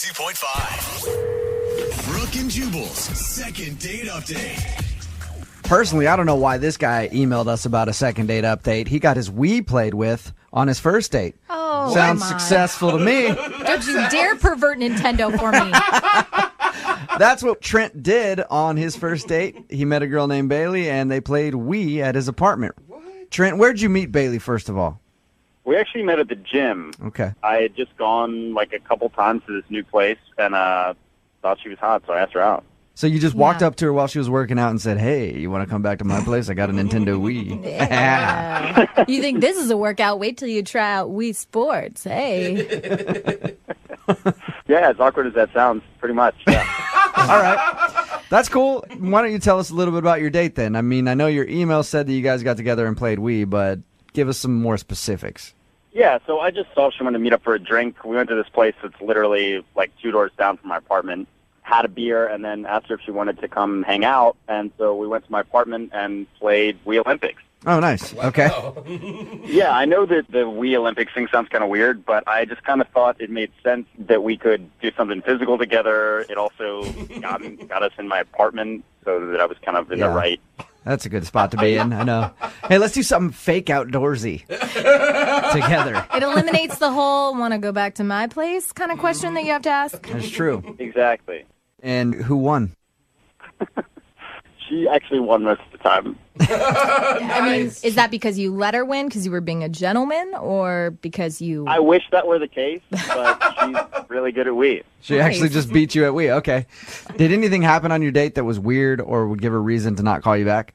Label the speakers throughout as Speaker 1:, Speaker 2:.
Speaker 1: 92.5. Brooke and Jubal's second date update.
Speaker 2: Personally, I don't know why this guy emailed us about a second date update. He got his Wii played with on his first date.
Speaker 3: Oh,
Speaker 2: Sounds
Speaker 3: come on.
Speaker 2: successful to me.
Speaker 3: Don't you dare pervert Nintendo for me.
Speaker 2: That's what Trent did on his first date. He met a girl named Bailey, and they played Wii at his apartment. What? Trent, where'd you meet Bailey, first of all?
Speaker 4: We actually met at the gym.
Speaker 2: Okay.
Speaker 4: I had just gone like a couple times to this new place and thought she was hot, so I asked her out.
Speaker 2: So you just walked up to her while she was working out and said, hey, you want to come back to my place? I got a Nintendo Wii.
Speaker 3: Yeah. You think this is a workout? Wait till you try out Wii Sports. Hey.
Speaker 4: Yeah, as awkward as that sounds, pretty much. Yeah.
Speaker 2: All right. That's cool. Why don't you tell us a little bit about your date then? I mean, I know your email said that you guys got together and played Wii, but give us some more specifics.
Speaker 4: Yeah, so I just saw she wanted to meet up for a drink. We went to this place that's literally like 2 doors down from my apartment, had a beer, and then asked her if she wanted to come hang out. And so we went to my apartment and played Wii Olympics.
Speaker 2: Oh, nice. Okay.
Speaker 4: Yeah, I know that the Wii Olympics thing sounds kind of weird, but I just kind of thought it made sense that we could do something physical together. It also got us in my apartment so that I was kind of in the right.
Speaker 2: That's a good spot to be in, I know. Hey, let's do something fake outdoorsy together.
Speaker 3: It eliminates the whole want to go back to my place kind of question that you have to ask.
Speaker 2: That's true.
Speaker 4: Exactly.
Speaker 2: And who won?
Speaker 4: She actually won most of the time.
Speaker 3: I mean, is that because you let her win because you were being a gentleman, or because you...
Speaker 4: I wish that were the case, but she's really good at Wii.
Speaker 2: She actually just beat you at Wii. Okay. Did anything happen on your date that was weird or would give her reason to not call you back?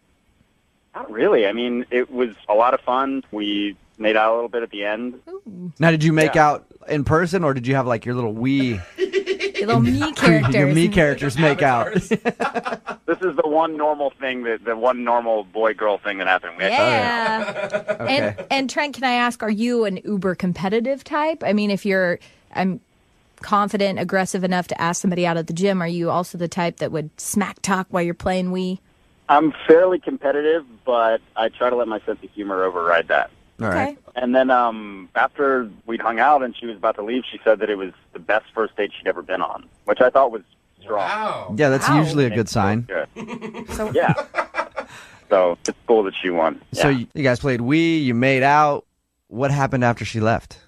Speaker 4: Not really. I mean, it was a lot of fun. We made out a little bit at the end.
Speaker 3: Ooh.
Speaker 2: Now, did you make out in person, or did you have like your little Wii...
Speaker 3: Your little me characters.
Speaker 2: Your me characters make out.
Speaker 4: This is the one normal thing, the one normal boy-girl thing that happened.
Speaker 3: Yeah.
Speaker 2: Okay.
Speaker 3: And Trent, can I ask, are you an uber competitive type? I mean, if I'm confident, aggressive enough to ask somebody out at the gym, are you also the type that would smack talk while you're playing Wii?
Speaker 4: I'm fairly competitive, but I try to let my sense of humor override that.
Speaker 2: All right.
Speaker 4: And then after we'd hung out and she was about to leave, she said that it was the best first date she'd ever been on, which I thought was strong.
Speaker 5: Wow.
Speaker 2: Yeah, that's usually a good sign.
Speaker 4: Good. Yeah. So it's cool that she won. Yeah.
Speaker 2: So you guys played Wii, you made out. What happened after she left?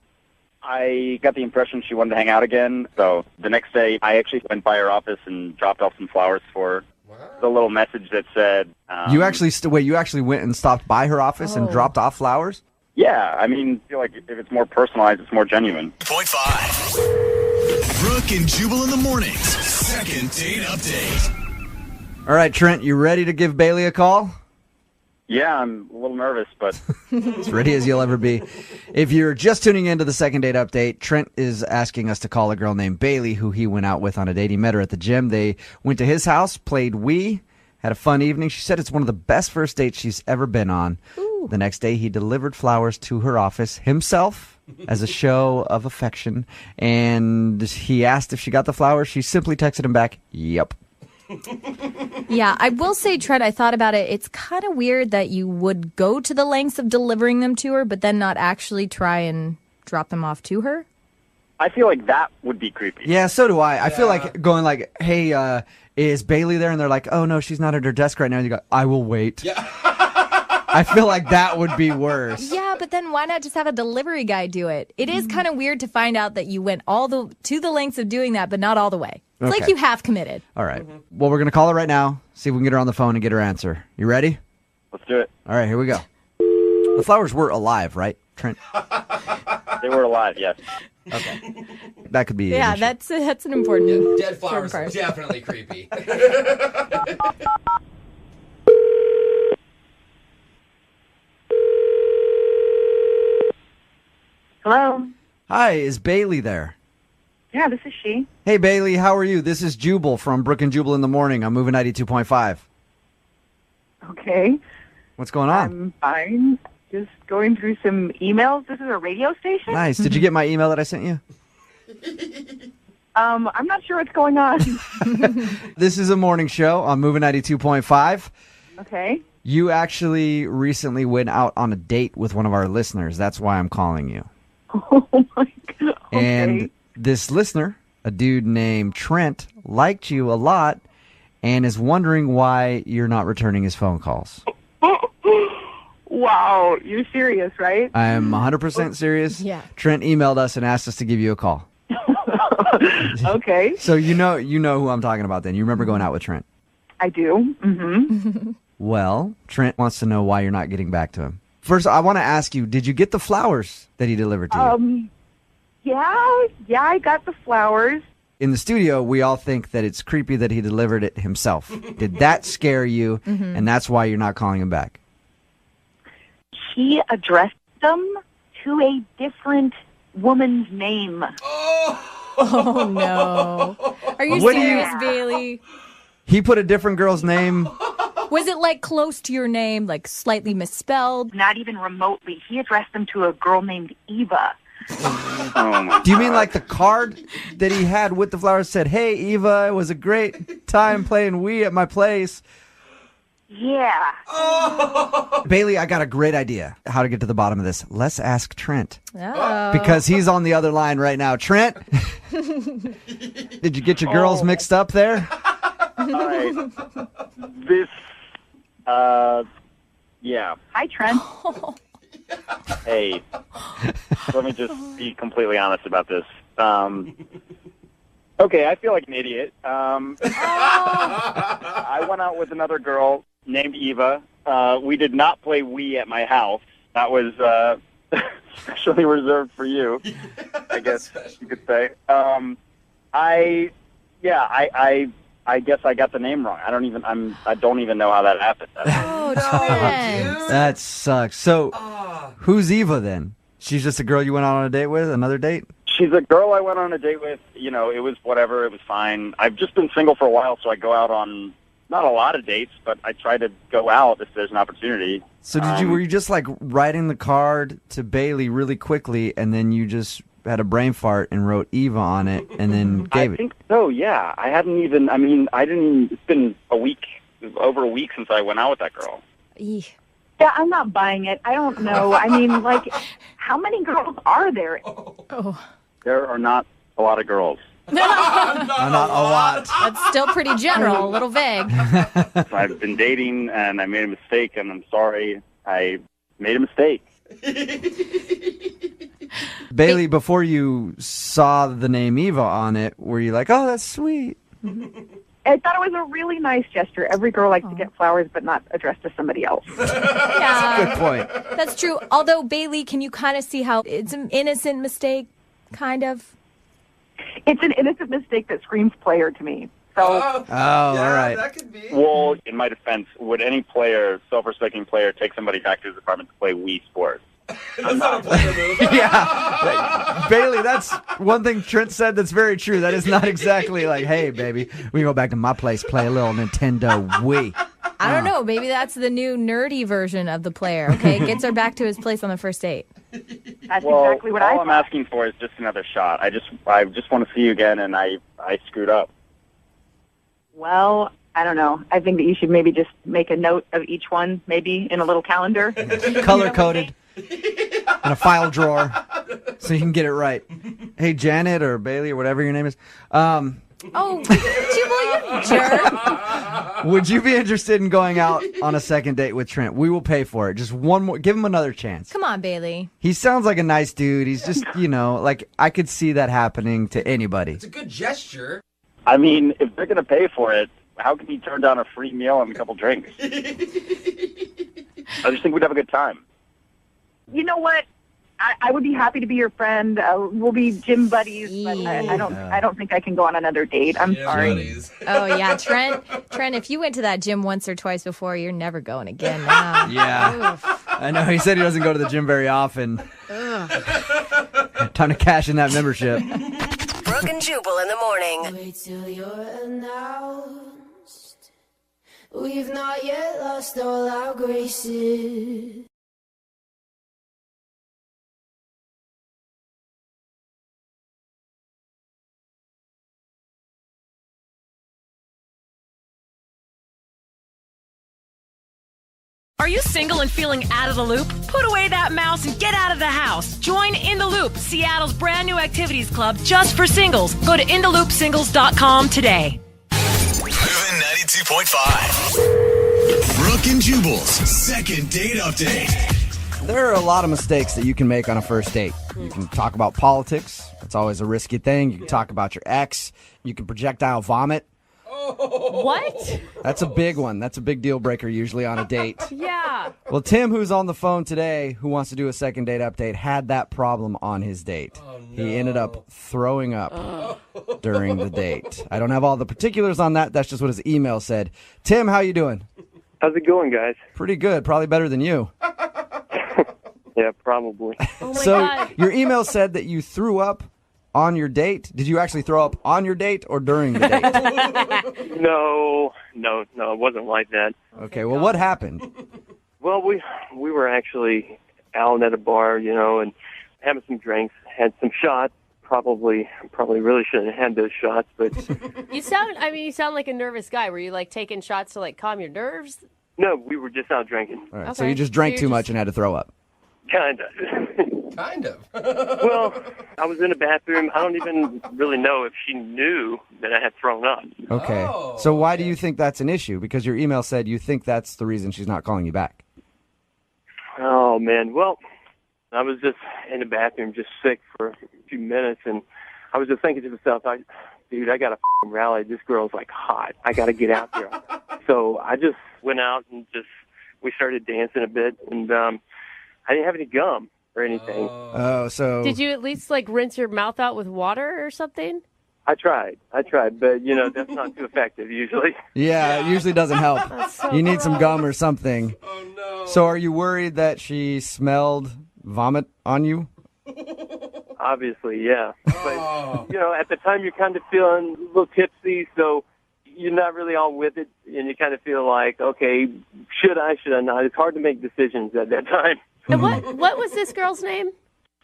Speaker 4: I got the impression she wanted to hang out again. So the next day, I actually went by her office and dropped off some flowers for her.
Speaker 5: Wow.
Speaker 4: The little message that said...
Speaker 2: You actually you actually went and stopped by her office and dropped off flowers?
Speaker 4: Yeah, I mean, I feel like if it's more personalized, it's more genuine.
Speaker 1: 0.5. Brooke and Jubal in the mornings. Second date update.
Speaker 2: All right, Trent, you ready to give Bailey a call?
Speaker 4: Yeah, I'm a little nervous, but...
Speaker 2: As ready as you'll ever be. If you're just tuning into the second date update, Trent is asking us to call a girl named Bailey, who he went out with on a date. He met her at the gym. They went to his house, played Wii, had a fun evening. She said it's one of the best first dates she's ever been on. Ooh. The next day, he delivered flowers to her office himself as a show of affection. And he asked if she got the flowers. She simply texted him back, yep.
Speaker 3: Yeah, I will say, Trent, I thought about it. It's kind of weird that you would go to the lengths of delivering them to her, but then not actually try and drop them off to her.
Speaker 4: I feel like that would be creepy.
Speaker 2: Yeah, so do I. I feel like going like, hey, is Bailey there? And they're like, oh, no, she's not at her desk right now. And you go, I will wait. Yeah. I feel like that would be worse.
Speaker 3: Yeah, but then why not just have a delivery guy do it? It is kind of weird to find out that you went to the lengths of doing that, but not all the way. It's like you have committed.
Speaker 2: All right. Well, we're going to call her right now, see if we can get her on the phone and get her answer. You ready?
Speaker 4: Let's do it.
Speaker 2: All right, here we go. The flowers were alive, right, Trent?
Speaker 4: They were alive, yes.
Speaker 2: Okay. That could be
Speaker 3: Yeah, that's an important
Speaker 5: Dead flowers,
Speaker 3: part.
Speaker 5: definitely creepy.
Speaker 6: Hello.
Speaker 2: Hi, is Bailey there?
Speaker 6: Yeah, this is she.
Speaker 2: Hey, Bailey, how are you? This is Jubal from Brooke and Jubal in the Morning. I'm moving 92.5.
Speaker 6: Okay.
Speaker 2: What's going on?
Speaker 6: I'm fine. Just going through some emails. This is a radio station?
Speaker 2: Nice. Did you get my email that I sent you?
Speaker 6: I'm not sure what's going on.
Speaker 2: This is a morning show on Moving 92.5.
Speaker 6: Okay.
Speaker 2: You actually recently went out on a date with one of our listeners. That's why I'm calling you.
Speaker 6: Oh, my God. Okay.
Speaker 2: And this listener a dude named Trent liked you a lot and is wondering why you're not returning his phone calls.
Speaker 6: Wow, you're serious, right?
Speaker 2: I am 100% serious.
Speaker 3: Yeah.
Speaker 2: Trent emailed us and asked us to give you a call.
Speaker 6: Okay,
Speaker 2: So you know who I'm talking about then. You remember going out with Trent.
Speaker 6: I do. Mm-hmm.
Speaker 2: Well, Trent wants to know why you're not getting back to him. First, I want to ask you, did you get the flowers that he delivered to you?
Speaker 6: Yeah, I got the flowers.
Speaker 2: In the studio, we all think that it's creepy that he delivered it himself. Did that scare you, and that's why you're not calling him back?
Speaker 6: He addressed them to a different woman's name.
Speaker 3: Oh, no. Are you
Speaker 2: What do you-
Speaker 3: serious, Bailey?
Speaker 2: He put a different girl's name.
Speaker 3: Was it like close to your name, like slightly misspelled?
Speaker 6: Not even remotely. He addressed them to a girl named Eva.
Speaker 4: Oh my
Speaker 2: Do you mean like the card that he had with the flowers said, "Hey, Eva, it was a great time playing Wii at my place"?
Speaker 6: Yeah.
Speaker 2: Bailey, I got a great idea how to get to the bottom of this. Let's ask Trent.
Speaker 3: Oh.
Speaker 2: Because he's on the other line right now. Trent, did you get your girls mixed up there?
Speaker 4: All right. This, yeah.
Speaker 6: Hi, Trent.
Speaker 4: Hey, let me just be completely honest about this. Okay, I feel like an idiot. I went out with another girl named Eva. We did not play Wii at my house. That was specially reserved for you, I guess you could say. I guess I got the name wrong. I don't even know how that happened.
Speaker 3: Oh, Trent.
Speaker 2: That sucks. So, who's Eva then? She's just a girl you went out on a date with? Another date?
Speaker 4: She's a girl I went on a date with. You know, it was whatever. It was fine. I've just been single for a while, so I go out on not a lot of dates, but I try to go out if there's an opportunity.
Speaker 2: So were you just like writing the card to Bailey really quickly, and then you just had a brain fart and wrote Eva on it, and then gave
Speaker 4: I
Speaker 2: it?
Speaker 4: think so, yeah. It's been over a week since I went out with that girl.
Speaker 3: Eek.
Speaker 6: Yeah, I'm not buying it. I don't know. I mean, like, how many girls are there?
Speaker 3: Oh.
Speaker 4: There are not a lot of girls.
Speaker 2: Not a lot.
Speaker 3: That's still pretty general, a little vague.
Speaker 4: I've been dating, and I made a mistake, and I'm sorry. I made a mistake.
Speaker 2: Bailey, before you saw the name Eva on it, were you like, "Oh, that's sweet"?
Speaker 6: I thought it was a really nice gesture. Every girl likes to get flowers, but not addressed to somebody else.
Speaker 3: Yeah,
Speaker 2: Good point.
Speaker 3: that's true. Although, Bailey, can you kind of see how it's an innocent mistake, kind of?
Speaker 6: It's an innocent mistake that screams player to me. So,
Speaker 2: Oh, all right.
Speaker 5: That could be.
Speaker 4: Well, in my defense, would any player, self-respecting player, take somebody back to his apartment to play Wii Sports?
Speaker 5: That's not a player move.
Speaker 2: Yeah. Bailey, that's one thing Trent said that's very true. That is not exactly like, "Hey, baby, we can go back to my place, play a little Nintendo Wii."
Speaker 3: I don't know. Maybe that's the new nerdy version of the player, okay? Gets her back to his place on the first date.
Speaker 6: that's exactly what I
Speaker 4: all
Speaker 6: thought.
Speaker 4: I'm asking for is just another shot. I just want to see you again, and I screwed up.
Speaker 6: Well, I don't know. I think that you should maybe just make a note of each one, maybe in a little calendar.
Speaker 2: Color coded in a file drawer so you can get it right. Hey, Janet or Bailey or whatever your name is.
Speaker 3: Oh, Jubal, you jerk.
Speaker 2: Would you be interested in going out on a second date with Trent? We will pay for it. Just one more. Give him another chance.
Speaker 3: Come on, Bailey.
Speaker 2: He sounds like a nice dude. He's just, like I could see that happening to anybody.
Speaker 5: It's a good gesture.
Speaker 4: I mean, if they're going to pay for it, how can he turn down a free meal and a couple drinks? I just think we'd have a good time.
Speaker 6: You know what? I would be happy to be your friend. We'll be gym buddies, but I don't think I can go on another date. I'm sorry.
Speaker 5: Buddies.
Speaker 3: Oh, yeah, Trent, if you went to that gym once or twice before, you're never going again now.
Speaker 2: Yeah.
Speaker 3: Oof.
Speaker 2: I know. He said he doesn't go to the gym very often. Time to cash in that membership.
Speaker 7: Brooke and Jubal in the morning.
Speaker 8: Wait till you're announced. We've not yet lost all our graces.
Speaker 9: Are you single and feeling out of the loop? Put away that mouse and get out of the house. Join In the Loop, Seattle's brand new activities club just for singles. Go to intheloopsingles.com today.
Speaker 1: Moving 92.5. Brooke and Jubal's second date update.
Speaker 2: There are a lot of mistakes that you can make on a first date. You can talk about politics. That's always a risky thing. You can talk about your ex. You can projectile vomit.
Speaker 10: What?
Speaker 2: That's a big one. That's a big deal breaker usually on a date.
Speaker 10: Yeah.
Speaker 2: Well, Tim, who's on the phone today, who wants to do a second date update, had that problem on his date.
Speaker 5: Oh, no.
Speaker 2: He ended up throwing up during the date. I don't have all the particulars on that. That's just what his email said. Tim, how you doing?
Speaker 11: How's it going, guys?
Speaker 2: Pretty good. Probably better than you.
Speaker 11: Yeah, probably.
Speaker 10: Oh my
Speaker 2: So
Speaker 10: God.
Speaker 2: your email said that you threw up on your date. Did you actually throw up on your date or during the date?
Speaker 11: No, it wasn't like that.
Speaker 2: Okay, well, what happened?
Speaker 11: Well, we were actually out at a bar, and having some drinks, had some shots. Probably really shouldn't have had those shots, but
Speaker 10: You sound like a nervous guy. Were you like taking shots to like calm your nerves?
Speaker 11: no, we were just out drinking.
Speaker 2: All right, so
Speaker 10: Okay.
Speaker 2: you just drank
Speaker 10: So
Speaker 2: too
Speaker 10: you're
Speaker 2: much and had to throw up.
Speaker 11: Kind of.
Speaker 5: Kind of.
Speaker 11: Well, I was in the bathroom. I don't even really know if she knew that I had thrown up.
Speaker 2: Okay.
Speaker 5: Oh,
Speaker 2: So why do you think that's an issue? Because your email said you think that's the reason she's not calling you back.
Speaker 11: Oh, man. Well, I was just in the bathroom, just sick for a few minutes, and I was just thinking to myself, dude, I got to rally. This girl's like hot. I got to get out there. So I just went out and we started dancing a bit, and I didn't have any gum or anything.
Speaker 2: Oh, so
Speaker 10: Did you at least like rinse your mouth out with water or something?
Speaker 11: I tried, but that's not too effective usually.
Speaker 2: yeah, it usually doesn't help.
Speaker 10: so
Speaker 2: You need some gum or something.
Speaker 5: Oh, no.
Speaker 2: So are you worried that she smelled vomit on you?
Speaker 11: Obviously, yeah.
Speaker 5: Oh.
Speaker 11: But at the time you're kind of feeling a little tipsy, so you're not really all with it, and you kind of feel like, okay, should I not? It's hard to make decisions at that time.
Speaker 10: And what was this girl's name?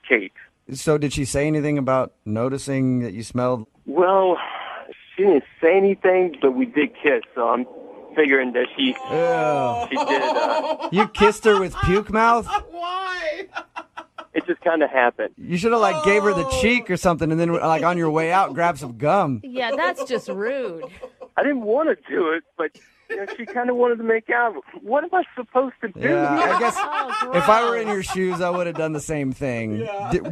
Speaker 11: Kate.
Speaker 2: So did she say anything about noticing that you smelled?
Speaker 11: Well, she didn't say anything, but we did kiss, so I'm figuring that she did.
Speaker 2: You kissed her with puke mouth?
Speaker 5: Why?
Speaker 11: It just kind of happened.
Speaker 2: You should have gave her the cheek or something, and then on your way out, grab some gum.
Speaker 10: Yeah, that's just rude.
Speaker 11: I didn't want to do it, but she kind of wanted to make out. What am I supposed to do?
Speaker 2: Yeah, I guess
Speaker 10: Oh,
Speaker 2: if I were in your shoes, I would have done the same thing.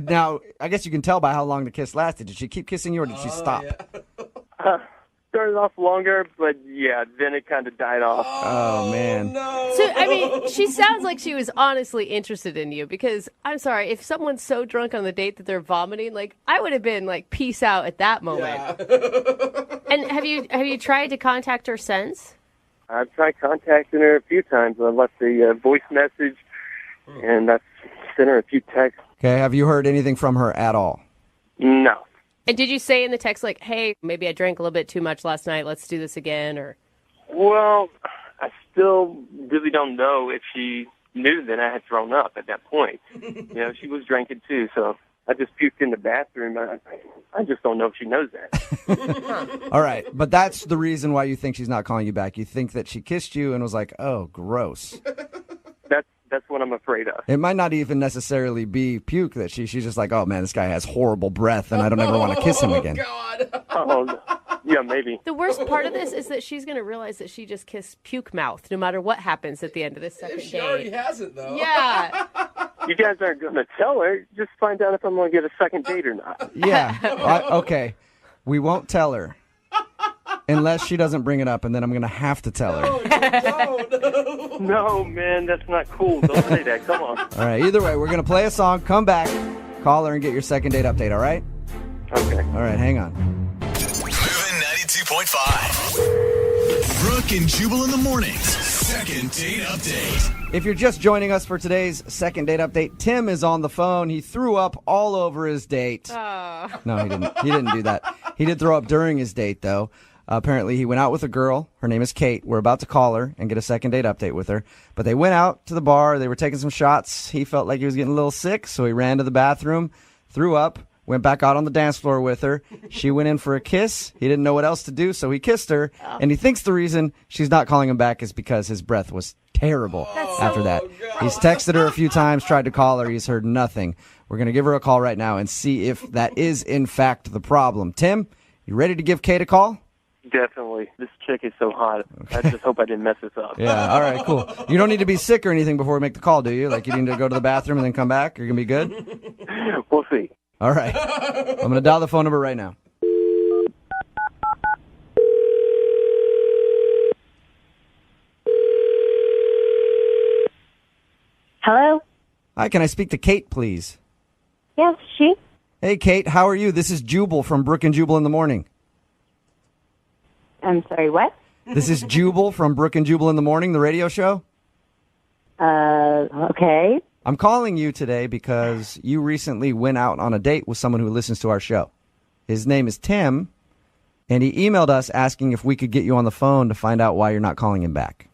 Speaker 2: Now, I guess you can tell by how long the kiss lasted. Did she keep kissing you, or did she stop?
Speaker 5: Yeah.
Speaker 11: Started off longer, but yeah, then it kind of died off.
Speaker 2: Oh, man.
Speaker 5: No.
Speaker 10: So, she sounds like she was honestly interested in you because, I'm sorry, if someone's so drunk on the date that they're vomiting, I would have been peace out at that moment.
Speaker 5: Yeah.
Speaker 10: And have you tried to contact her since?
Speaker 11: I've tried contacting her a few times. I left a voice message, and I've sent her a few texts.
Speaker 2: Okay, have you heard anything from her at all?
Speaker 11: No.
Speaker 10: And did you say in the text, hey, maybe I drank a little bit too much last night, let's do this again, or?
Speaker 11: Well, I still really don't know if she knew that I had thrown up at that point. She was drinking too, so I just puked in the bathroom. I just don't know if she knows that.
Speaker 2: All right, but that's the reason why you think she's not calling you back. You think that she kissed you and was like, oh, gross.
Speaker 11: That's what I'm afraid of.
Speaker 2: It might not even necessarily be puke that she's just like, oh, man, this guy has horrible breath and I don't ever want to kiss him again.
Speaker 5: God.
Speaker 11: Oh, yeah, maybe.
Speaker 10: The worst part of this is that she's going to realize that she just kissed puke mouth no matter what happens at the end of this second
Speaker 5: If she
Speaker 10: date.
Speaker 5: already hasn't, though.
Speaker 10: Yeah.
Speaker 11: You guys aren't going to tell her. Just find out if I'm going to get a second date or not.
Speaker 2: Yeah, okay. We won't tell her. Unless she doesn't bring it up, and then I'm going to have to tell her.
Speaker 5: No.
Speaker 11: No, man, that's not cool. Don't say that. Come on.
Speaker 2: All right, either way, we're going to play a song, come back, call her, and get your second date update, all right?
Speaker 11: Okay.
Speaker 2: All right, hang on.
Speaker 1: Moving 92.5. Brooke and Jubal in the mornings. Second date update.
Speaker 2: If you're just joining us for today's second date update, Tim is on the phone. He threw up all over his date.
Speaker 10: Oh.
Speaker 2: No, he didn't. He didn't do that. He did throw up during his date, though. Apparently, he went out with a girl. Her name is Kate. We're about to call her and get a second date update with her. But they went out to the bar. They were taking some shots. He felt like he was getting a little sick, so he ran to the bathroom, threw up, went back out on the dance floor with her. She went in for a kiss. He didn't know what else to do, so he kissed her. And he thinks the reason she's not calling him back is because his breath was terrible. terrible after that. He's texted her a few times, tried to call her. He's heard nothing. We're going to give her a call right now and see if that is, in fact, the problem. Tim, you ready to give Kate a call?
Speaker 11: Definitely. This chick is so hot. I just hope I didn't mess this up.
Speaker 2: Yeah, all right, cool. You don't need to be sick or anything before we make the call, do you? Like you need to go to the bathroom and then come back? You're going to be good?
Speaker 11: We'll see.
Speaker 2: All right. I'm going to dial the phone number right now.
Speaker 6: Hello?
Speaker 2: Hi, can I speak to Kate, please?
Speaker 6: Yes, she?
Speaker 2: Hey, Kate, how are you? This is Jubal from Brooke and Jubal in the Morning.
Speaker 6: I'm sorry, what?
Speaker 2: This is Jubal from Brooke and Jubal in the Morning, the radio show.
Speaker 6: Okay.
Speaker 2: I'm calling you today because you recently went out on a date with someone who listens to our show. His name is Tim, and he emailed us asking if we could get you on the phone to find out why you're not calling him back.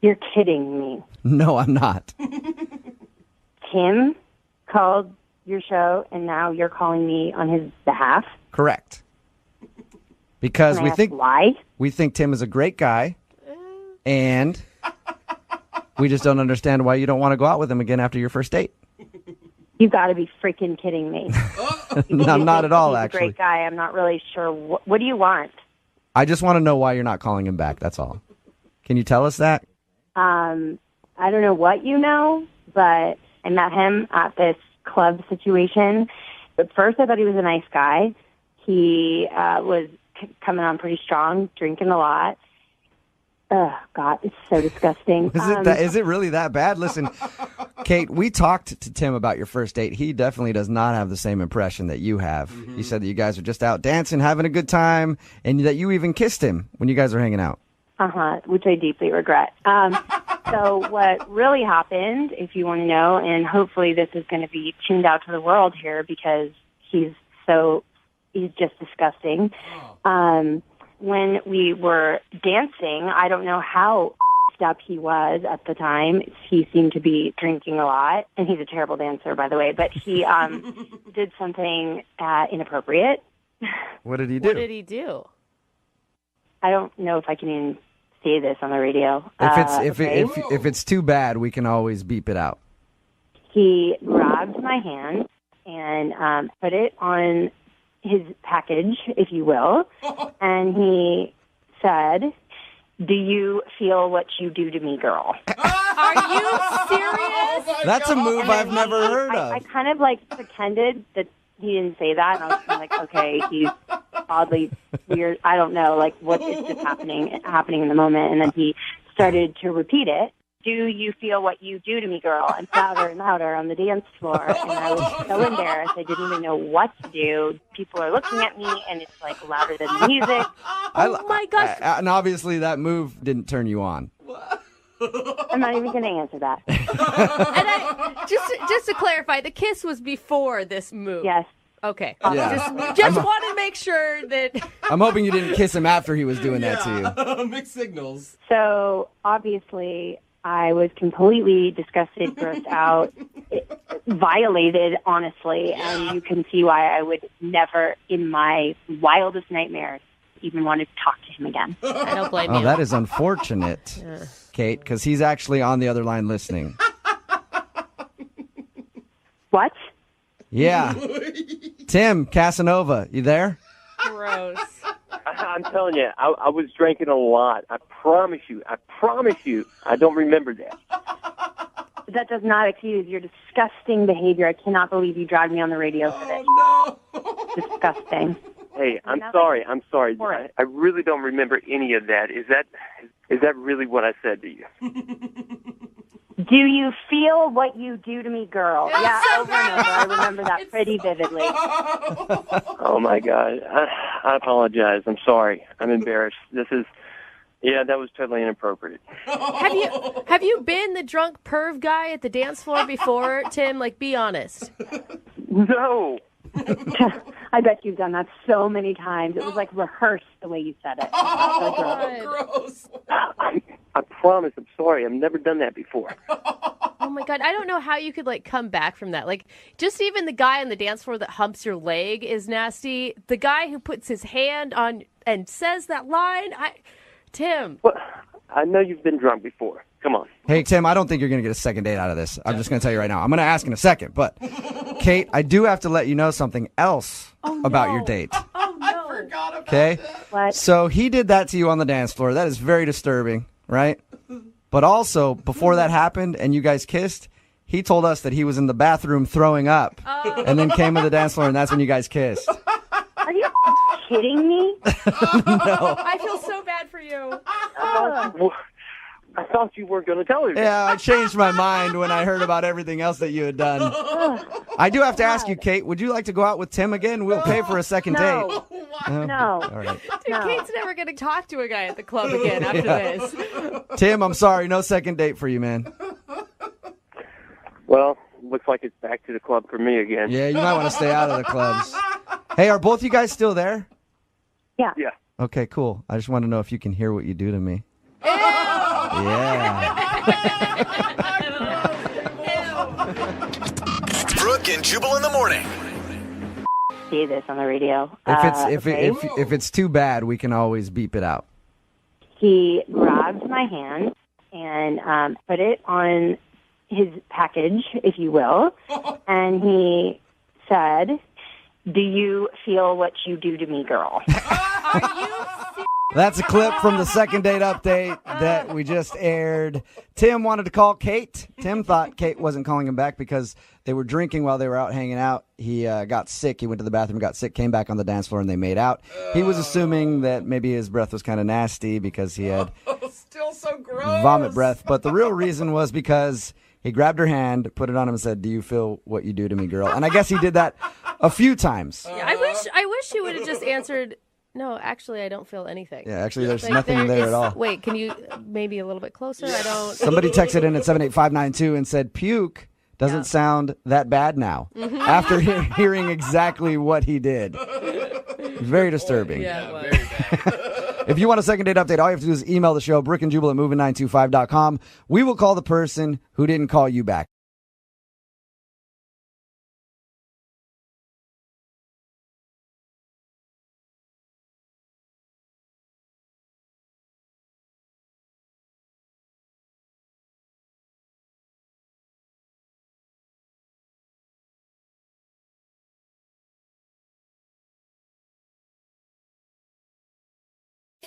Speaker 6: You're kidding me.
Speaker 2: No, I'm not.
Speaker 6: Tim called your show, and now you're calling me on his behalf?
Speaker 2: Correct. Because
Speaker 6: Can I ask why?
Speaker 2: We think Tim is a great guy, and we just don't understand why you don't want to go out with him again after your first date.
Speaker 6: You got to be freaking kidding me.
Speaker 2: No, not at all,
Speaker 6: He's
Speaker 2: actually.
Speaker 6: a great guy. I'm not really sure. What do you want?
Speaker 2: I just want to know why you're not calling him back, that's all. Can you tell us that?
Speaker 6: I don't know what you know, but I met him at this club situation. At first, I thought he was a nice guy. He was coming on pretty strong, drinking a lot. Oh, God, it's so disgusting.
Speaker 2: Is it really that bad? Listen, Kate, we talked to Tim about your first date. He definitely does not have the same impression that you have. Mm-hmm. You said that you guys are just out dancing, having a good time, and that you even kissed him when you guys were hanging out.
Speaker 6: Which I deeply regret. So what really happened, if you want to know, and hopefully this is going to be tuned out to the world here because he's just disgusting. When we were dancing, I don't know how up he was at the time. He seemed to be drinking a lot, and he's a terrible dancer, by the way, but he did something inappropriate.
Speaker 2: What did he do?
Speaker 10: What did he do?
Speaker 6: I don't know if I can even say this on the radio.
Speaker 2: If it's too bad, we can always beep it out.
Speaker 6: He grabbed my hand and put it on his package, if you will, and he said, "Do you feel what you do to me, girl?"
Speaker 10: Are you serious?
Speaker 2: That's a move I've never heard of.
Speaker 6: I kind of pretended that he didn't say that, and I was like, okay, he's oddly weird. I don't know, what is just happening in the moment. And then he started to repeat it. "Do you feel what you do to me, girl?" And louder on the dance floor. And I was so embarrassed. I didn't even know what to do. People are looking at me, and it's louder than the music.
Speaker 10: Oh my gosh.
Speaker 2: And obviously that move didn't turn you on.
Speaker 6: I'm not even going to answer that.
Speaker 10: And just to clarify, the kiss was before this move.
Speaker 6: Yes.
Speaker 10: Okay.
Speaker 2: Yeah.
Speaker 10: Just want to make sure that...
Speaker 2: I'm hoping you didn't kiss him after he was doing that to you.
Speaker 5: Mixed signals.
Speaker 6: So, obviously, I was completely disgusted, grossed out, violated, honestly, and you can see why I would never, in my wildest nightmares, even want to talk to him again.
Speaker 10: I don't blame you.
Speaker 2: Oh, that is unfortunate, Kate, because he's actually on the other line listening.
Speaker 6: What?
Speaker 2: Yeah. Tim, Casanova, you there?
Speaker 10: Gross.
Speaker 11: I'm telling you, I was drinking a lot. I promise you. I don't remember that.
Speaker 6: That does not excuse your disgusting behavior. I cannot believe you dragged me on the radio for this.
Speaker 5: Oh, no.
Speaker 6: Disgusting.
Speaker 11: Hey, I'm sorry. I really don't remember any of that. Is that really what I said to you?
Speaker 6: Do you feel what you do to me, girl? Yeah, over and over. I remember that pretty vividly.
Speaker 11: Oh, my God. I apologize. I'm sorry. I'm embarrassed. That was totally inappropriate.
Speaker 10: Have you been the drunk perv guy at the dance floor before, Tim? Be honest.
Speaker 11: No.
Speaker 6: I bet you've done that so many times. It was rehearsed the way you said it.
Speaker 5: Gross.
Speaker 11: I promise. I'm sorry. I've never done that before.
Speaker 10: Oh my God. I don't know how you could come back from that. Just even the guy on the dance floor that humps your leg is nasty. The guy who puts his hand on and says that line, Tim.
Speaker 11: Well, I know you've been drunk before. Come on.
Speaker 2: Hey, Tim, I don't think you're going to get a second date out of this. I'm just going to tell you right now. I'm going to ask in a second. But, Kate, I do have to let you know something else about your date.
Speaker 5: Oh, no. I forgot about
Speaker 2: Okay?
Speaker 5: that.
Speaker 6: What?
Speaker 2: So he did that to you on the dance floor. That is very disturbing, right? But also, before that happened and you guys kissed, he told us that he was in the bathroom throwing up and then came to the dance floor, and that's when you guys kissed.
Speaker 6: Are you kidding me?
Speaker 2: No.
Speaker 10: I feel so bad for you.
Speaker 11: I thought you weren't going to tell me.
Speaker 2: Yeah, I changed my mind when I heard about everything else that you had done. I do have to ask you, Kate, would you like to go out with Tim again? We'll pay for a second
Speaker 6: No.
Speaker 2: date.
Speaker 6: No.
Speaker 2: All right.
Speaker 10: Dude, Kate's never going to talk to a guy at the club again after this.
Speaker 2: Tim, I'm sorry. No second date for you, man.
Speaker 11: Well, looks like it's back to the club for me again.
Speaker 2: Yeah, you might want to stay out of the clubs. Hey, are both you guys still there?
Speaker 6: Yeah.
Speaker 11: Yeah.
Speaker 2: Okay, cool. I just want to know if you can hear what you do to me. Yeah.
Speaker 1: Brooke and Jubal in the morning.
Speaker 6: See this on the radio.
Speaker 2: If it's too bad, we can always beep it out.
Speaker 6: He grabbed my hand and put it on his package, if you will, and he said, "Do you feel what you do to me, girl?"
Speaker 10: Are you
Speaker 2: That's a clip from the second date update that we just aired. Tim wanted to call Kate. Tim thought Kate wasn't calling him back because they were drinking while they were out hanging out. He got sick. He went to the bathroom, got sick, came back on the dance floor, and they made out. He was assuming that maybe his breath was kind of nasty because he had
Speaker 5: Still so gross.
Speaker 2: vomit breath. But the real reason was because he grabbed her hand, put it on him, and said, "Do you feel what you do to me, girl?" And I guess he did that a few times.
Speaker 10: Yeah, I wish he would have just answered, "No, actually, I don't feel anything."
Speaker 2: Yeah, actually, there's
Speaker 10: Like,
Speaker 2: nothing there at all.
Speaker 10: Wait, can you maybe a little bit closer? I don't.
Speaker 2: Somebody texted in at 78592 and said, "Puke doesn't sound that bad now." After hearing exactly what he did. Very disturbing.
Speaker 10: Yeah,
Speaker 5: Very bad.
Speaker 2: If you want a second date update, all you have to do is email the show, brookandjubal at moving925.com. We will call the person who didn't call you back.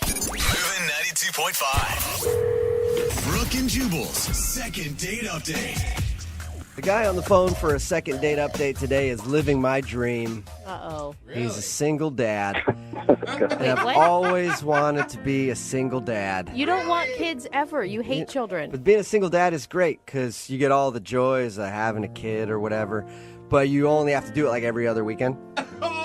Speaker 1: Moving 92.5. Brooke and Jubal's second date update.
Speaker 12: The guy on the phone for a second date update today is living my dream.
Speaker 10: Uh-oh.
Speaker 12: He's a single dad. And I've
Speaker 10: what?
Speaker 12: always wanted to be a single dad.
Speaker 10: You don't want kids ever. You hate children.
Speaker 12: But being a single dad is great because you get all the joys of having a kid or whatever. But you only have to do it like every other weekend.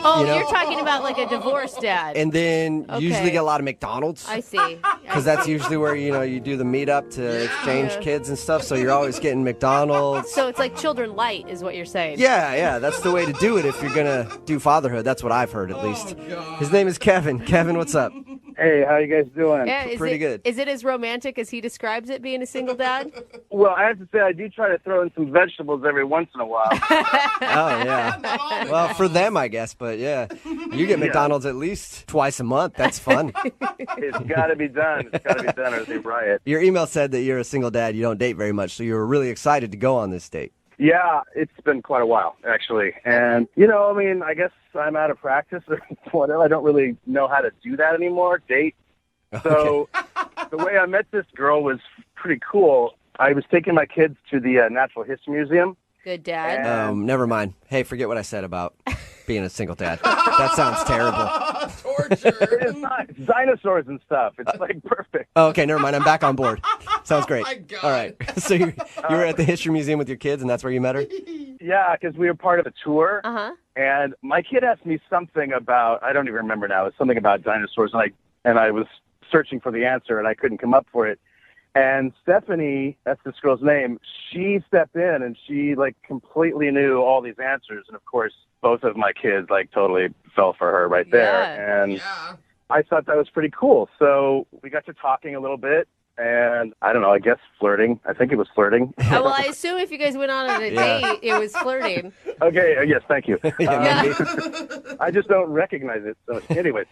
Speaker 10: Oh,
Speaker 12: you know?
Speaker 10: you're talking about like a divorced dad.
Speaker 12: And then you usually
Speaker 10: Okay.
Speaker 12: get a lot of McDonald's.
Speaker 10: I see.
Speaker 12: Because that's usually where, you do the meetup to exchange kids and stuff. So you're always getting McDonald's.
Speaker 10: So it's like children light is what you're saying.
Speaker 12: Yeah, that's the way to do it if you're going to do fatherhood. That's what I've heard, at least. His name is Kevin. Kevin, what's up?
Speaker 13: Hey, how you guys doing?
Speaker 10: Yeah, is
Speaker 12: Pretty
Speaker 10: it,
Speaker 12: good.
Speaker 10: Is it as romantic as he describes it, being a single dad?
Speaker 13: Well, I have to say I do try to throw in some vegetables every once in a while.
Speaker 12: Oh, yeah. Well, for them, I guess. But, yeah, you get McDonald's at least twice a month. That's fun.
Speaker 13: It's got to be done. It's got to be done or they riot.
Speaker 12: Your email said that you're a single dad. You don't date very much. So you were really excited to go on this date.
Speaker 13: Yeah, it's been quite a while, actually. And, I guess I'm out of practice or whatever. I don't really know how to do that anymore, date. So the way I met this girl was pretty cool. I was taking my kids to the Natural History Museum.
Speaker 10: Good dad.
Speaker 12: Never mind. Hey, forget what I said about being a single dad. That sounds terrible.
Speaker 5: Torture.
Speaker 13: It's not. It's dinosaurs and stuff. It's like perfect.
Speaker 12: Oh, okay, never mind. I'm back on board. Sounds great.
Speaker 5: my God.
Speaker 12: All right. So you were at the History Museum with your kids, and that's where you met her?
Speaker 13: Yeah, because we were part of a tour.
Speaker 10: Uh-huh.
Speaker 13: And my kid asked me something about, I don't even remember now, it was something about dinosaurs, and I was searching for the answer, and I couldn't come up for it. And Stephanie, that's this girl's name, she stepped in, and she, completely knew all these answers. And, of course, both of my kids, totally fell for her right there.
Speaker 10: Yeah.
Speaker 13: And I thought that was pretty cool. So we got to talking a little bit, and I don't know, I guess flirting. I think it was flirting.
Speaker 10: Well, I assume if you guys went on a date, it was flirting.
Speaker 13: Okay, yes, thank you.
Speaker 10: Yeah.
Speaker 13: I just don't recognize it. So, anyways,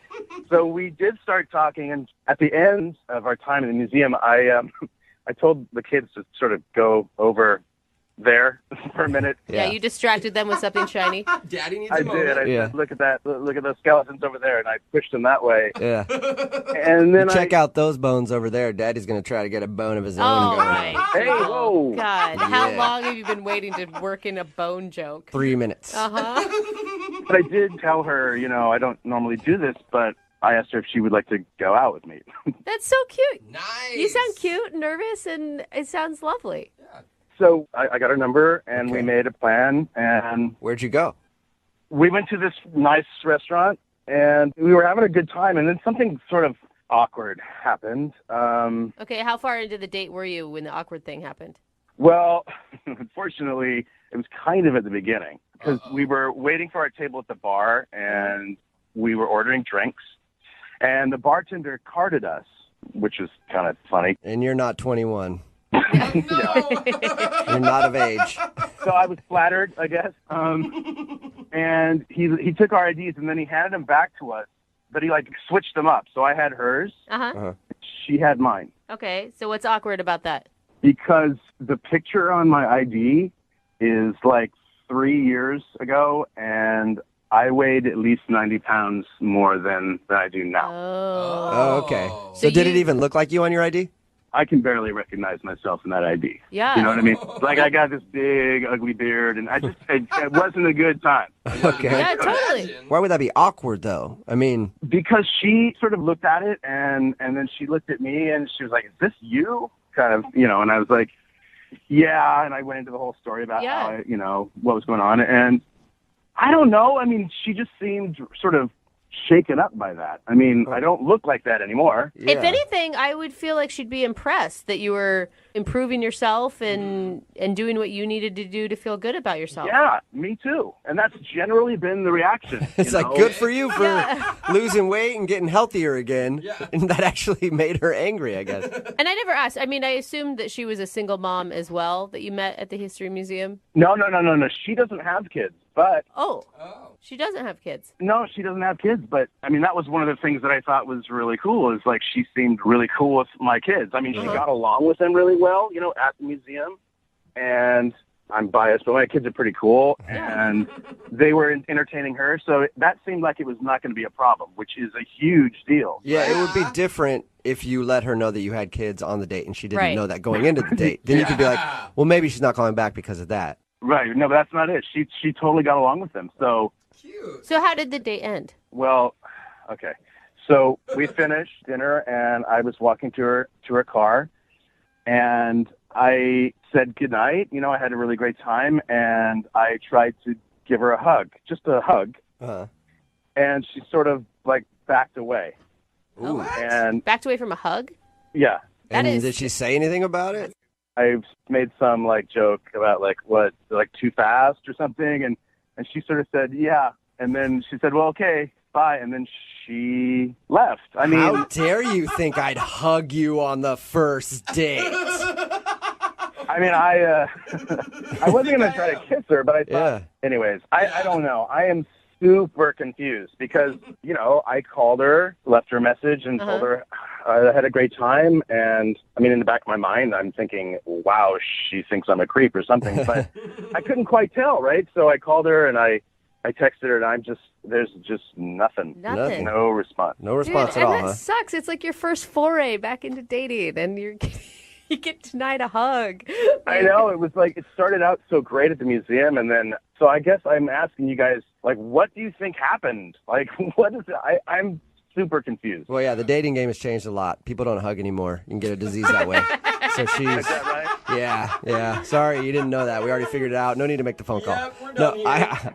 Speaker 13: so we did start talking, and at the end of our time in the museum, I told the kids to sort of go over there for a minute.
Speaker 10: Yeah, you distracted them with something shiny.
Speaker 5: Daddy needs
Speaker 13: I
Speaker 5: a moment.
Speaker 13: did. I said, look at that. Look at those skeletons over there, and I pushed them that way.
Speaker 12: Yeah.
Speaker 13: And then
Speaker 12: Check out those bones over there. Daddy's going to try to get a bone of his own
Speaker 10: Oh,
Speaker 12: going.
Speaker 10: my
Speaker 13: Hey, whoa.
Speaker 10: God. How
Speaker 12: Yeah.
Speaker 10: long have you been waiting to work in a bone joke?
Speaker 12: 3 minutes.
Speaker 10: Uh-huh.
Speaker 13: But I did tell her, I don't normally do this, but I asked her if she would like to go out with me.
Speaker 10: That's so cute.
Speaker 5: Nice.
Speaker 10: You sound cute, nervous, and it sounds lovely.
Speaker 13: So I got her number, and we made a plan, and
Speaker 12: Where'd you go?
Speaker 13: we went to this nice restaurant, and we were having a good time, and then something sort of awkward happened.
Speaker 10: Okay, how far into the date were you when the awkward thing happened?
Speaker 13: Well, unfortunately, it was kind of at the beginning, because we were waiting for our table at the bar, and we were ordering drinks, and the bartender carded us, which was kind of funny.
Speaker 12: And you're not 21.
Speaker 13: Yeah.
Speaker 12: You're not of age.
Speaker 13: So I was flattered, I guess. And he took our IDs, and then he handed them back to us, but he switched them up. So I had hers.
Speaker 10: Uh-huh.
Speaker 13: She had mine.
Speaker 10: Okay, so what's awkward about that?
Speaker 13: Because the picture on my ID is 3 years ago, and I weighed at least 90 pounds more than I do now.
Speaker 12: Oh, okay. So did it even look like you on your ID?
Speaker 13: I can barely recognize myself in that ID.
Speaker 10: Yeah.
Speaker 13: You know what I mean? I got this big, ugly beard, and it wasn't a good time.
Speaker 12: Okay.
Speaker 10: Yeah, totally.
Speaker 12: Why would that be awkward, though? I mean,
Speaker 13: Because she sort of looked at it, and then she looked at me, and she was like, is this you? Kind of, and I was like, yeah, and I went into the whole story about how, what was going on, and I don't know. I mean, she just seemed sort of shaken up by that. I mean, I don't look like that anymore.
Speaker 10: If anything, I would feel like she'd be impressed that you were improving yourself and doing what you needed to do to feel good about yourself.
Speaker 13: Yeah, me too. And that's generally been the reaction.
Speaker 12: it's good for you for losing weight and getting healthier again.
Speaker 5: Yeah.
Speaker 12: And that actually made her angry, I guess.
Speaker 10: And I never asked. I mean, I assumed that she was a single mom as well that you met at the History Museum.
Speaker 13: No. She doesn't have kids, but...
Speaker 10: Oh. She doesn't have kids.
Speaker 13: No, she doesn't have kids, but, I mean, that was one of the things that I thought was really cool, is, she seemed really cool with my kids. I mean, she got along with them really well, at the museum, and I'm biased, but my kids are pretty cool, and they were entertaining her, so that seemed like it was not going to be a problem, which is a huge deal.
Speaker 12: Yeah, it would be different if you let her know that you had kids on the date and she didn't
Speaker 10: Right.
Speaker 12: know that going into the date. Then you could be like, well, maybe she's not calling back because of that.
Speaker 13: Right. No, but that's not it. She totally got along with them, so...
Speaker 5: Cute.
Speaker 10: So how did the date end?
Speaker 13: Well, okay. So we finished dinner, and I was walking to her car, and I said goodnight. I had a really great time, and I tried to give her a hug, just a hug, and she sort of backed away.
Speaker 12: Ooh.
Speaker 13: And
Speaker 10: Backed away from a hug?
Speaker 13: yeah,
Speaker 10: That
Speaker 12: And
Speaker 10: is-
Speaker 12: did she say anything about it?
Speaker 13: I've made some joke about what too fast or something, and she sort of said yeah, and then she said, well, okay, bye, and then she left. I mean,
Speaker 12: How dare you think I'd hug you on the first date?
Speaker 13: I mean, I wasn't gonna try to kiss her, but I thought, anyways, I don't know. I am super confused because I called her, left her a message, and told her I had a great time, and I mean, in the back of my mind, I'm thinking, wow, she thinks I'm a creep or something, but I couldn't quite tell, right? So I called her and I texted her, and there's just nothing.
Speaker 10: Nothing.
Speaker 13: No response.
Speaker 12: No response
Speaker 10: Dude,
Speaker 12: at all,
Speaker 10: and that
Speaker 12: huh?
Speaker 10: sucks. It's like your first foray back into dating, and you get denied a hug.
Speaker 13: I know. It was it started out so great at the museum, and then, so I guess I'm asking you guys, what do you think happened? What is it? I'm super confused.
Speaker 12: Well, yeah, the dating game has changed a lot. People don't hug anymore. You can get a disease that way. So she's...
Speaker 13: Is that right?
Speaker 12: Yeah. Sorry, you didn't know that. We already figured it out. No need to make the phone call.
Speaker 5: Yep, we're
Speaker 12: No,
Speaker 5: done here.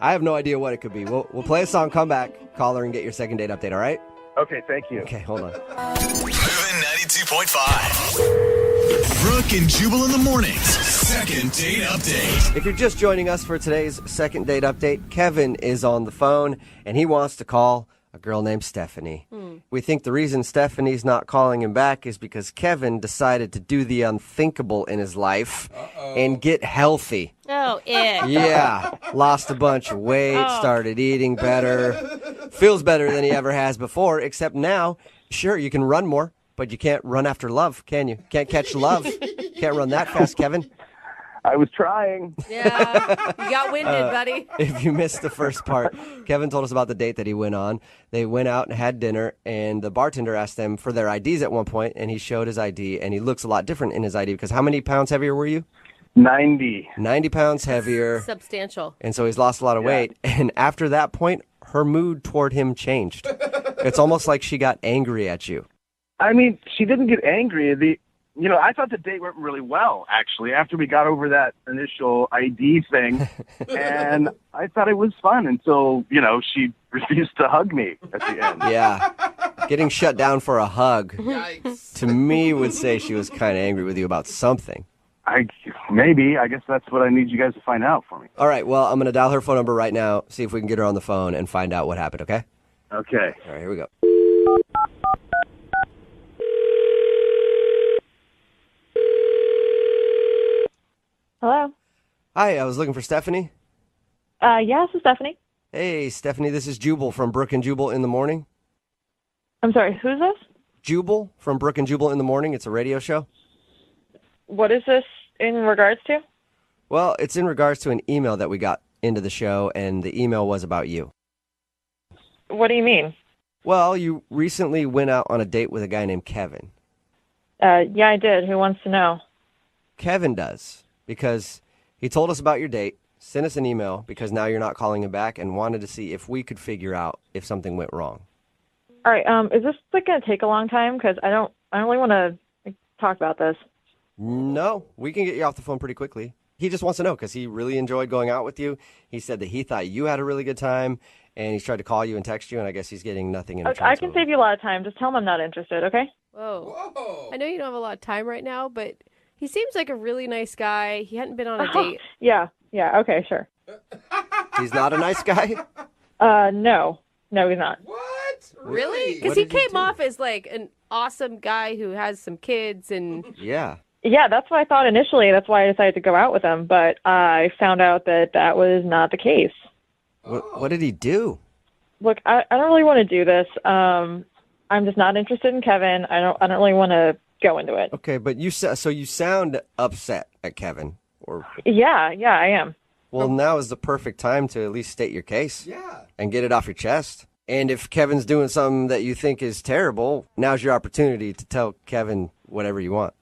Speaker 12: I have no idea what it could be. We'll play a song, come back, call her, and get your second date update, all right?
Speaker 13: Okay, thank you.
Speaker 12: Okay, hold on.
Speaker 1: Moving 92.5. Brooke and Jubal in the mornings. Second date update.
Speaker 12: If you're just joining us for today's second date update, Kevin is on the phone, and he wants to call a girl named Stephanie. We think the reason Stephanie's not calling him back is because Kevin decided to do the unthinkable in his life and get healthy.
Speaker 10: Oh, ick.
Speaker 12: Yeah, lost a bunch of weight, started eating better, feels better than he ever has before, except now, sure, you can run more, but you can't run after love, can you? Can't catch love. Can't run that fast, Kevin.
Speaker 13: I was trying.
Speaker 10: Yeah, you got winded, buddy.
Speaker 12: If you missed the first part, Kevin told us about the date that he went on. They went out and had dinner, and the bartender asked them for their IDs at one point, and he showed his ID, and he looks a lot different in his ID because how many pounds heavier were you?
Speaker 13: 90.
Speaker 12: 90 pounds heavier.
Speaker 10: Substantial.
Speaker 12: And so he's lost a lot of weight. And after that point, her mood toward him changed. It's almost like she got angry at you.
Speaker 13: I mean, she didn't get angry. I thought the date went really well, actually, after we got over that initial ID thing. And I thought it was fun until, she refused to hug me at the end.
Speaker 12: Yeah. Getting shut down for a hug,
Speaker 5: Yikes.
Speaker 12: to me, would say she was kind of angry with you about something.
Speaker 13: Maybe. I guess that's what I need you guys to find out for me.
Speaker 12: All right, well, I'm going to dial her phone number right now, see if we can get her on the phone and find out what happened, okay?
Speaker 13: Okay.
Speaker 12: All right, here we go.
Speaker 14: Hello.
Speaker 12: Hi, I was looking for Stephanie.
Speaker 14: Yeah, this is Stephanie.
Speaker 12: Hey, Stephanie, this is Jubal from Brooke and Jubal in the Morning.
Speaker 14: I'm sorry, who's this?
Speaker 12: Jubal from Brooke and Jubal in the Morning. It's a radio show.
Speaker 14: What is this in regards to?
Speaker 12: Well, it's in regards to an email that we got into the show, and the email was about you.
Speaker 14: What do you mean?
Speaker 12: Well, you recently went out on a date with a guy named Kevin.
Speaker 14: Yeah, I did. Who wants to know?
Speaker 12: Kevin does, because he told us about your date, sent us an email because now you're not calling him back, and wanted to see if we could figure out if something went wrong.
Speaker 14: All right. Is this going to take a long time? Because I don't really want to talk about this.
Speaker 12: No, we can get you off the phone pretty quickly. He just wants to know because he really enjoyed going out with you. He said that he thought you had a really good time, and he's tried to call you and text you, and I guess he's getting nothing in return.
Speaker 14: I can save you a lot of time. Just tell him I'm not interested, okay?
Speaker 10: Whoa. I know you don't have a lot of time right now, but he seems like a really nice guy. He hadn't been on a date.
Speaker 14: Yeah, okay, sure.
Speaker 12: He's not a nice guy?
Speaker 14: No, he's not.
Speaker 5: What?
Speaker 10: Really? Because
Speaker 12: What
Speaker 10: he
Speaker 12: did he
Speaker 10: came
Speaker 12: do?
Speaker 10: off as like an awesome guy who has some kids and...
Speaker 12: Yeah.
Speaker 14: Yeah, that's what I thought initially. That's why I decided to go out with him. But I found out that was not the case.
Speaker 12: What did he do?
Speaker 14: Look, I don't really want to do this. I'm just not interested in Kevin. I don't really want to go into it.
Speaker 12: Okay, but you sound upset at Kevin, or
Speaker 14: Yeah, I am.
Speaker 12: well, now is the perfect time to at least state your case.
Speaker 5: Yeah.
Speaker 12: And get it off your chest. And if Kevin's doing something that you think is terrible, now's your opportunity to tell Kevin whatever you want.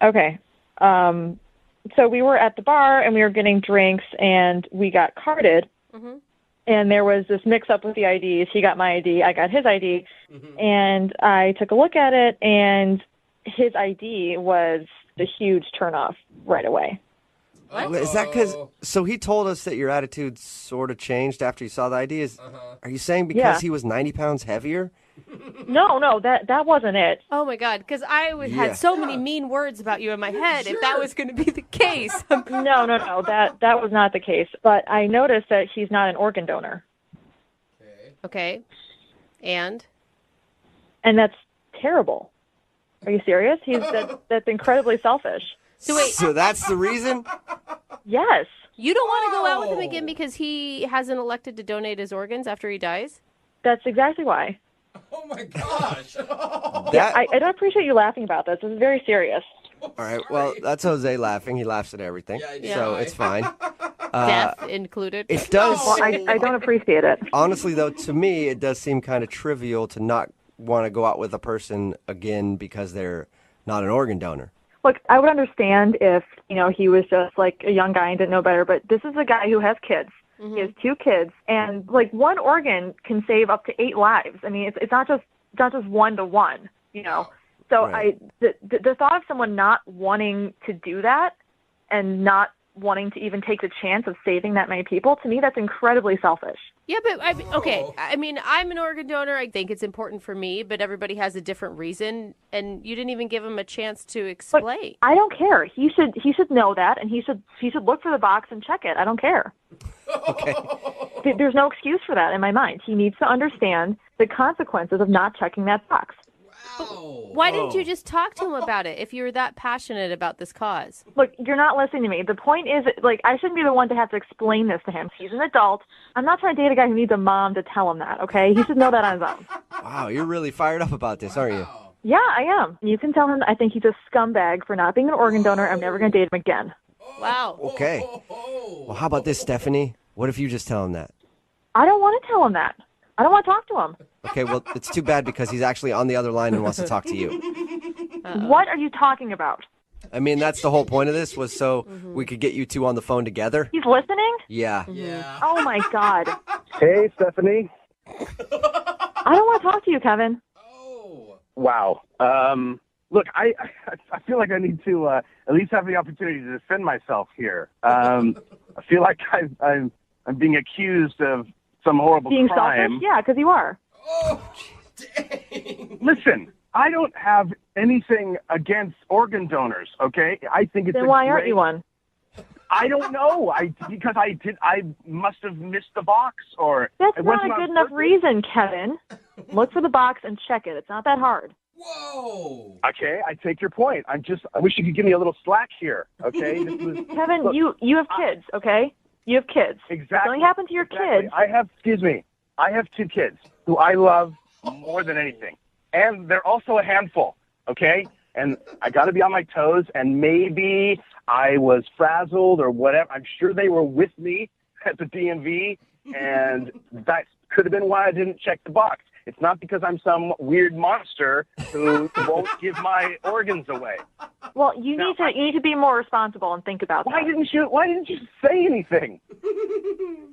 Speaker 14: Okay. So we were at the bar and we were getting drinks and we got carded.
Speaker 10: Mm-hmm.
Speaker 14: And there was this mix-up with the IDs. He got my ID, I got his ID. And I took a look at it, and his ID was a huge turnoff right away.
Speaker 12: Is that because? So he told us that your attitude sort of changed after you saw the ID. Are you saying because
Speaker 14: Yeah.
Speaker 12: he was 90 pounds heavier?
Speaker 14: No, that wasn't it.
Speaker 10: Oh, my God, because I
Speaker 12: Yeah.
Speaker 10: had so many mean words about you in my head if that was going to be the case.
Speaker 14: No, that was not the case. But I noticed that he's not an organ donor.
Speaker 10: Okay. And
Speaker 14: And that's terrible. Are you serious? That's incredibly selfish.
Speaker 12: So that's the reason?
Speaker 14: Yes.
Speaker 10: You don't want to go out with him again because he hasn't elected to donate his organs after he dies?
Speaker 14: That's exactly why.
Speaker 5: Oh, my gosh.
Speaker 14: I don't appreciate you laughing about this. This is very serious.
Speaker 12: All right, well, that's Jose laughing. He laughs at everything, so it's fine.
Speaker 10: Death included?
Speaker 12: It does.
Speaker 14: Well, I don't appreciate it.
Speaker 12: Honestly, though, to me, it does seem kind of trivial to not want to go out with a person again because they're not an organ donor.
Speaker 14: Look, I would understand if, he was just like a young guy and didn't know better, but this is a guy who has kids. He has 2 kids, and like one organ can save up to 8 lives. I mean, it's not just 1-to-1, So
Speaker 12: Right.
Speaker 14: the thought of someone not wanting to do that and not wanting to even take the chance of saving that many people, to me, that's incredibly selfish.
Speaker 10: Yeah, but I mean, I'm an organ donor. I think it's important for me, but everybody has a different reason, and you didn't even give him a chance to explain.
Speaker 14: I don't care. He should know that, and he should look for the box and check it. I don't care.
Speaker 12: Okay.
Speaker 14: There's no excuse for that in my mind. He needs to understand the consequences of not checking that box.
Speaker 10: Why didn't you just talk to him about it if you were that passionate about this cause?
Speaker 14: Look, you're not listening to me. The point is, I shouldn't be the one to have to explain this to him. He's an adult. I'm not trying to date a guy who needs a mom to tell him that, okay? He should know that on his own.
Speaker 12: Wow, you're really fired up about this, aren't you?
Speaker 14: Yeah, I am. You can tell him I think he's a scumbag for not being an organ donor. I'm never going to date him again.
Speaker 10: Wow.
Speaker 12: Okay. Well, how about this, Stephanie? What if you just tell him that?
Speaker 14: I don't want to tell him that. I don't want to talk to him.
Speaker 12: Okay, well, it's too bad because he's actually on the other line and wants to talk to you.
Speaker 14: What are you talking about?
Speaker 12: I mean, that's the whole point of this was so we could get you two on the phone together.
Speaker 14: He's listening?
Speaker 12: Yeah.
Speaker 14: Oh, my God.
Speaker 13: Hey, Stephanie.
Speaker 14: I don't want to talk to you, Kevin.
Speaker 13: Wow. Look, I feel like I need to at least have the opportunity to defend myself here. I feel like I'm being accused of some horrible
Speaker 14: Being
Speaker 13: crime.
Speaker 14: selfish? Yeah, because you are.
Speaker 13: Listen, I don't have anything against organ donors, okay? I think it's
Speaker 14: Then why aren't you one?
Speaker 13: I don't know. I must have missed the box, or
Speaker 14: That's
Speaker 13: it
Speaker 14: not
Speaker 13: wasn't
Speaker 14: a
Speaker 13: on
Speaker 14: good enough
Speaker 13: purpose.
Speaker 14: reason, Kevin. Look for the box and check it. It's not that hard.
Speaker 13: Okay, I take your point. I wish you could give me a little slack here, okay?
Speaker 14: Kevin,
Speaker 13: Look,
Speaker 14: you have kids, okay? You have kids.
Speaker 13: Exactly.
Speaker 14: If something happened to your kids.
Speaker 13: I have 2 kids who I love more than anything. And they're also a handful, okay? And I got to be on my toes, and maybe I was frazzled or whatever. I'm sure they were with me at the DMV, and that could have been why I didn't check the box. It's not because I'm some weird monster who won't give my organs away.
Speaker 14: Well, you need to be more responsible and think about that.
Speaker 13: Why didn't you say anything?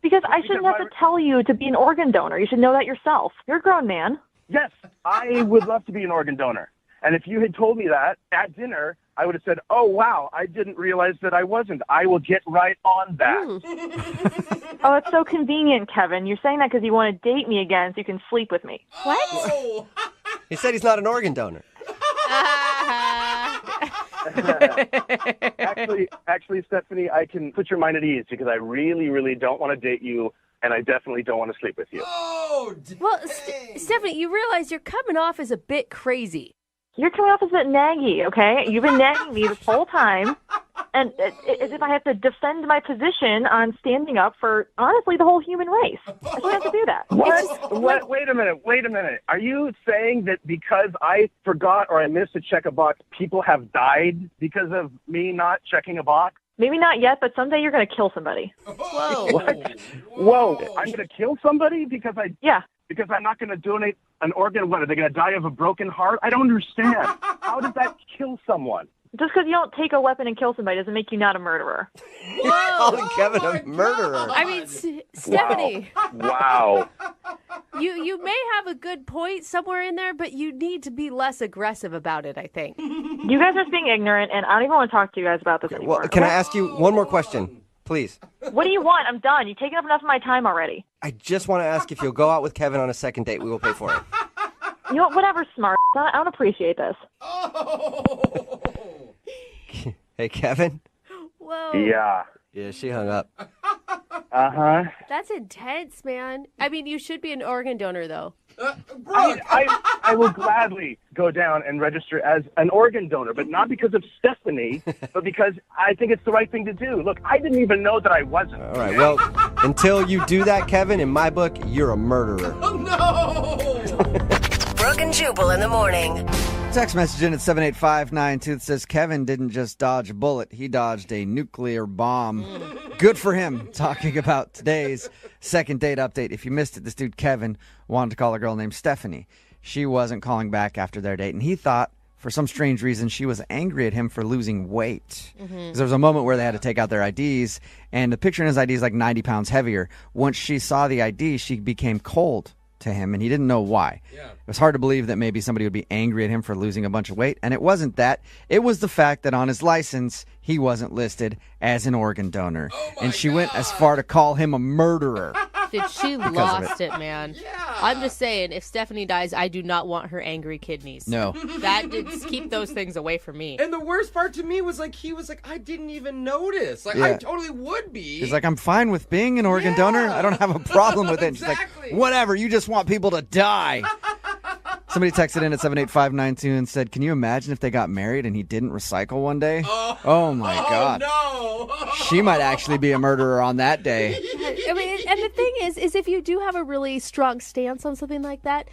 Speaker 14: Because I shouldn't have to tell you to be an organ donor. You should know that yourself. You're a grown man.
Speaker 13: Yes, I would love to be an organ donor. And if you had told me that at dinner, I would have said, oh, wow, I didn't realize that I wasn't. I will get right on that.
Speaker 14: Oh, it's so convenient, Kevin. You're saying that because you want to date me again so you can sleep with me.
Speaker 10: What?
Speaker 12: He said he's not an organ donor.
Speaker 13: Actually, Stephanie, I can put your mind at ease because I really, really don't want to date you, and I definitely don't want to sleep with you.
Speaker 10: Well, Stephanie, you realize you're coming off as a bit crazy.
Speaker 14: You're coming off as a bit naggy, okay? You've been nagging me this whole time, and as if I have to defend my position on standing up for, honestly, the whole human race. I don't have to do that.
Speaker 13: What? Wait a minute. Are you saying that because I forgot or I missed to check a box, people have died because of me not checking a box?
Speaker 14: Maybe not yet, but someday you're going to kill somebody.
Speaker 10: Whoa.
Speaker 13: What? Whoa, I'm going to kill somebody because I'm not going to donate an organ? What, are they going to die of a broken heart? I don't understand. How does that kill someone?
Speaker 14: Just because you don't take a weapon and kill somebody doesn't make you not a murderer.
Speaker 12: You're calling Kevin a murderer.
Speaker 10: I mean, Stephanie.
Speaker 13: Wow.
Speaker 10: You may have a good point somewhere in there, but you need to be less aggressive about it, I think.
Speaker 14: You guys are just being ignorant, and I don't even want to talk to you guys about this anymore.
Speaker 12: Well, can I ask you one more question, please?
Speaker 14: What do you want? I'm done. You've taken up enough of my time already.
Speaker 12: I just want to ask if you'll go out with Kevin on a second date. We will pay for it.
Speaker 14: You know what? Whatever, smart. I don't appreciate this.
Speaker 12: Hey, Kevin?
Speaker 10: Whoa.
Speaker 13: Yeah.
Speaker 12: Yeah, she hung up.
Speaker 13: Uh-huh.
Speaker 10: That's intense, man. I mean, you should be an organ donor, though.
Speaker 13: I will gladly go down and register as an organ donor, but not because of Stephanie, but because I think it's the right thing to do. Look, I didn't even know that I wasn't.
Speaker 12: All right, well, until you do that, Kevin, in my book, you're a murderer.
Speaker 7: Brooke and Jubal in the morning.
Speaker 2: Text message in at 78592 that says Kevin didn't just dodge a bullet, he dodged a nuclear bomb. Good for him. Talking about today's second date update. If you missed it, this dude Kevin wanted to call a girl named Stephanie. She wasn't calling back after their date, and he thought, for some strange reason, she was angry at him for losing weight. Because there was a moment where they had to take out their IDs, and the picture in his ID is like 90 pounds heavier. Once she saw the ID, she became cold to him, and he didn't know why. It was hard to believe that maybe somebody would be angry at him for losing a bunch of weight, and it wasn't that. It was the fact that on his license, he wasn't listed as an organ donor. And she went as far to call him a murderer
Speaker 10: Dude, she
Speaker 2: of
Speaker 10: lost it, man. Yeah. I'm just saying, if Stephanie dies, I do not want her angry kidneys.
Speaker 2: No.
Speaker 10: Just keep those things away from me.
Speaker 5: And the worst part to me was he was like, I didn't even notice.
Speaker 2: Yeah.
Speaker 5: I totally would be.
Speaker 2: He's like, I'm fine with being an organ donor. I don't have a problem with it.
Speaker 5: Exactly.
Speaker 2: She's like, whatever, you just want people to die. Somebody texted in at 78592 and said, can you imagine if they got married and he didn't recycle one day? Oh my God.
Speaker 5: No.
Speaker 2: She might actually be a murderer on that day.
Speaker 10: I mean, and the thing is if you do have a really strong stance on something like that,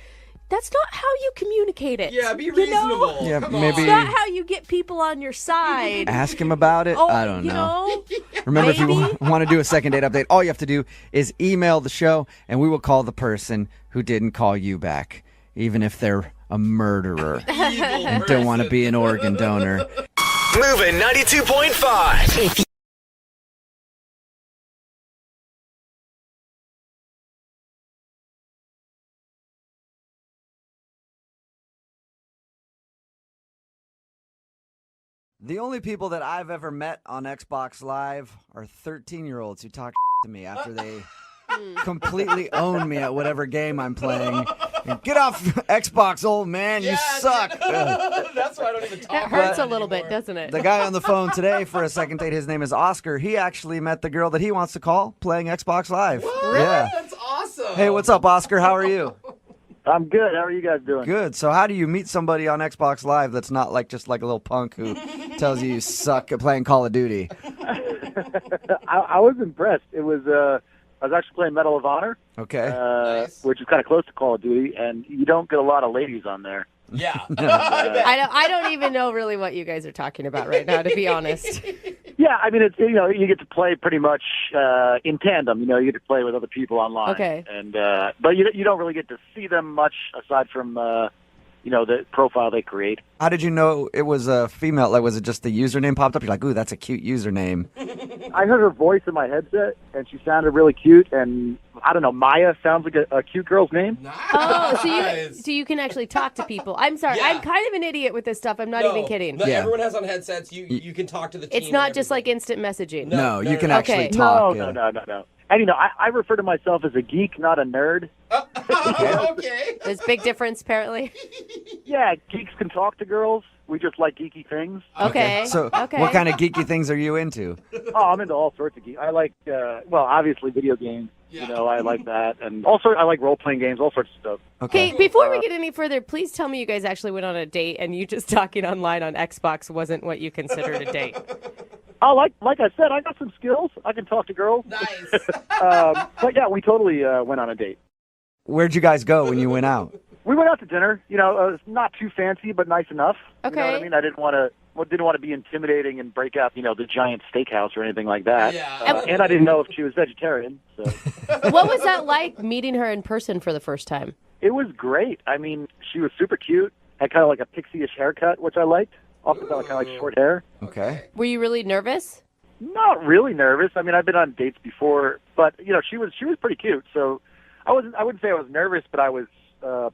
Speaker 10: that's not how you communicate it.
Speaker 5: Yeah, be reasonable.
Speaker 2: Yeah,
Speaker 5: Come
Speaker 2: maybe.
Speaker 10: It's not how you get people on your side.
Speaker 2: Ask him about it.
Speaker 10: Oh,
Speaker 2: I don't
Speaker 10: you
Speaker 2: know. Remember, if you
Speaker 10: maybe.
Speaker 2: want to do a second date update, all you have to do is email the show, and we will call the person who didn't call you back, even if they're a murderer and don't want to be an organ donor.
Speaker 1: Moving 92.5.
Speaker 2: The only people that I've ever met on Xbox Live are 13-year-olds who talk to me after they completely own me at whatever game I'm playing. And get off Xbox, old man. You suck.
Speaker 5: That's why I don't even talk.
Speaker 10: That hurts a little bit, doesn't it?
Speaker 2: The guy on the phone today for a second date, his name is Oscar. He actually met the girl that he wants to call playing Xbox Live.
Speaker 5: What?
Speaker 2: Yeah.
Speaker 5: That's awesome.
Speaker 2: Hey, what's up, Oscar? How are you?
Speaker 13: I'm good. How are you guys doing?
Speaker 2: Good. So how do you meet somebody on Xbox Live that's not just like a little punk who tells you suck at playing Call of Duty?
Speaker 13: I was impressed. It was I was actually playing Medal of Honor,
Speaker 5: Nice.
Speaker 13: which is kind of close to Call of Duty, and you don't get a lot of ladies on there.
Speaker 5: Yeah.
Speaker 10: I don't even know really what you guys are talking about right now, to be honest.
Speaker 13: Yeah, I mean, it's you get to play pretty much in tandem. You get to play with other people online.
Speaker 10: Okay.
Speaker 13: And but you don't really get to see them much aside from the profile they create.
Speaker 2: How did you know it was a female? Like, was it just the username popped up? You're like, ooh, that's a cute username.
Speaker 13: I heard her voice in my headset, and she sounded really cute. And I don't know, Maya sounds like a cute girl's name.
Speaker 5: Nice.
Speaker 10: Oh, so you can actually talk to people. I'm sorry,
Speaker 5: Yeah.
Speaker 10: I'm kind of an idiot with this stuff. I'm not even kidding.
Speaker 5: No,
Speaker 2: Yeah.
Speaker 5: everyone has on headsets. You can talk to the team.
Speaker 10: It's not just like instant messaging.
Speaker 2: No, you can
Speaker 5: no.
Speaker 2: actually
Speaker 10: Okay.
Speaker 2: talk.
Speaker 13: No,
Speaker 2: yeah.
Speaker 13: no. And I refer to myself as a geek, not a nerd.
Speaker 5: Okay.
Speaker 10: There's a big difference, apparently.
Speaker 13: Yeah, geeks can talk to girls. We just like geeky things.
Speaker 10: Okay.
Speaker 2: So,
Speaker 10: okay.
Speaker 2: what kind of geeky things are you into?
Speaker 13: Oh, I'm into all sorts of geek. I like, obviously video games.
Speaker 5: Yeah.
Speaker 13: I like that, and also I like role playing games, all sorts of stuff.
Speaker 10: Okay, before we get any further, please tell me you guys actually went on a date and you just talking online on Xbox wasn't what you considered a date.
Speaker 13: Oh, like I said, I got some skills. I can talk to girls.
Speaker 5: Nice.
Speaker 13: But yeah, we totally went on a date.
Speaker 2: Where'd you guys go when you went out?
Speaker 13: We went out to dinner. Not too fancy, but nice enough.
Speaker 10: Okay.
Speaker 13: You know what I mean? I didn't want to be intimidating and break out, the giant steakhouse or anything like that.
Speaker 5: Yeah.
Speaker 13: And I didn't know if she was vegetarian. So
Speaker 10: What was that like, meeting her in person for the first time?
Speaker 13: it was great. I mean, she was super cute. Had kind of like a pixie-ish haircut, which I liked. Also kind of like short hair.
Speaker 2: Okay.
Speaker 10: Were you really nervous?
Speaker 13: Not really nervous. I mean, I've been on dates before, but she was pretty cute. So I wouldn't say I was nervous, but I was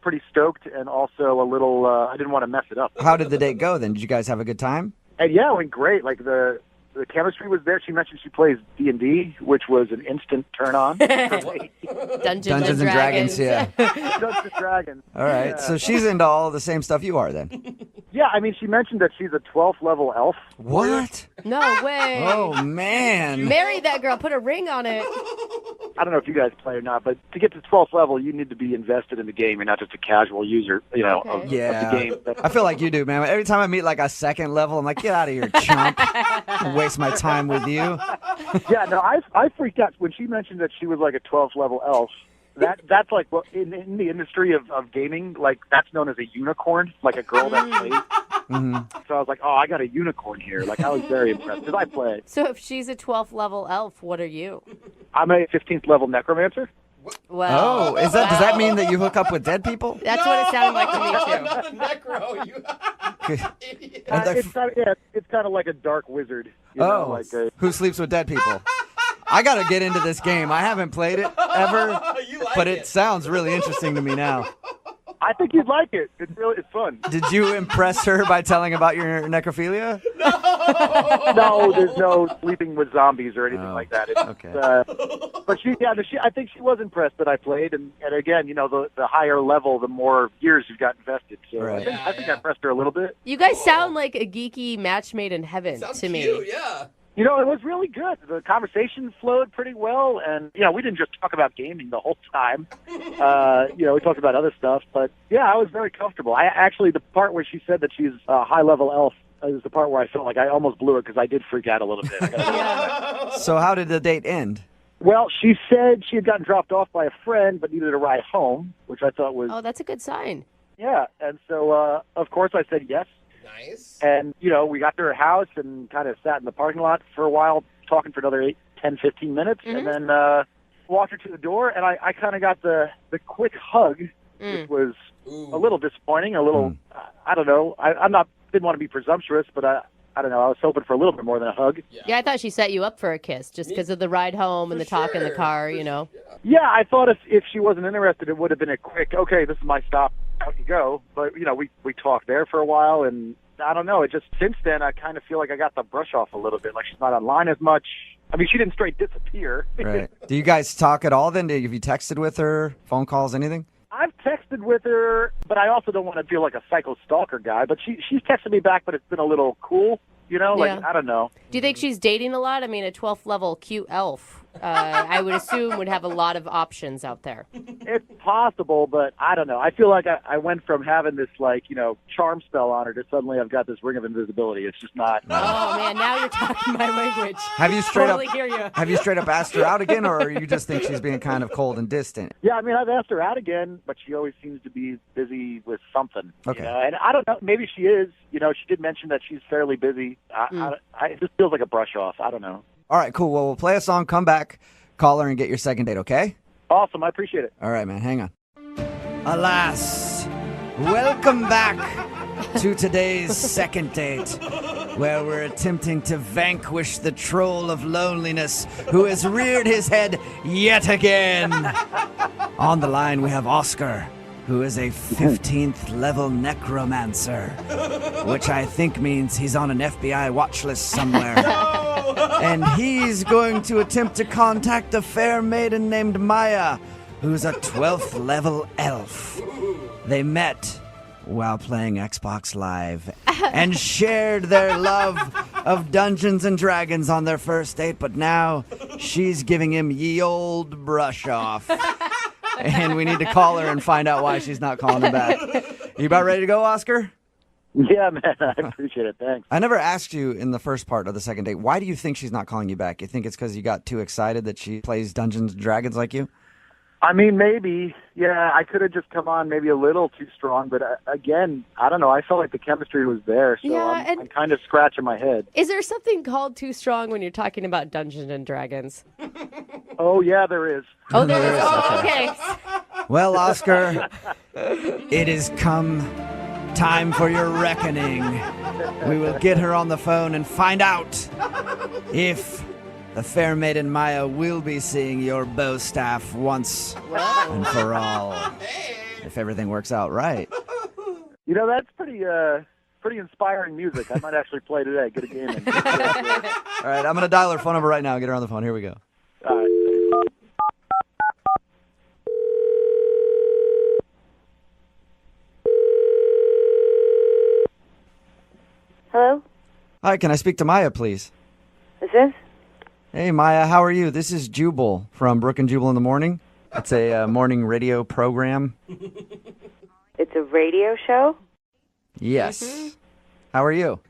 Speaker 13: pretty stoked and also a little. I didn't want to mess it up.
Speaker 2: How did the date go then? Did you guys have a good time?
Speaker 13: And yeah, it went great. Like the chemistry was there. She mentioned she plays D&D, which was an instant turn on.
Speaker 10: Dungeons
Speaker 2: and Dragons, yeah.
Speaker 13: Dungeons and Dragons.
Speaker 2: All right.
Speaker 13: Yeah.
Speaker 2: So she's into all the same stuff you are then.
Speaker 13: Yeah, I mean, she mentioned that she's a 12th level elf.
Speaker 2: What?
Speaker 10: No way.
Speaker 2: Oh, man.
Speaker 10: Marry that girl. Put a ring on it.
Speaker 13: I don't know if you guys play or not, but to get to 12th level, you need to be invested in the game. You're not just a casual user, of the game.
Speaker 2: I feel like you do, man. Every time I meet like a second level, I'm like, get out of here, chump. Waste my time with you.
Speaker 13: Yeah, no, I freaked out when she mentioned that she was like a 12th level elf. That's like in the industry of gaming, like that's known as a unicorn, like a girl that plays.
Speaker 2: Mm-hmm.
Speaker 13: So I was like, oh, I got a unicorn here. Like I was very impressed because I play.
Speaker 10: So if she's a 12th level elf, what are you?
Speaker 13: I'm a 15th level necromancer.
Speaker 10: Well,
Speaker 2: does that mean that you hook up with dead people?
Speaker 10: That's what it sounded like to me too.
Speaker 5: Not a necro.
Speaker 13: It's kind of like a dark wizard.
Speaker 2: Who sleeps with dead people? I got to get into this game. I haven't played it ever, but it sounds really interesting to me now.
Speaker 13: I think you'd like it. It's fun.
Speaker 2: Did you impress her by telling about your necrophilia?
Speaker 13: No, there's no sleeping with zombies or anything like that.
Speaker 2: Okay.
Speaker 13: But I think she was impressed that I played, and again, the higher level, the more years you've got invested. So
Speaker 2: Right.
Speaker 13: I think I impressed her a little bit.
Speaker 10: You guys sound like a geeky match made in heaven to me.
Speaker 5: Cute, yeah.
Speaker 13: It was really good. The conversation flowed pretty well, and we didn't just talk about gaming the whole time. We talked about other stuff, but I was very comfortable. The part where she said that she's a high-level elf is the part where I felt like I almost blew it because I did freak out a little bit.
Speaker 2: So how did the date end?
Speaker 13: Well, she said she had gotten dropped off by a friend but needed a ride home, which I thought was...
Speaker 10: Oh, that's a good sign.
Speaker 13: Yeah, and so, of course, I said yes.
Speaker 5: Nice.
Speaker 13: And, we got to her house and kind of sat in the parking lot for a while, talking for another 10, 15 minutes, and then walked her to the door, and I kind of got the quick hug, which was a little disappointing, a little, I don't know. Didn't want to be presumptuous, but I don't know. I was hoping for a little bit more than a hug.
Speaker 10: Yeah, I thought she set you up for a kiss just because of the ride home and the talk in the car,
Speaker 13: Yeah, I thought if she wasn't interested, it would have been a quick, okay, this is my stop, out you go. But, we talked there for a while, and I don't know. It just, since then, I kind of feel like I got the brush off a little bit. Like she's not online as much. I mean, she didn't straight disappear.
Speaker 2: Right. Do you guys talk at all then? Have you texted with her, phone calls, anything?
Speaker 13: I've texted with her, but I also don't want to feel like a psycho stalker guy. But she's texted me back, but it's been a little cool, I don't know.
Speaker 10: Do you think she's dating a lot? I mean, a 12th level cute elf, I would assume would have a lot of options out there.
Speaker 13: It's possible, but I don't know. I feel like I went from having this, charm spell on her to suddenly I've got this ring of invisibility. It's just not...
Speaker 10: Oh, man, now you're talking my language.
Speaker 2: Have you straight
Speaker 10: totally hear you.
Speaker 2: Have you straight up asked her out again, or you just think she's being kind of cold and distant?
Speaker 13: Yeah, I mean, I've asked her out again, but she always seems to be busy with something.
Speaker 2: Okay.
Speaker 13: And I don't know. Maybe she is. She did mention that she's fairly busy. It just feels like a brush off. I don't know.
Speaker 2: All right, cool. Well, we'll play a song, come back, call her, and get your second date, okay?
Speaker 13: Awesome. I appreciate it.
Speaker 2: All right, man. Hang on. Alas, welcome back to today's second date, where we're attempting to vanquish the troll of loneliness who has reared his head yet again. On the line, we have Oscar, who is a 15th level necromancer, which I think means he's on an FBI watch list somewhere. And he's going to attempt to contact a fair maiden named Maya, who's a 12th level elf. They met while playing Xbox Live and shared their love of Dungeons and Dragons on their first date, but now she's giving him ye old brush off. And we need to call her and find out why she's not calling him back. You about ready to go, Oscar?
Speaker 13: Yeah, man. I appreciate it. Thanks.
Speaker 2: I never asked you in the first part of the second date, why do you think she's not calling you back? You think it's because you got too excited that she plays Dungeons and Dragons like you?
Speaker 13: I mean, maybe. Yeah, I could have just come on maybe a little too strong, but again, I don't know. I felt like the chemistry was there, so I'm kind of scratching my head.
Speaker 10: Is there something called too strong when you're talking about Dungeons and Dragons?
Speaker 13: Oh, yeah, there is.
Speaker 10: Oh, there is. Oh, okay.
Speaker 2: Well, Oscar, it has come time for your reckoning. We will get her on the phone and find out if the fair maiden Maya will be seeing your bow staff once and for all. If everything works out right.
Speaker 13: That's pretty inspiring music. I might actually play today. Get a game in.
Speaker 2: All right, I'm going to dial her phone number right now. Get her on the phone. Here we go.
Speaker 13: All right.
Speaker 15: Hello?
Speaker 2: Hi, can I speak to Maya, please?
Speaker 15: Is this?
Speaker 2: Hey, Maya, how are you? This is Jubal from Brooke and Jubal in the Morning. It's a morning radio program.
Speaker 15: It's a radio show?
Speaker 2: Yes. How are you?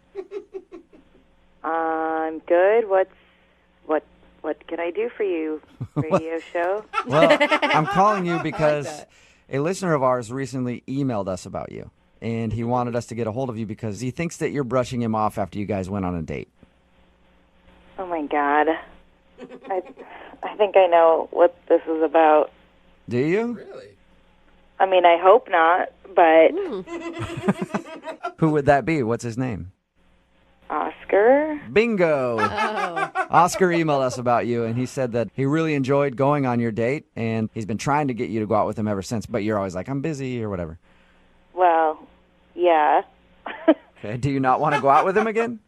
Speaker 15: I'm good. What can I do for you, radio show?
Speaker 2: Well, I'm calling you because a listener of ours recently emailed us about you, and he wanted us to get a hold of you because he thinks that you're brushing him off after you guys went on a date.
Speaker 15: Oh, my God. I think I know what this is about.
Speaker 2: Do you?
Speaker 5: Really?
Speaker 15: I mean, I hope not, but...
Speaker 2: Who would that be? What's his name?
Speaker 15: Oscar.
Speaker 2: Bingo!
Speaker 10: Oh.
Speaker 2: Oscar emailed us about you, and he said that he really enjoyed going on your date, and he's been trying to get you to go out with him ever since, but you're always like, I'm busy or whatever.
Speaker 15: Well, yeah.
Speaker 2: Okay. Do you not want to go out with him again?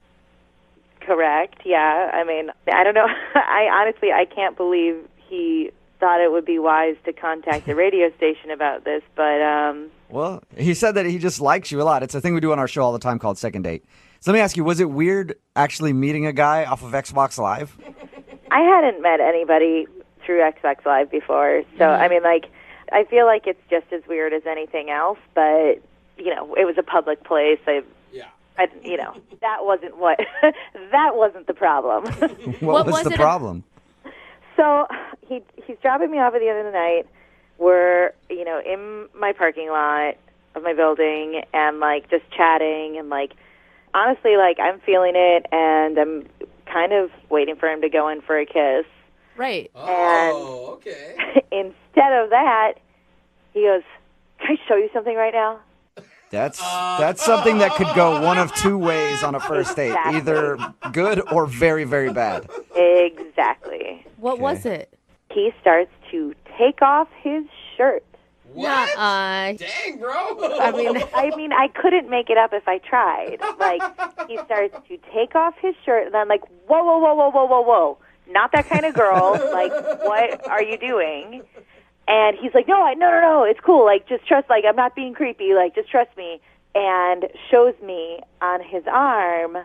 Speaker 15: Correct. Yeah. I mean, I don't know. I can't believe he thought it would be wise to contact the radio station about this, but
Speaker 2: Well, he said that he just likes you a lot. It's a thing we do on our show all the time called Second Date. So let me ask you, was it weird actually meeting a guy off of Xbox Live?
Speaker 15: I hadn't met anybody through Xbox Live before, so I mean, like, I feel like it's just as weird as anything else, but you know, it was a public place. You know, that wasn't what that wasn't the problem.
Speaker 2: What was the problem?
Speaker 15: So he's dropping me off at the end of the night. We're, you know, in my parking lot of my building and like just chatting and like honestly, like I'm feeling it and I'm kind of waiting for him to go in for a kiss.
Speaker 10: Right.
Speaker 15: Oh, okay. Instead of that, he goes, "Can I show you something right now?"
Speaker 2: That's something that could go one of two ways on a first date,
Speaker 15: Exactly.
Speaker 2: either good or very, very bad.
Speaker 15: Exactly.
Speaker 10: What was it?
Speaker 15: He starts to take off his shirt.
Speaker 10: What?
Speaker 5: Dang, bro.
Speaker 15: I mean, I couldn't make it up if I tried. Like, he starts to take off his shirt, and I'm like, whoa, whoa, whoa, whoa, whoa, whoa, whoa. Not that kind of girl. Like, what are you doing? And he's like, no, it's cool. Like, just trust, like, I'm not being creepy. Like, just trust me. And shows me on his arm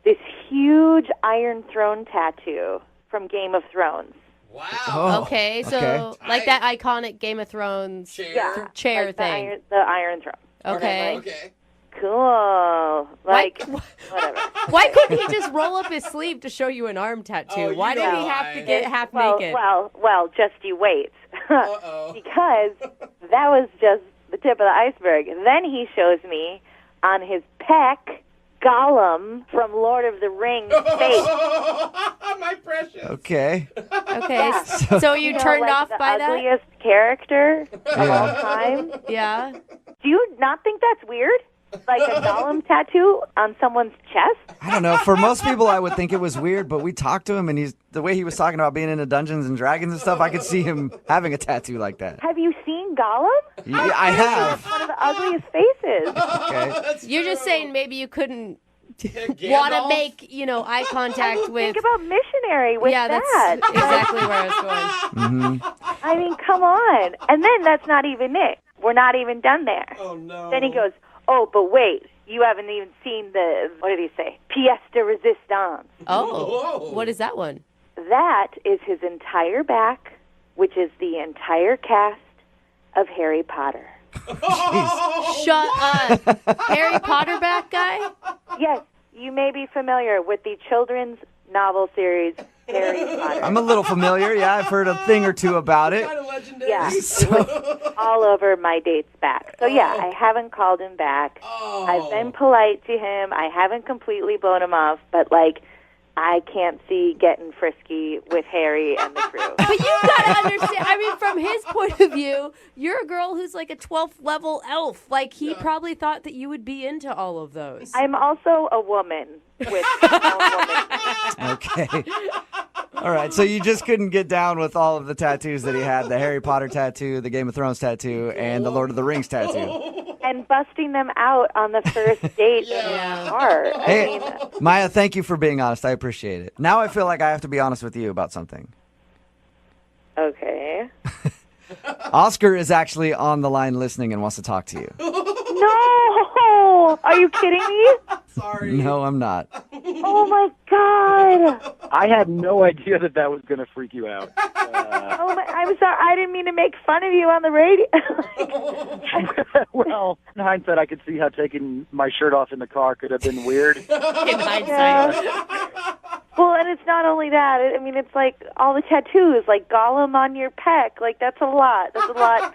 Speaker 15: this huge Iron Throne tattoo from Game of Thrones.
Speaker 5: Wow.
Speaker 2: Oh,
Speaker 10: okay, so like that iconic Game of Thrones chair
Speaker 15: like
Speaker 10: thing.
Speaker 15: The Iron Throne.
Speaker 10: Okay.
Speaker 5: Okay.
Speaker 15: Cool. Like, whatever.
Speaker 10: Why couldn't he just roll up his sleeve to show you an arm tattoo? Why did he have to get half naked?
Speaker 15: Well, just you wait. Because that was just the tip of the iceberg. Then he shows me on his pec Gollum from Lord of the Rings face.
Speaker 5: My precious.
Speaker 2: Okay.
Speaker 10: Okay, so you turned
Speaker 15: like
Speaker 10: off
Speaker 15: the
Speaker 10: by that?
Speaker 15: ugliest character of all time.
Speaker 10: Yeah.
Speaker 15: Do you not think that's weird? Like a Gollum tattoo on someone's chest?
Speaker 2: I don't know. For most people, I would think it was weird, but we talked to him, and the way he was talking about being into Dungeons and Dragons and stuff, I could see him having a tattoo like that.
Speaker 15: Have you seen Gollum?
Speaker 2: Yeah, I have.
Speaker 15: One of the ugliest faces.
Speaker 2: Okay.
Speaker 10: You're just saying maybe you couldn't want to make, eye contact with...
Speaker 15: Think about missionary with that.
Speaker 10: That's exactly where I was going.
Speaker 15: I mean, come on. And then that's not even it. We're not even done there.
Speaker 5: Oh, no.
Speaker 15: Then he goes, oh, but wait, you haven't even seen the, what did he say? Pièce de résistance.
Speaker 10: Oh,
Speaker 5: Whoa.
Speaker 10: what is that one?
Speaker 15: That is his entire back, which is the entire cast of Harry Potter.
Speaker 10: Shut up. Harry Potter back guy?
Speaker 15: Yes, you may be familiar with the children's novel series Harry Potter.
Speaker 2: I'm a little familiar. Yeah, I've heard a thing or two about it.
Speaker 5: Kind of legendary.
Speaker 15: Yeah, it was all over my dates back. So yeah, I haven't called him back.
Speaker 5: Oh.
Speaker 15: I've been polite to him. I haven't completely blown him off, but like, I can't see getting frisky with Harry and the crew.
Speaker 10: But you gotta understand, I mean, from his point of view, you're a girl who's like a 12th level elf. Like, he probably thought that you would be into all of those.
Speaker 15: I'm also a woman with
Speaker 2: Okay. All right, so you just couldn't get down with all of the tattoos that he had, the Harry Potter tattoo, the Game of Thrones tattoo, and the Lord of the Rings tattoo.
Speaker 15: and busting them out on the first date in the car.
Speaker 2: Hey, Maya, thank you for being honest. I appreciate it. Now I feel like I have to be honest with you about something.
Speaker 15: Okay.
Speaker 2: Oscar is actually on the line listening and wants to talk to you.
Speaker 15: No! Are you kidding me?
Speaker 5: Sorry.
Speaker 2: No, I'm not.
Speaker 15: Oh my god!
Speaker 13: I had no idea that was going to freak you out.
Speaker 15: Oh my! I'm sorry. I didn't mean to make fun of you on the radio.
Speaker 13: Well, in hindsight, I could see how taking my shirt off in the car could have been weird.
Speaker 10: In hindsight.
Speaker 15: Well, and it's not only that. I mean, it's like all the tattoos, like Gollum on your pec. Like, that's a lot. That's a lot.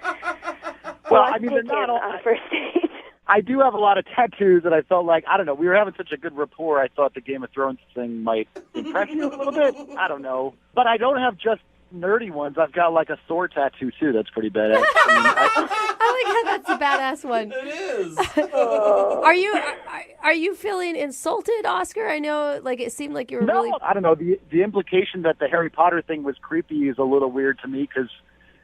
Speaker 13: Well, I mean, they're not all...
Speaker 15: on a first date.
Speaker 13: I do have a lot of tattoos, and I felt like, I don't know, we were having such a good rapport, I thought the Game of Thrones thing might impress you a little bit. I don't know. But I don't have just nerdy ones. I've got like a Thor tattoo, too. That's pretty badass.
Speaker 10: I like how that's a badass one.
Speaker 5: It is.
Speaker 10: Are you feeling insulted, Oscar? I know, like, it seemed like you were really...
Speaker 13: I don't know. The implication that the Harry Potter thing was creepy is a little weird to me, because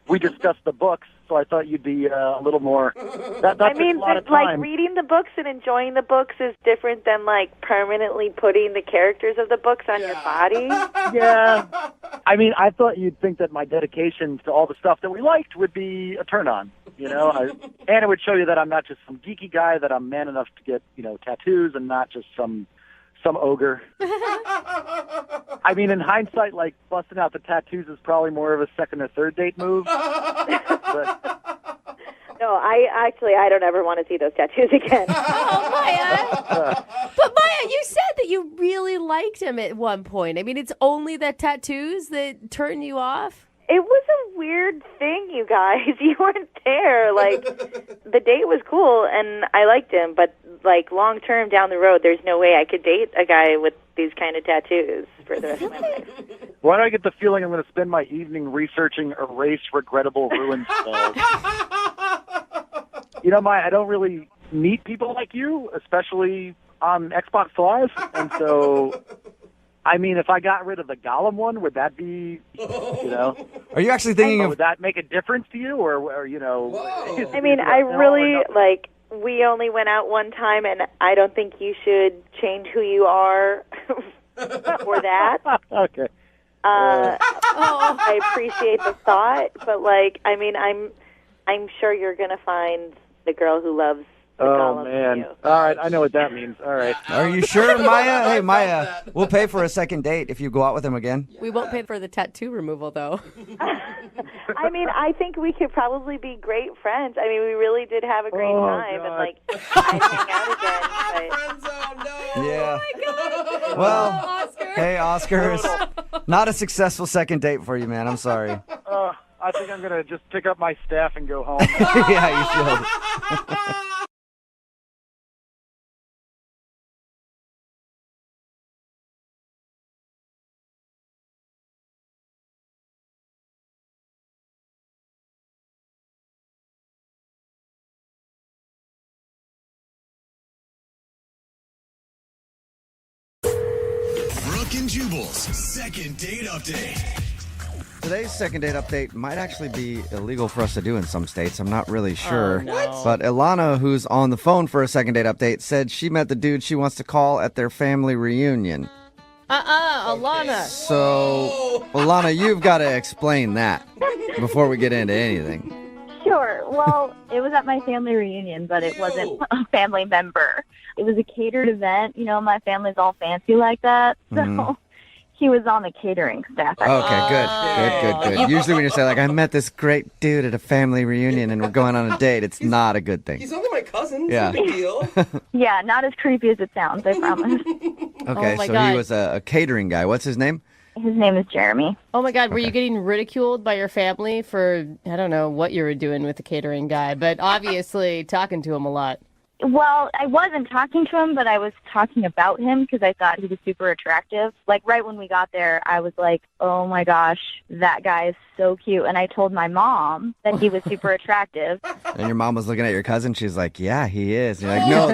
Speaker 13: we discussed the books, so I thought you'd be a little more. That
Speaker 15: I mean,
Speaker 13: took a lot of
Speaker 15: like
Speaker 13: time.
Speaker 15: reading the books and enjoying the books is different than like permanently putting the characters of the books on your body.
Speaker 13: Yeah. I mean, I thought you'd think that my dedication to all the stuff that we liked would be a turn on, and it would show you that I'm not just some geeky guy, that I'm man enough to get, tattoos and not just some ogre. I mean, in hindsight, like busting out the tattoos is probably more of a second or third date move. But
Speaker 15: No, I don't ever want to see those tattoos again.
Speaker 10: Oh, Maya. But Maya, you said that you really liked him at one point. I mean, it's only the tattoos that turn you off?
Speaker 15: It was a weird thing, you guys. You weren't there. Like, the date was cool, and I liked him, but, like, long term down the road, there's no way I could date a guy with these kind of tattoos for the rest of my life.
Speaker 13: Why do I get the feeling I'm going to spend my evening researching erase regrettable ruined spells? Maya, I don't really meet people like you, especially on Xbox Live, and so... I mean, if I got rid of the Gollum one, would that be,
Speaker 2: Are you actually thinking of...
Speaker 13: Would that make a difference to you, or
Speaker 15: I mean, I really, like, we only went out one time, and I don't think you should change who you are for that.
Speaker 13: Okay.
Speaker 15: I appreciate the thought, but, like, I mean, I'm sure you're going to find the girl who loves the Gollum
Speaker 13: man.
Speaker 15: you.
Speaker 13: All right, I know what that means. All right.
Speaker 2: Are you sure, Maya? Hey, Maya, we'll pay for a second date if you go out with him again.
Speaker 10: We won't pay for the tattoo removal, though.
Speaker 15: I mean, I think we could probably be great friends. I mean, we really did have a great time, and, like, I'd hang out again. But...
Speaker 2: Yeah.
Speaker 10: Oh, my God.
Speaker 2: Well,
Speaker 10: Oscar.
Speaker 2: hey, Oscar, it's not a successful second date for you, man. I'm sorry.
Speaker 13: I think I'm going to just pick up my staff and go home.
Speaker 2: Yeah, you should.
Speaker 1: Brooke and Jubal's second date update.
Speaker 2: Today's second date update might actually be illegal for us to do in some states. I'm not really sure.
Speaker 10: Oh, no.
Speaker 2: But Ilana, who's on the phone for a second date update, said she met the dude she wants to call at their family reunion.
Speaker 10: Alana.
Speaker 2: So, Ilana, you've got to explain that before we get into anything.
Speaker 14: Sure. Well, it was at my family reunion, but it wasn't a family member. It was a catered event. My family's all fancy like that. So he was on the catering staff.
Speaker 2: Okay, good. Usually when you say, like, I met this great dude at a family reunion and we're going on a date, it's not a good thing.
Speaker 5: He's only my cousin.
Speaker 2: Yeah.
Speaker 5: It's no big deal.
Speaker 14: Yeah, not as creepy as it sounds, I promise.
Speaker 2: Okay,
Speaker 10: my
Speaker 2: so
Speaker 10: God.
Speaker 2: he was a catering guy. What's his name?
Speaker 14: His name is Jeremy.
Speaker 10: Oh, my God. Were you getting ridiculed by your family for, I don't know what you were doing with the catering guy, but obviously talking to him a lot?
Speaker 14: Well, I wasn't talking to him, but I was talking about him because I thought he was super attractive. Like, right when we got there, I was like, oh, my gosh, that guy is so cute. And I told my mom that he was super attractive.
Speaker 2: And your mom was looking at your cousin. She's like, yeah, he is. And you're like, no,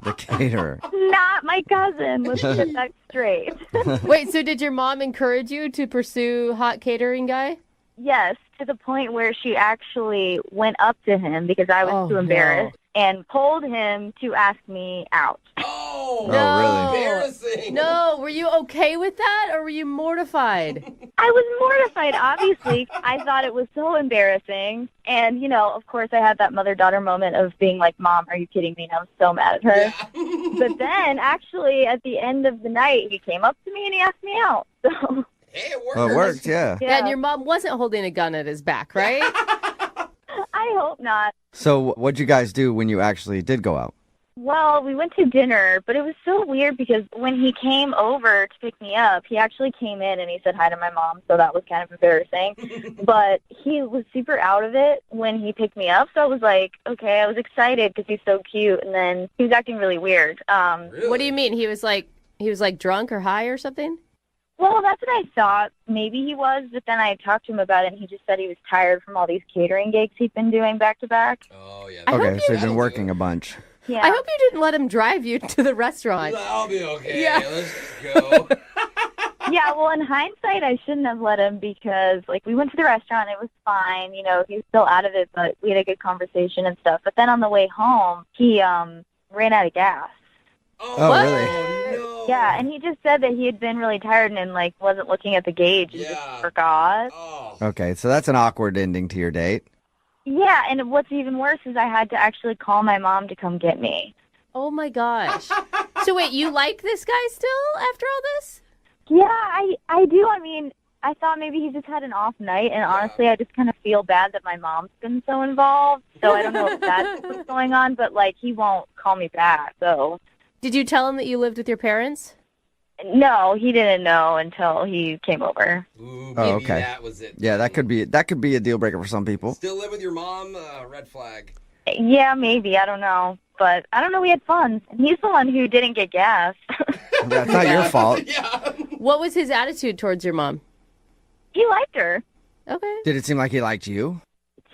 Speaker 2: the caterer.
Speaker 14: Not my cousin. Let's get that straight.
Speaker 10: Wait, so did your mom encourage you to pursue hot catering guy?
Speaker 14: Yes, to the point where she actually went up to him because I was too embarrassed and told him to ask me out.
Speaker 5: Oh,
Speaker 2: really?
Speaker 5: embarrassing.
Speaker 10: No, were you okay with that or were you mortified?
Speaker 14: I was mortified, obviously. I thought it was so embarrassing. And, of course, I had that mother-daughter moment of being like, Mom, are you kidding me? And I was so mad at her.
Speaker 5: Yeah.
Speaker 14: But then, actually, at the end of the night, he came up to me and he asked me out. So...
Speaker 5: Hey, it worked.
Speaker 2: Well, it worked, yeah.
Speaker 10: Yeah, and your mom wasn't holding a gun at his back, right?
Speaker 14: I hope not.
Speaker 2: So what'd you guys do when you actually did go out?
Speaker 14: Well, we went to dinner, but it was so weird because when he came over to pick me up, he actually came in and he said hi to my mom, so that was kind of embarrassing. But he was super out of it when he picked me up, so I was like, okay, I was excited because he's so cute, and then he was acting really weird.
Speaker 5: Really?
Speaker 10: What do you mean? He was like drunk or high or something?
Speaker 14: Well, that's what I thought. Maybe he was, but then I talked to him about it, and he just said he was tired from all these catering gigs he'd been doing back to back.
Speaker 5: Oh, yeah.
Speaker 2: Okay, so you've been working a bunch.
Speaker 14: Yeah.
Speaker 10: I hope you didn't let him drive you to the restaurant.
Speaker 5: I'll be okay.
Speaker 10: Yeah.
Speaker 5: Let's just go.
Speaker 14: Yeah, well, in hindsight, I shouldn't have let him because, like, we went to the restaurant. It was fine. You know, he was still out of it, but we had a good conversation and stuff. But then on the way home, he ran out of gas.
Speaker 2: Oh, really?
Speaker 14: Yeah, and he just said that he had been really tired and, like, wasn't looking at the gauge and just forgot.
Speaker 2: Okay, so that's an awkward ending to your date.
Speaker 14: Yeah, and what's even worse is I had to actually call my mom to come get me.
Speaker 10: Oh, my gosh. So, wait, you like this guy still after all this?
Speaker 14: Yeah, I do. I mean, I thought maybe he just had an off night, and honestly, I just kind of feel bad that my mom's been so involved. So I don't know if that's what's going on, but, like, he won't call me back, so.
Speaker 10: Did you tell him that you lived with your parents?
Speaker 14: No, he didn't know until he came over.
Speaker 5: Ooh,
Speaker 2: Oh,
Speaker 5: maybe
Speaker 2: okay.
Speaker 5: that was it.
Speaker 2: Yeah, that could be a deal breaker for some people.
Speaker 5: Still live with your mom? Red flag.
Speaker 14: Yeah, maybe. I don't know. But I don't know. We had fun. And he's the one who didn't get gas.
Speaker 2: That's not your fault.
Speaker 10: What was his attitude towards your mom?
Speaker 14: He liked her.
Speaker 10: Okay.
Speaker 2: Did it seem like he liked you?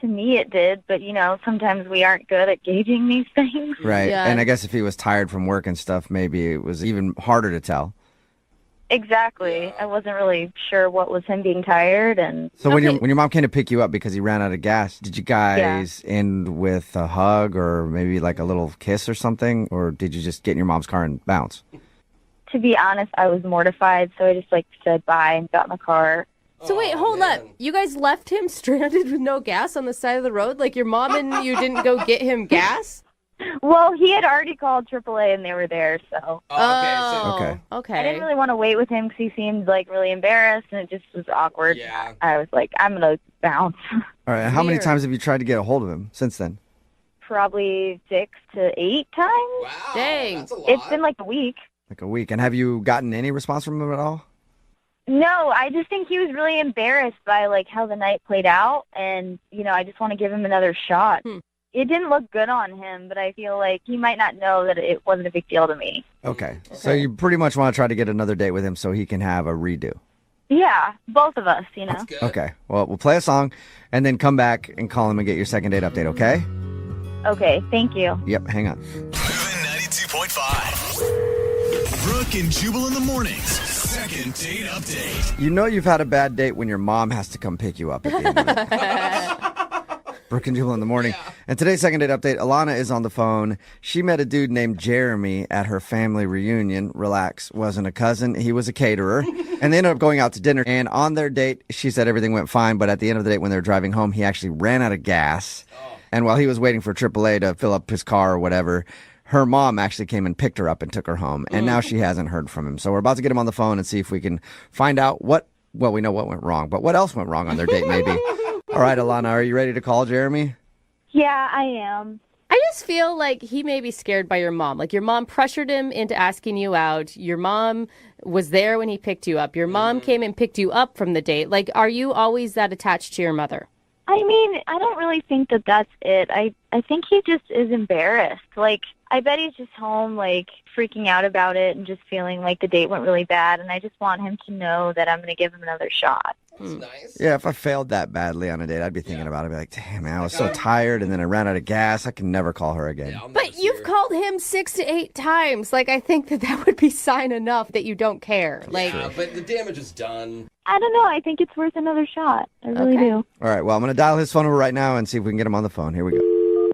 Speaker 14: To me, it did. But, you know, sometimes we aren't good at gauging these things.
Speaker 2: Right.
Speaker 10: Yeah.
Speaker 2: And I guess if he was tired from work and stuff, maybe it was even harder to tell.
Speaker 14: Exactly. I wasn't really sure what was him being tired. And
Speaker 2: So when your mom came to pick you up because he ran out of gas, did you guys end with a hug or maybe like a little kiss or something? Or did you just get in your mom's car and bounce?
Speaker 14: to be honest, I was mortified. So I just like said bye and got in the car.
Speaker 10: So wait, hold up. You guys left him stranded with no gas on the side of the road? Like your mom and you didn't go get him gas?
Speaker 14: Well, he had already called AAA and they were there, so.
Speaker 10: Okay.
Speaker 14: I didn't really want to wait with him because he seemed like really embarrassed and it just was awkward. Yeah. I was like, I'm going to bounce.
Speaker 2: All right. How many times have you tried to get a hold of him since then?
Speaker 14: Probably 6 to 8 times.
Speaker 5: Wow.
Speaker 10: Dang.
Speaker 14: It's been like a week.
Speaker 2: Like a week. And have you gotten any response from him at all?
Speaker 14: No, I just think he was really embarrassed by like how the night played out, and you know, I just want to give him another shot. It didn't look good on him, but I feel like he might not know that it wasn't a big deal to me.
Speaker 2: Okay. So you pretty much want to try to get another date with him so he can have a redo.
Speaker 14: Yeah, both of us, you know.
Speaker 2: Okay. Well, we'll play a song and then come back and call him and get your second date update, okay?
Speaker 14: Okay, thank you.
Speaker 2: Yep, hang on.
Speaker 1: 92.5. Brooke and Jubal in the mornings. Second date update.
Speaker 2: You know you've had a bad date when your mom has to come pick you up at the end of it. Brooke and Jubal in the morning. And today's second date update, Alana is on the phone. She met a dude named Jeremy at her family reunion. Relax, wasn't a cousin. He was a caterer. And they ended up going out to dinner. And on their date, she said everything went fine. But at the end of the date, when they were driving home, he actually ran out of gas. And while he was waiting for AAA to fill up his car or whatever, her mom actually came and picked her up and took her home. And now she hasn't heard from him. So we're about to get him on the phone and see if we can find out well, we know what went wrong, but what else went wrong on their date maybe. All right, Alana, are you ready to call Jeremy?
Speaker 14: Yeah, I am.
Speaker 10: I just feel like he may be scared by your mom. Like your mom pressured him into asking you out. Your mom was there when he picked you up. Your mom came and picked you up from the date. Like, are you always that attached to your mother?
Speaker 14: I mean, I don't really think that that's it. I think he just is embarrassed. Like, I bet he's just home, like, freaking out about it and just feeling like the date went really bad. And I just want him to know that I'm going to give him another shot.
Speaker 5: That's nice.
Speaker 2: Yeah, if I failed that badly on a date, I'd be thinking about it. I'd be like, damn, man, I was so tired and then I ran out of gas. I can never call her again.
Speaker 10: But you've called him 6 to 8 times. Like, I think that would be sign enough that you don't care. Like,
Speaker 5: Yeah, but the damage is done.
Speaker 14: I don't know. I think it's worth another shot. I really do.
Speaker 2: All right, well, I'm going to dial his phone number right now and see if we can get him on the phone. Here we go.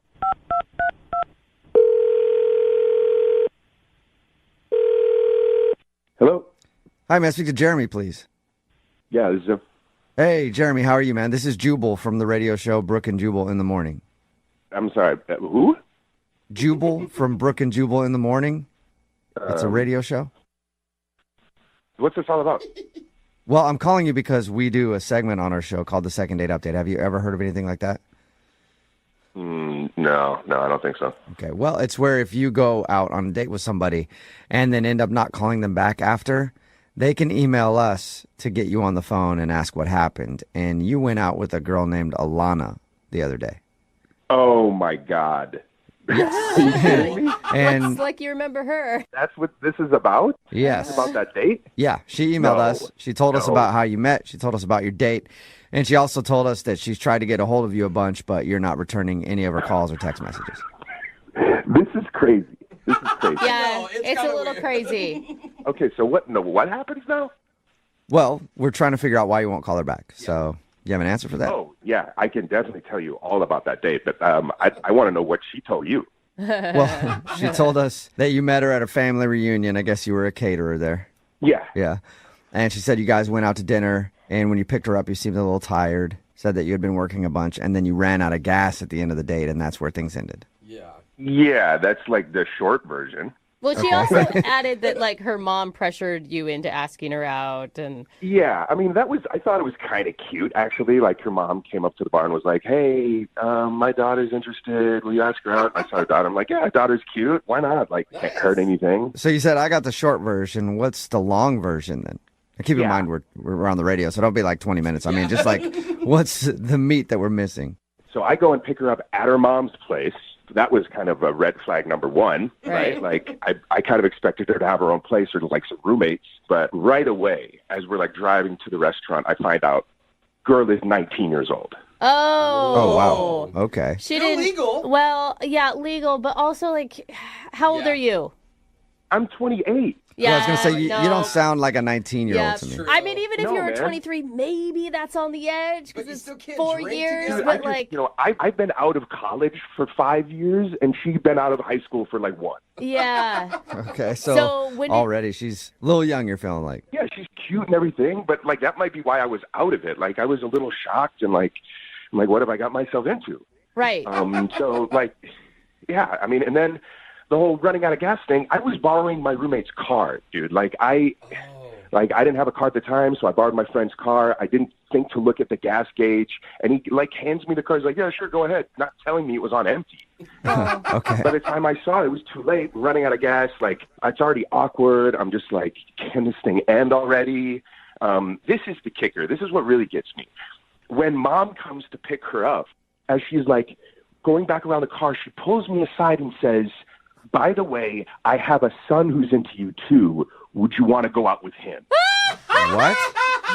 Speaker 16: Hello?
Speaker 2: Hi, may I speak to Jeremy, please?
Speaker 16: Yeah, this is him.
Speaker 2: Hey, Jeremy, how are you, man? This is Jubal from the radio show Brooke and Jubal in the Morning.
Speaker 16: I'm sorry, who?
Speaker 2: Jubal from Brooke and Jubal in the Morning. It's a radio show.
Speaker 16: What's this all about?
Speaker 2: Well, I'm calling you because we do a segment on our show called the Second Date Update. Have you ever heard of anything like that?
Speaker 16: No, I don't think so.
Speaker 2: Okay, well, it's where if you go out on a date with somebody and then end up not calling them back after, they can email us to get you on the phone and ask what happened. And you went out with a girl named Alana the other day.
Speaker 16: Oh, my God.
Speaker 2: Yes.
Speaker 16: Are you kidding me?
Speaker 2: And
Speaker 10: it's like you remember her.
Speaker 16: That's what this is about?
Speaker 2: Yes.
Speaker 16: It's about that date?
Speaker 2: yeah, she emailed
Speaker 16: No.
Speaker 2: us. She told us
Speaker 16: No.
Speaker 2: about how you met. She told us about your date. And she also told us that she's tried to get a hold of you a bunch, but you're not returning any of her calls or text messages.
Speaker 16: This is crazy. This is crazy.
Speaker 10: Yeah, it's a little crazy.
Speaker 16: Okay, so what happens now?
Speaker 2: Well, we're trying to figure out why you won't call her back. So you have an answer for that?
Speaker 16: Oh, yeah, I can definitely tell you all about that date, but I want to know what she told you.
Speaker 2: Well, she told us that you met her at a family reunion. I guess you were a caterer there.
Speaker 16: Yeah.
Speaker 2: Yeah. And she said you guys went out to dinner, and when you picked her up, you seemed a little tired. Said that you had been working a bunch, and then you ran out of gas at the end of the date, and that's where things ended.
Speaker 16: Yeah, that's like the short version.
Speaker 10: Well, she also added that, like, her mom pressured you into asking her out. And
Speaker 16: Yeah, I mean, I thought it was kind of cute, actually. Like, her mom came up to the bar and was like, hey, my daughter's interested. Will you ask her out? I saw her daughter. I'm like, yeah, daughter's cute. Why not? Like, can't hurt anything.
Speaker 2: So you said, I got the short version. What's the long version then? Keep in mind, we're on the radio, so don't be like 20 minutes. I mean, just like, what's the meat that we're missing?
Speaker 16: So I go and pick her up at her mom's place. That was kind of a red flag number one, right? Like, I kind of expected her to have her own place or like some roommates. But right away, as we're like driving to the restaurant, I find out girl is 19 years old.
Speaker 2: Oh, wow. Okay.
Speaker 10: she didn't. Legal. Well, yeah, legal, but also, like, how old are you?
Speaker 16: I'm 28.
Speaker 2: Yeah, I was going to say, you don't sound like a 19-year-old to me.
Speaker 10: I mean, even if
Speaker 16: No,
Speaker 10: you were
Speaker 16: man.
Speaker 10: 23, maybe that's on the edge because it's 4 years.
Speaker 16: Dude,
Speaker 10: But, like,
Speaker 16: I've been out of college for 5 years, and she's been out of high school for like 1.
Speaker 10: yeah.
Speaker 2: Okay,
Speaker 10: So
Speaker 2: so,
Speaker 10: when
Speaker 2: already she's a little young, you're feeling like.
Speaker 16: Yeah, she's cute and everything, but like that might be why I was out of it. Like, I was a little shocked and like, I'm like, what have I got myself into?
Speaker 10: Right.
Speaker 16: So like, yeah, I mean, and then the whole running out of gas thing, I was borrowing my roommate's car, dude. Like, I didn't have a car at the time, so I borrowed my friend's car. I didn't think to look at the gas gauge, and he like hands me the car. He's like, yeah, sure, go ahead. Not telling me it was on empty.
Speaker 2: Okay.
Speaker 16: By the time I saw it, it was too late. Running out of gas, like, it's already awkward. I'm just like, can this thing end already? This is the kicker. This is what really gets me. When mom comes to pick her up, as she's like going back around the car, she pulls me aside and says, by the way, I have a son who's into you too. Would you want to go out with him?
Speaker 2: What?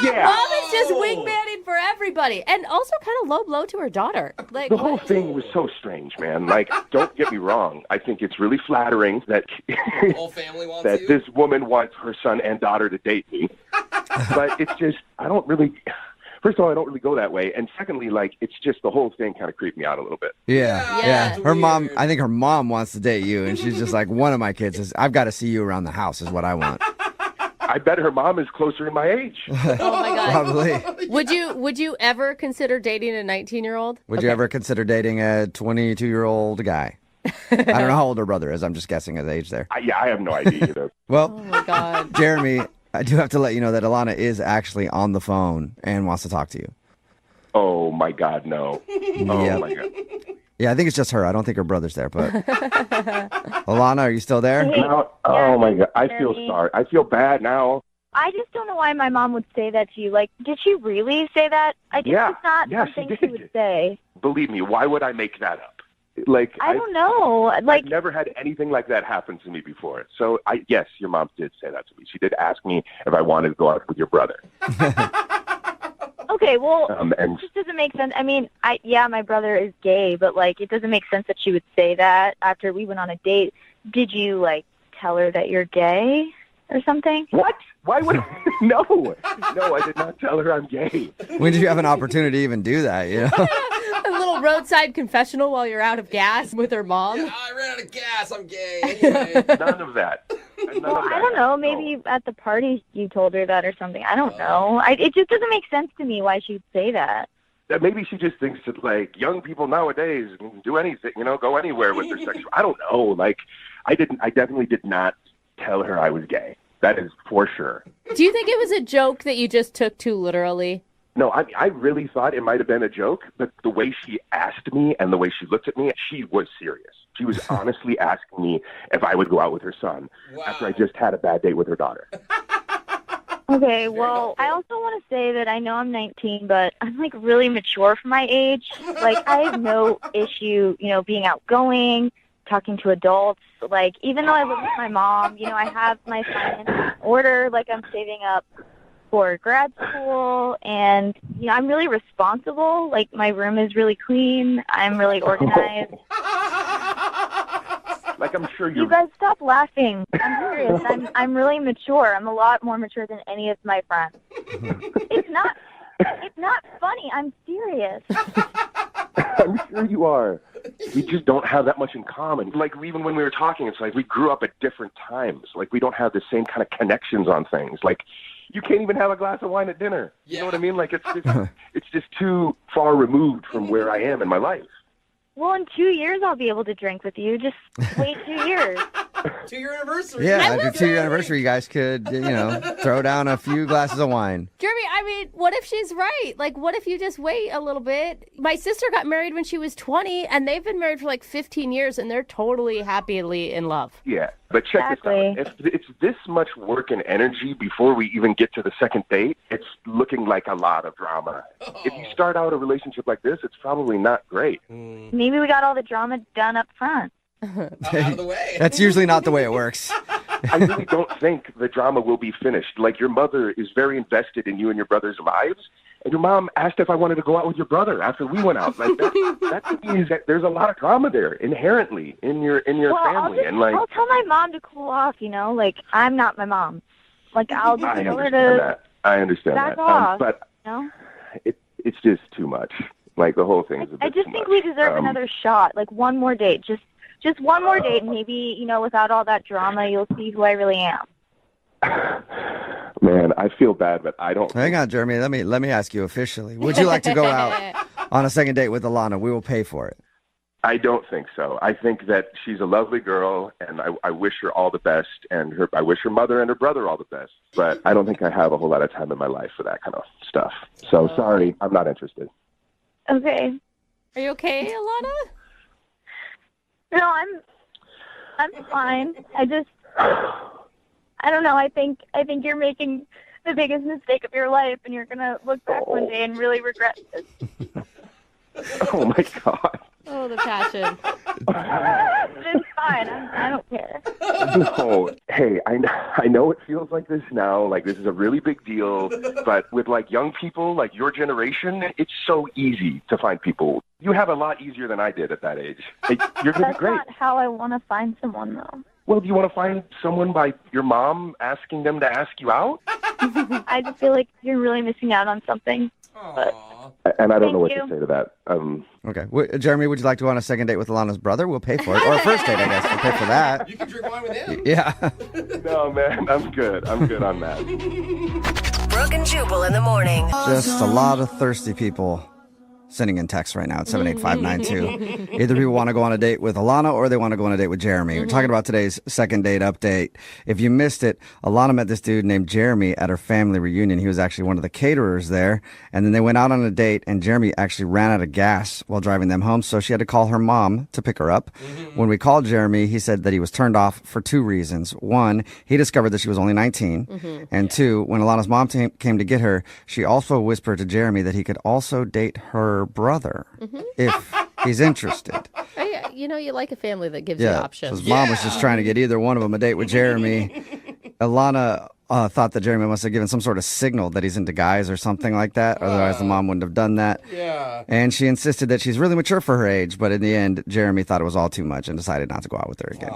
Speaker 16: Yeah.
Speaker 10: Mom is just wingmanning for everybody. And also kind of low blow to her daughter. Like,
Speaker 16: The whole thing was so strange, man. Like, don't get me wrong. I think it's really flattering that
Speaker 17: whole family wants
Speaker 16: that
Speaker 17: you?
Speaker 16: this woman wants her son and daughter to date me. But it's just, first of all, I don't really go that way. And secondly, like, it's just the whole thing kind of creeped me out a little bit.
Speaker 2: Yeah. Her mom, I think her mom wants to date you, and she's just like, one of my kids is, I've got to see you around the house is what I want.
Speaker 16: I bet her mom is closer in my age.
Speaker 10: Oh my God.
Speaker 2: Probably.
Speaker 10: Would you ever consider dating a 19-year-old?
Speaker 2: Would you ever consider dating a 22-year-old guy? I don't know how old her brother is. I'm just guessing his age there.
Speaker 16: I have no idea either.
Speaker 2: Well,
Speaker 10: Oh my God.
Speaker 2: Jeremy, I do have to let you know that Alana is actually on the phone and wants to talk to you.
Speaker 16: Oh my God, no. Oh
Speaker 2: Yep.
Speaker 16: my God.
Speaker 2: Yeah, I think it's just her. I don't think her brother's there, but Alana, are you still there?
Speaker 16: No, oh my God. I feel sorry. I feel bad now.
Speaker 18: I just don't know why my mom would say that to you. Like, did she really say that? I guess
Speaker 16: Yeah.
Speaker 18: it's not
Speaker 16: Yeah, she
Speaker 18: something she
Speaker 16: did.
Speaker 18: would say.
Speaker 16: Believe me, why would I make that up? Like,
Speaker 18: I don't know. Like,
Speaker 16: I've never had anything like that happen to me before. So, yes, your mom did say that to me. She did ask me if I wanted to go out with your brother.
Speaker 18: okay, well,
Speaker 16: And
Speaker 18: it just doesn't make sense. I mean, my brother is gay, but, like, it doesn't make sense that she would say that after we went on a date. Did you, like, tell her that you're gay or something?
Speaker 16: What? Why would No, I did not tell her I'm gay.
Speaker 2: When did you have an opportunity to even do that? You know?
Speaker 10: A little roadside confessional while you're out of gas with her mom.
Speaker 17: I ran out of gas. I'm gay. Anyway.
Speaker 16: None of that.
Speaker 18: Well, I don't know. Maybe at the party you told her that or something. I don't know. It just doesn't make sense to me why she'd say that.
Speaker 16: That maybe she just thinks that, like, young people nowadays can do anything, go anywhere with their sexual. I don't know. Like, I definitely did not tell her I was gay. That is for sure.
Speaker 10: Do you think it was a joke that you just took too literally?
Speaker 16: No, I really thought it might have been a joke, but the way she asked me and the way she looked at me, she was serious. She was honestly asking me if I would go out with her son after I just had a bad date with her daughter.
Speaker 18: Okay, well, I also want to say that I know I'm 19, but I'm, like, really mature for my age. Like, I have no issue, being outgoing, talking to adults. Like, even though I live with my mom, I have my finances in order. Like, I'm saving up for grad school, and, I'm really responsible. Like, my room is really clean. I'm really organized.
Speaker 16: Like, I'm sure
Speaker 18: You guys stop laughing. I'm serious. I'm really mature. I'm a lot more mature than any of my friends. It's not funny. I'm serious.
Speaker 16: I'm sure you are. We just don't have that much in common. Like, even when we were talking, it's like we grew up at different times. Like, we don't have the same kind of connections on things. Like, you can't even have a glass of wine at dinner. You know what I mean? Like, it's just too far removed from where I am in my life.
Speaker 18: Well, in 2 years, I'll be able to drink with you. Just wait 2 years.
Speaker 17: 2-year anniversary.
Speaker 2: Yeah, at your 2-year anniversary, you guys could, throw down a few glasses of wine.
Speaker 10: Jeremy, I mean, what if she's right? Like, what if you just wait a little bit? My sister got married when she was 20, and they've been married for like 15 years, and they're totally happily in love.
Speaker 16: Yeah, but check this out. If it's this much work and energy before we even get to the second date, it's looking like a lot of drama. If you start out a relationship like this, it's probably not great.
Speaker 18: Maybe we got all the drama done up front.
Speaker 17: Out of the way.
Speaker 2: That's usually not the way it works.
Speaker 16: I really don't think the drama will be finished. Like, your mother is very invested in you and your brother's lives, and your mom asked if I wanted to go out with your brother after we went out. Like, that means that there's a lot of drama there inherently in your family.
Speaker 18: I'll tell my mom to cool off. Like, I'm not my mom. Like, I'll just tell her to
Speaker 16: I understand
Speaker 18: back
Speaker 16: that.
Speaker 18: off.
Speaker 16: But
Speaker 18: you know?
Speaker 16: it's just too much. Like, the whole thing is a bit
Speaker 18: I just
Speaker 16: too
Speaker 18: think
Speaker 16: much.
Speaker 18: we deserve another shot. Like, one more date. Just one more date, and maybe, without all that drama, you'll see who I really am.
Speaker 16: Man, I feel bad, but I don't.
Speaker 2: Hang on, Jeremy. Let me ask you officially. Would you like to go out on a second date with Alana? We will pay for it.
Speaker 16: I don't think so. I think that she's a lovely girl, and I wish her all the best, and I wish her mother and her brother all the best. But I don't think I have a whole lot of time in my life for that kind of stuff. So, sorry, I'm not interested.
Speaker 18: Okay.
Speaker 10: Are you okay, Alana?
Speaker 18: No, I'm fine. I don't know. I think you're making the biggest mistake of your life, and you're gonna look back one day and really regret this.
Speaker 16: Oh my God.
Speaker 10: Oh, the passion.
Speaker 18: It's fine. I don't care.
Speaker 16: No. Hey, I know it feels like this now, like this is a really big deal, but with like young people, like your generation, it's so easy to find people. You have a lot easier than I did at that age. You're going to be
Speaker 18: That's
Speaker 16: great.
Speaker 18: not how I want to find someone, though.
Speaker 16: Well, do you want to find someone by your mom asking them to ask you out?
Speaker 18: I just feel like you're really missing out on something. But
Speaker 16: And I don't know what
Speaker 18: Thank
Speaker 16: to say to that.
Speaker 2: Okay. Jeremy, would you like to go on a second date with Alana's brother? We'll pay for it. Or a first date, I guess. We'll pay for that.
Speaker 17: You can drink wine with him.
Speaker 2: Yeah.
Speaker 16: No, man, I'm good. I'm good on that.
Speaker 7: Brooke and Jubal in the morning.
Speaker 2: Just a lot of thirsty people sending in text right now at 78592. Either people want to go on a date with Alana or they want to go on a date with Jeremy. We're talking about today's second date update. If you missed it, Alana met this dude named Jeremy at her family reunion. He was actually one of the caterers there. And then they went out on a date, and Jeremy actually ran out of gas while driving them home, so she had to call her mom to pick her up. When we called Jeremy, he said that he was turned off for two reasons. One, he discovered that she was only 19. And two, when Alana's mom came to get her, she also whispered to Jeremy that he could also date her brother if he's interested.
Speaker 10: You like a family that gives you options.
Speaker 2: So his mom was just trying to get either one of them a date with Jeremy. Alana thought that Jeremy must have given some sort of signal that he's into guys or something like that. Otherwise, the mom wouldn't have done that.
Speaker 17: Yeah.
Speaker 2: And she insisted that she's really mature for her age. But in the end, Jeremy thought it was all too much and decided not to go out with her again.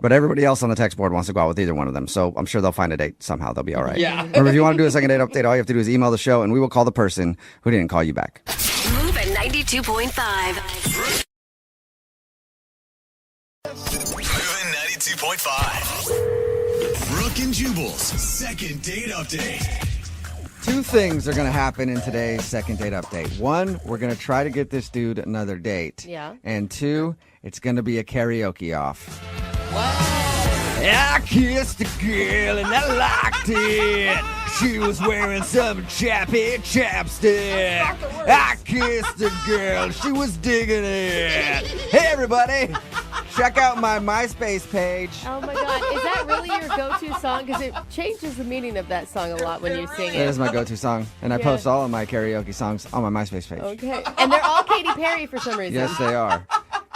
Speaker 2: But everybody else on the text board wants to go out with either one of them. So I'm sure they'll find a date somehow. They'll be all right.
Speaker 17: Yeah.
Speaker 2: Remember, if you want to do a second date update, all you have to do is email the show, and we will call the person who didn't call you back.
Speaker 7: Move at 92.5.
Speaker 1: Moving 92.5. Brooke and Jubal's second date update.
Speaker 2: Two things are going to happen in today's second date update. One, we're going to try to get this dude another date.
Speaker 10: Yeah.
Speaker 2: And two, it's going to be a karaoke off. I kissed a girl and I liked it. She was wearing some chappy chapstick. I kissed a girl, she was digging it. Hey everybody, check out my MySpace page.
Speaker 10: Oh my God, is that really your go-to song? Because it changes the meaning of that song a lot when you sing
Speaker 2: That
Speaker 10: it.
Speaker 2: is my go-to song, and I post all of my karaoke songs on my MySpace page.
Speaker 10: Okay, and they're all Katy Perry for some reason.
Speaker 2: Yes, they are.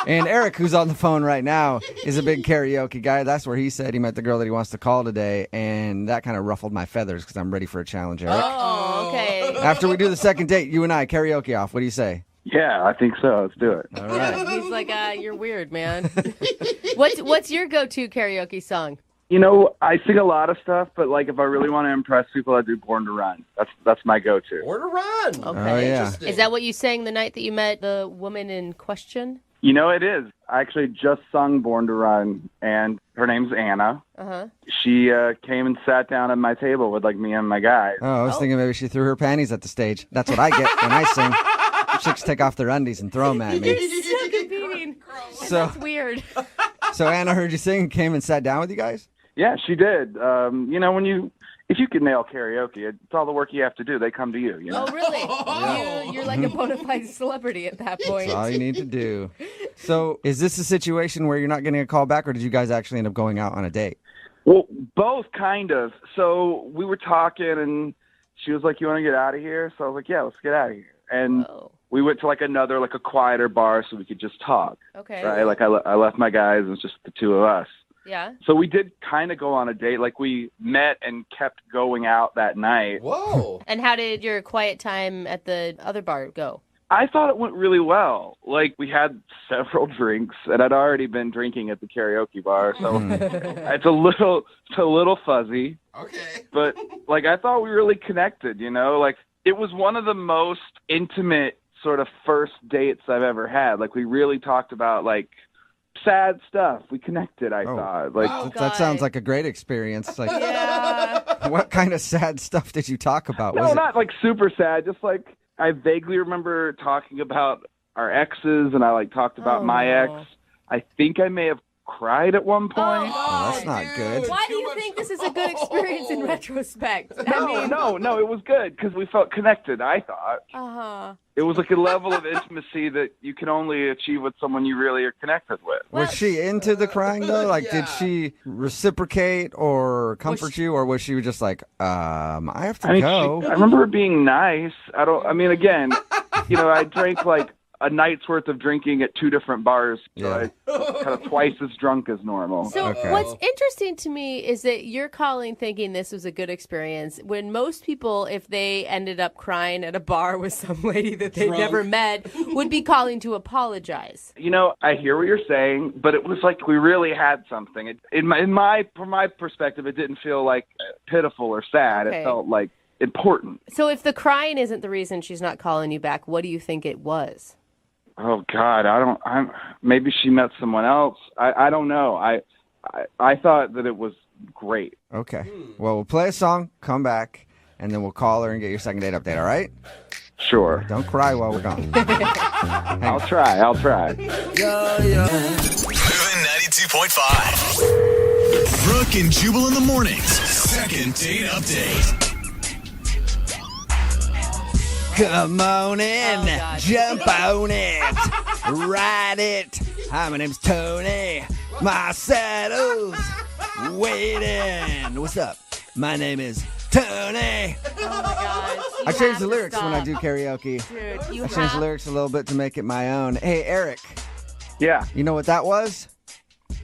Speaker 2: And Eric, who's on the phone right now, is a big karaoke guy. That's where he said he met the girl that he wants to call today, and that kind of ruffled my feathers because I'm ready for a challenge, Eric.
Speaker 10: Oh, okay.
Speaker 2: After we do the second date, you and I, karaoke off. What do you say?
Speaker 13: Yeah, I think so. Let's do it.
Speaker 2: All right.
Speaker 10: He's like, you're weird, man. What's your go-to karaoke song?
Speaker 13: You know, I sing a lot of stuff, but like if I really want to impress people, I do Born to Run. That's my go-to.
Speaker 17: Born to Run.
Speaker 10: Okay.
Speaker 2: Oh, yeah.
Speaker 17: Interesting.
Speaker 10: Is that what you sang the night that you met the woman in question?
Speaker 13: You know, it is. I actually just sung Born to Run, and her name's Anna.
Speaker 10: Uh-huh.
Speaker 13: She came and sat down at my table with like me and my guys.
Speaker 2: Oh, I was thinking maybe she threw her panties at the stage. That's what I get when I sing. Chicks take off their undies and throw them at me.
Speaker 10: So competing.
Speaker 2: So-
Speaker 10: That's weird.
Speaker 2: So Anna heard you sing and came and sat down with you guys?
Speaker 13: Yeah, she did. You know, if you can nail karaoke, it's all the work you have to do. They come to you. You know?
Speaker 10: Oh, really? You're like a bona fide celebrity at that point.
Speaker 2: That's all you need to do. So is this a situation where you're not getting a call back, or did you guys actually end up going out on a date?
Speaker 13: Well, both kind of. So we were talking, and she was like, "You want to get out of here?" So I was like, "Yeah, let's get out of here." And we went to like another, like a quieter bar, so we could just talk.
Speaker 10: Okay.
Speaker 13: Right? Like I left my guys, and it was just the two of us.
Speaker 10: Yeah.
Speaker 13: So we did kind of go on a date. Like we met and kept going out that night.
Speaker 17: Whoa.
Speaker 10: And how did your quiet time at the other bar go?
Speaker 13: I thought it went really well. Like we had several drinks, and I'd already been drinking at the karaoke bar, so it's a little fuzzy.
Speaker 17: Okay.
Speaker 13: But like I thought we really connected. You know, like it was one of the most intimate sort of first dates I've ever had. Like we really talked about like sad stuff. We connected, I thought. Like
Speaker 2: that sounds like a great experience. Like, what kind of sad stuff did you talk about?
Speaker 13: no,
Speaker 2: Was it-
Speaker 13: not like super sad. Just like I vaguely remember talking about our exes, and I like talked about my ex. I think I may have cried at one point.
Speaker 2: Oh, that's not good.
Speaker 10: Why do you think this is a good experience in retrospect?
Speaker 13: No, it was good because we felt connected, I thought.
Speaker 10: Uh-huh.
Speaker 13: It was like a level of intimacy that you can only achieve with someone you really are connected with.
Speaker 2: Was she into the crying though? Like, did she reciprocate or comfort you, or was she just like, I have to go?
Speaker 13: I remember her being nice. Again, you know, I drank like a night's worth of drinking at two different bars, so I kind of twice as drunk as normal.
Speaker 10: So what's interesting to me is that you're calling thinking this was a good experience when most people, if they ended up crying at a bar with some lady that they'd never met, would be calling to apologize.
Speaker 13: You know, I hear what you're saying, but it was like we really had something. From my perspective, it didn't feel like pitiful or sad.
Speaker 10: Okay.
Speaker 13: It felt like important.
Speaker 10: So if the crying isn't the reason she's not calling you back, what do you think it was?
Speaker 13: Oh God, maybe she met someone else. I don't know. I thought that it was great.
Speaker 2: Okay. Well, we'll play a song, come back, and then we'll call her and get your second date update, all right?
Speaker 13: Sure.
Speaker 2: Don't cry while we're gone.
Speaker 13: I'll try.
Speaker 1: Moving 92.5. Brooke and Jubal in the mornings. Second date update.
Speaker 2: Come on in, jump on it, ride it. Hi, my name's Tony. My saddle's waiting. What's up? My name is Tony.
Speaker 10: Oh my gosh.
Speaker 2: I change the lyrics when I do karaoke.
Speaker 10: Dude, you
Speaker 2: I change the lyrics a little bit to make it my own. Hey, Eric.
Speaker 13: Yeah.
Speaker 2: You know what that was?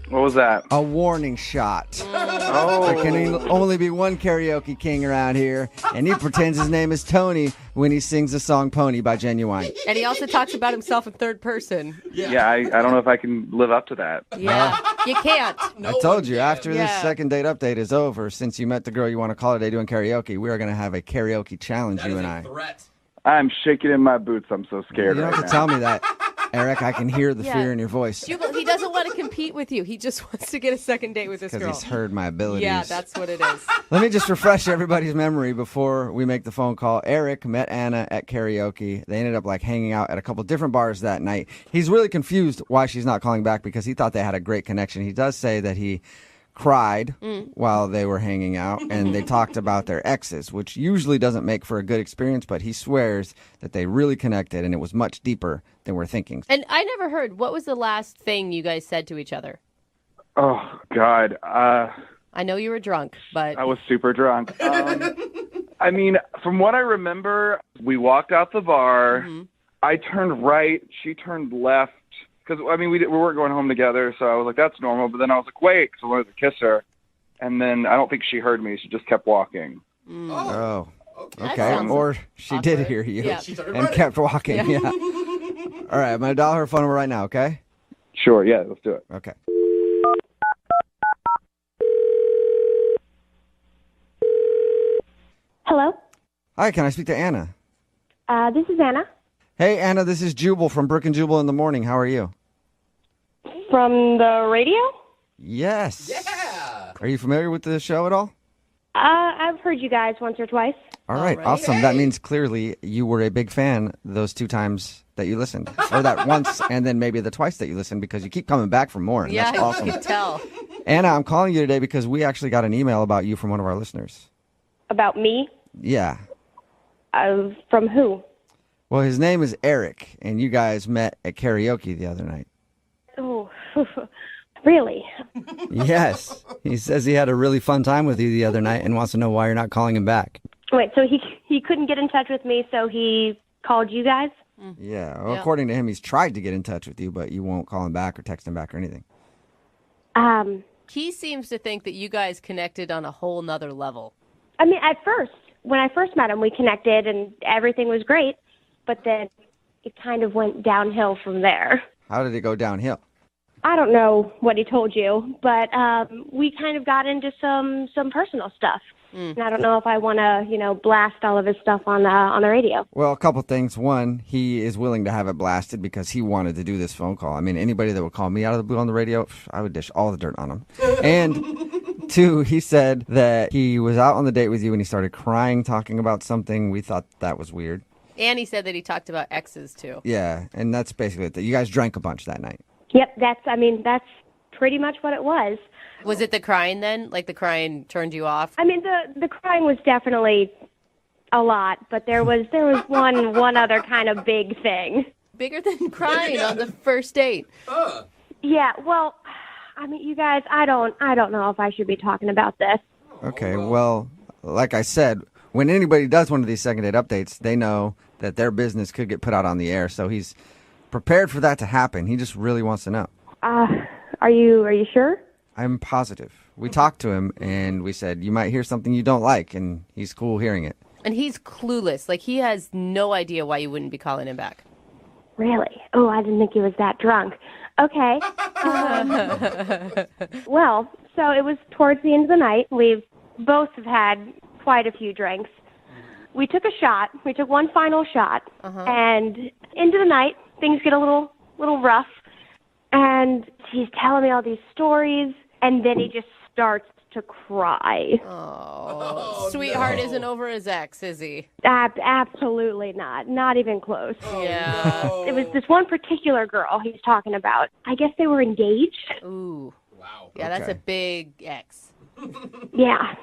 Speaker 13: What was that?
Speaker 2: A warning shot.
Speaker 13: Oh.
Speaker 2: There can only be one karaoke king around here, and he pretends his name is Tony when he sings the song Pony by Genuine.
Speaker 10: And he also talks about himself in third person.
Speaker 13: Yeah, I don't know if I can live up to that.
Speaker 10: Yeah, you can't.
Speaker 2: I told you, after this second date update is over, since you met the girl you want to call today doing karaoke, we are going to have a karaoke challenge, you and I.
Speaker 13: I'm shaking in my boots. I'm so scared
Speaker 2: You don't
Speaker 13: right
Speaker 2: have to
Speaker 13: now.
Speaker 2: tell me that, Eric. I can hear the fear in your voice.
Speaker 10: Jubal, he doesn't want to compete with you. He just wants to get a second date with this girl.
Speaker 2: Because he's heard my abilities.
Speaker 10: Yeah, that's what it is.
Speaker 2: Let me just refresh everybody's memory before we make the phone call. Eric met Anna at karaoke. They ended up hanging out at a couple different bars that night. He's really confused why she's not calling back because he thought they had a great connection. He does say that he cried while they were hanging out, and they talked about their exes, which usually doesn't make for a good experience, but he swears that they really connected, and it was much deeper than we're thinking.
Speaker 10: And I never heard, what was the last thing you guys said to each other?
Speaker 13: Oh, God.
Speaker 10: I know you were drunk, but...
Speaker 13: I was super drunk. I mean, from what I remember, we walked out the bar. I turned right. She turned left. Because, I mean, we weren't going home together, so I was like, that's normal. But then I was like, wait, because I wanted to kiss her. And then I don't think she heard me. She just kept walking.
Speaker 2: Oh.
Speaker 10: That
Speaker 2: Okay.
Speaker 10: sounds
Speaker 2: Or she did hear you
Speaker 10: Yeah.
Speaker 2: and kept walking. Yeah. All right, I'm going to dial her phone number right now, okay?
Speaker 13: Sure, yeah, let's do it.
Speaker 2: Okay.
Speaker 19: Hello?
Speaker 2: Hi, can I speak to Anna?
Speaker 19: This is Anna
Speaker 2: Hey, Anna, this is Jubal from Brooke and Jubal in the Morning. How are you?
Speaker 19: from the radio.
Speaker 2: Yes. Yeah. Are you familiar with the show at all?
Speaker 19: I've heard you guys once or twice.
Speaker 2: All right, awesome. That means clearly you were a big fan those 2 times that you listened. Or that once and then maybe the twice that you listened because you keep coming back for more. And
Speaker 10: Yeah,
Speaker 2: that's awesome.
Speaker 10: you can tell.
Speaker 2: Anna, I'm calling you today because we actually got an email about you from one of our listeners.
Speaker 19: About me?
Speaker 2: Yeah.
Speaker 19: From who?
Speaker 2: Well, his name is Eric, and you guys met at karaoke the other night.
Speaker 19: Oh, really?
Speaker 2: Yes. He says he had a really fun time with you the other night and wants to know why you're not calling him back.
Speaker 19: Wait, so he couldn't get in touch with me, so he called you guys?
Speaker 2: Yeah. Well, according to him, he's tried to get in touch with you, but you won't call him back or text him back or anything.
Speaker 10: He seems to think that you guys connected on a whole nother level.
Speaker 19: I mean, at first, when I first met him, we connected and everything was great, but then it kind of went downhill from there.
Speaker 2: How did it go downhill?
Speaker 19: I don't know what he told you, but we kind of got into some personal stuff. And I don't know if I want to, blast all of his stuff on the radio.
Speaker 2: Well, a couple things. One, he is willing to have it blasted because he wanted to do this phone call. I mean, anybody that would call me out of the blue on the radio, I would dish all the dirt on him. And 2, he said that he was out on the date with you and he started crying, talking about something. We thought that was weird.
Speaker 10: And he said that he talked about exes, too.
Speaker 2: Yeah, and that's basically it. You guys drank a bunch that night.
Speaker 19: Yep, that's pretty much what it was.
Speaker 10: Was it the crying then? Like the crying turned you off?
Speaker 19: I mean, the crying was definitely a lot, but there was one other kind of big thing.
Speaker 10: Bigger than crying on the first date.
Speaker 19: Yeah, well, I mean, you guys, I don't know if I should be talking about this.
Speaker 2: Okay, well, like I said, when anybody does one of these second date updates, they know that their business could get put out on the air, so he's prepared for that to happen. He just really wants to know.
Speaker 19: Are you sure?
Speaker 2: I'm positive. We talked to him, and we said, you might hear something you don't like, and he's cool hearing it.
Speaker 10: And he's clueless. Like, he has no idea why you wouldn't be calling him back.
Speaker 19: Really? Oh, I didn't think he was that drunk. Okay. Well, so it was towards the end of the night. We've both have had quite a few drinks. We took a shot. We took one final shot. And into the night, things get a little rough. And he's telling me all these stories, and then he just starts to cry.
Speaker 10: Oh, sweetheart isn't over his ex, is he?
Speaker 19: Absolutely not. Not even close.
Speaker 10: Yeah.
Speaker 19: It was this one particular girl he's talking about. I guess they were engaged.
Speaker 10: Ooh. Wow. Yeah, that's a big ex.
Speaker 19: Yeah.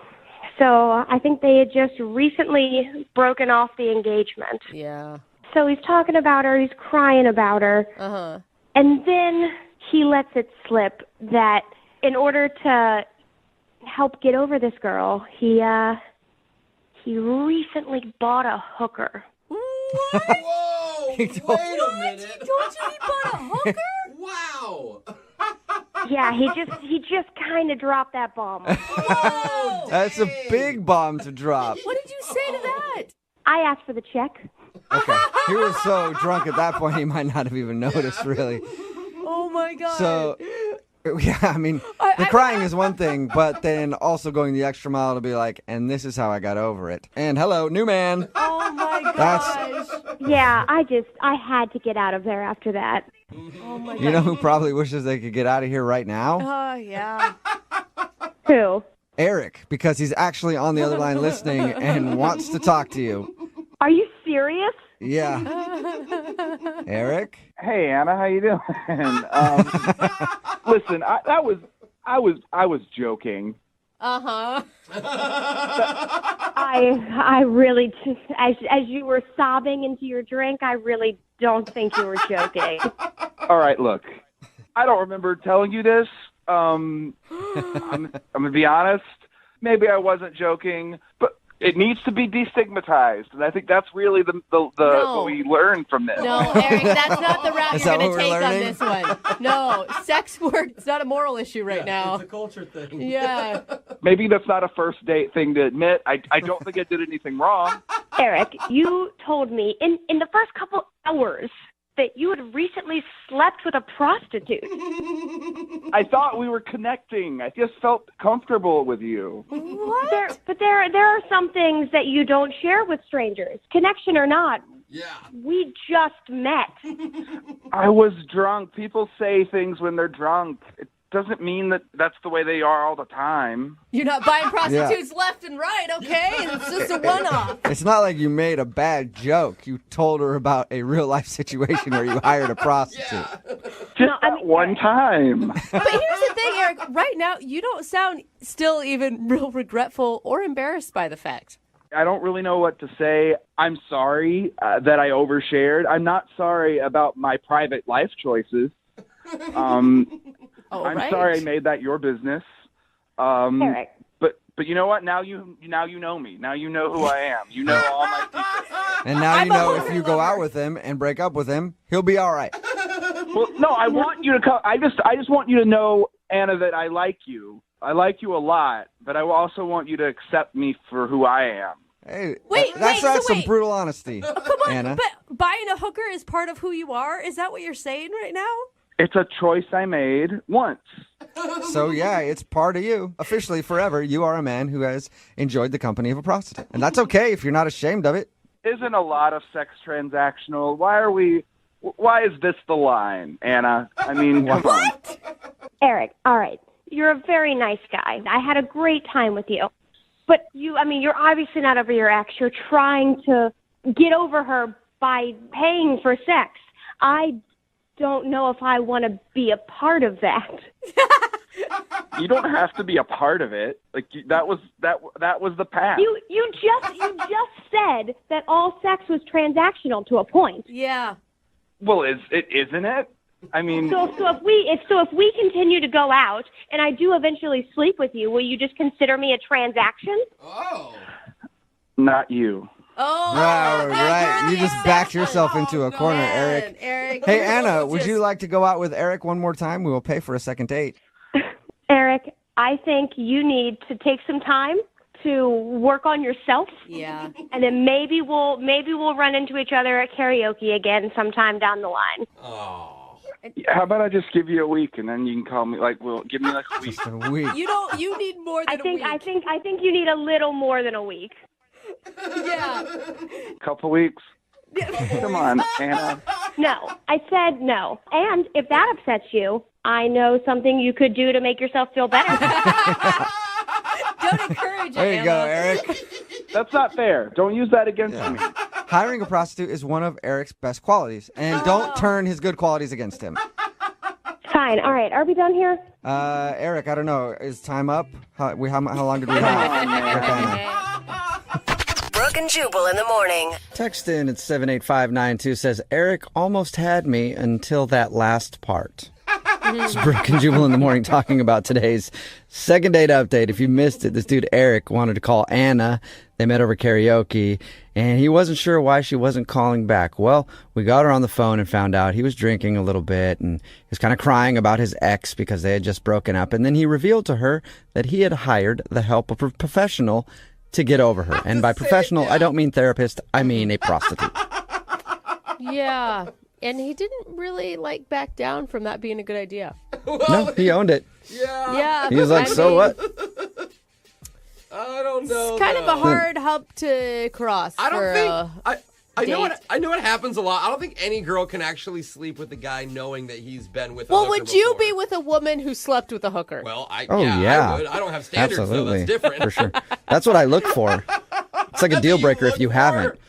Speaker 19: So I think they had just recently broken off the engagement.
Speaker 10: Yeah.
Speaker 19: So he's talking about her. He's crying about her.
Speaker 10: Uh-huh.
Speaker 19: And then he lets it slip that in order to help get over this girl, he recently bought a hooker.
Speaker 17: Whoa! Wait a minute.
Speaker 10: He told you he bought a hooker?
Speaker 17: Wow.
Speaker 19: Yeah, he just kind of dropped that bomb.
Speaker 17: Oh,
Speaker 2: That's a big bomb to drop.
Speaker 10: What did you say to that?
Speaker 19: I asked for the check.
Speaker 2: Okay. He was so drunk at that point, he might not have even noticed, really.
Speaker 10: Oh, my God.
Speaker 2: So, yeah, I mean, the crying is one thing, but then also going the extra mile to be like, and this is how I got over it. And hello, new man.
Speaker 10: Oh, my
Speaker 2: gosh.
Speaker 19: Yeah, I had to get out of there after that.
Speaker 10: Oh, my God.
Speaker 2: You know who probably wishes they could get out of here right now?
Speaker 10: Oh, yeah.
Speaker 19: Who?
Speaker 2: Eric, because he's actually on the other line listening and wants to talk to you.
Speaker 19: Are you serious?
Speaker 2: Yeah. Eric?
Speaker 13: Hey Anna, how you doing? Listen, I was joking.
Speaker 10: Uh-huh.
Speaker 19: I really, as you were sobbing into your drink, I really don't think you were joking.
Speaker 13: All right, look, I don't remember telling you this. I'm gonna be honest. Maybe I wasn't joking, but it needs to be destigmatized, and I think that's really the what we learned from this.
Speaker 10: No, Eric, that's not the route
Speaker 2: Is
Speaker 10: you're
Speaker 2: that
Speaker 10: going
Speaker 2: what
Speaker 10: to
Speaker 2: we're
Speaker 10: take on
Speaker 2: learning?
Speaker 10: this one. No, sex work, it's not a moral issue right now.
Speaker 17: It's a culture thing.
Speaker 10: Yeah.
Speaker 13: Maybe that's not a first date thing to admit. I don't think I did anything wrong.
Speaker 19: Eric, you told me in the first couple hours that you had recently slept with a prostitute.
Speaker 13: I thought we were connecting. I just felt comfortable with you.
Speaker 19: What? But there are some things that you don't share with strangers, connection or not.
Speaker 17: Yeah.
Speaker 19: We just met.
Speaker 13: I was drunk. People say things when they're drunk. It doesn't mean that that's the way they are all the time.
Speaker 20: You're not buying prostitutes left and right, okay? It's just a one-off.
Speaker 2: It's not like you made a bad joke. You told her about a real life situation where you hired a prostitute.
Speaker 13: Just one time.
Speaker 20: But here's the thing, Eric. Right now, you don't sound still even real regretful or embarrassed by the fact.
Speaker 13: I don't really know what to say. I'm sorry that I overshared. I'm not sorry about my private life choices. I'm sorry I made that your business.
Speaker 19: Eric.
Speaker 13: But you know what? Now you know me. Now you know who I am. You know all my secrets.
Speaker 2: And now you know if you go out with him and break up with him, he'll be all right.
Speaker 13: Well, no, I want you to come. I just want you to know, Anna, that I like you. I like you a lot, but I also want you to accept me for who I am.
Speaker 2: Hey,
Speaker 20: Wait,
Speaker 2: that's some brutal honesty,
Speaker 20: Oh, come on,
Speaker 2: Anna.
Speaker 20: but buying a hooker is part of who you are? Is that what you're saying right now?
Speaker 13: It's a choice I made once.
Speaker 2: So, yeah, it's part of you. Officially, forever, you are a man who has enjoyed the company of a prostitute. And that's okay if you're not ashamed of it.
Speaker 13: Isn't a lot of sex transactional? Why is this the line, Anna? I mean, come on.
Speaker 19: Eric, all right. You're a very nice guy. I had a great time with you. But you're obviously not over your ex. You're trying to get over her by paying for sex. I don't know if I want to be a part of that.
Speaker 13: You don't have to be a part of it. Like that was the past.
Speaker 19: You just said that all sex was transactional to a point.
Speaker 20: Yeah.
Speaker 13: Well, isn't it? I mean,
Speaker 19: so if we continue to go out and I do eventually sleep with you, will you just consider me a transaction?
Speaker 17: Oh.
Speaker 13: Not you.
Speaker 20: Oh,
Speaker 2: right. You just backed yourself into a corner,
Speaker 20: man.
Speaker 2: Eric. Hey, Anna, would you like to go out with Eric one more time? We will pay for a second date.
Speaker 19: Eric, I think you need to take some time to work on yourself.
Speaker 20: Yeah.
Speaker 19: And then maybe we'll run into each other at karaoke again sometime down the line.
Speaker 17: Oh.
Speaker 13: How about I just give you a week and then you can call me? Give me like a week.
Speaker 2: Just a week.
Speaker 20: You need more than a week.
Speaker 19: I think you need a little more than a week.
Speaker 20: Yeah.
Speaker 13: Couple weeks. Come on, Anna.
Speaker 19: No, I said no. And if that upsets you, I know something you could do to make yourself feel better.
Speaker 20: Don't encourage it,
Speaker 2: There you
Speaker 20: Anna.
Speaker 2: go, Eric.
Speaker 13: That's not fair. Don't use that against me.
Speaker 2: Hiring a prostitute is one of Eric's best qualities, and don't turn his good qualities against him.
Speaker 19: Fine. All right. Are we done here?
Speaker 2: Eric, I don't know. Is time up? How long did we have?
Speaker 7: Brooke and Jubal in the morning.
Speaker 2: Text in at 78592 says, Eric almost had me until that last part. It's Brooke and Jubal in the morning talking about today's second date update. If you missed it, this dude Eric wanted to call Anna. They met over karaoke, and he wasn't sure why she wasn't calling back. Well, we got her on the phone and found out he was drinking a little bit, and he was kind of crying about his ex because they had just broken up. And then he revealed to her that he had hired the help of a professional to get over her. And by professional, I don't mean therapist. I mean a prostitute.
Speaker 10: Yeah. And he didn't really back down from that being a good idea.
Speaker 2: No, he owned it.
Speaker 10: Yeah.
Speaker 2: He was like, so what?
Speaker 17: I don't know.
Speaker 10: It's kind of a hard hump to cross.
Speaker 17: I don't think. I know
Speaker 10: date.
Speaker 17: what happens a lot. I don't think any girl can actually sleep with a guy knowing that he's been with.
Speaker 10: Well,
Speaker 17: a
Speaker 10: would you be with a woman who slept with a hooker?
Speaker 17: Well, I would. I don't have standards,
Speaker 2: Absolutely.
Speaker 17: so that's different.
Speaker 2: For sure. That's what I look for. It's like a deal breaker if you haven't.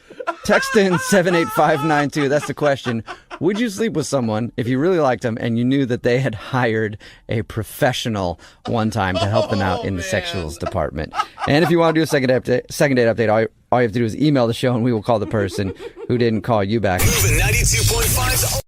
Speaker 2: Text in 78592. That's the question. Would you sleep with someone if you really liked them and you knew that they had hired a professional one time to help them out in the sexuals department? And if you want to do a second date update, all you have to do is email the show and we will call the person who didn't call you back.
Speaker 1: Moving 92.5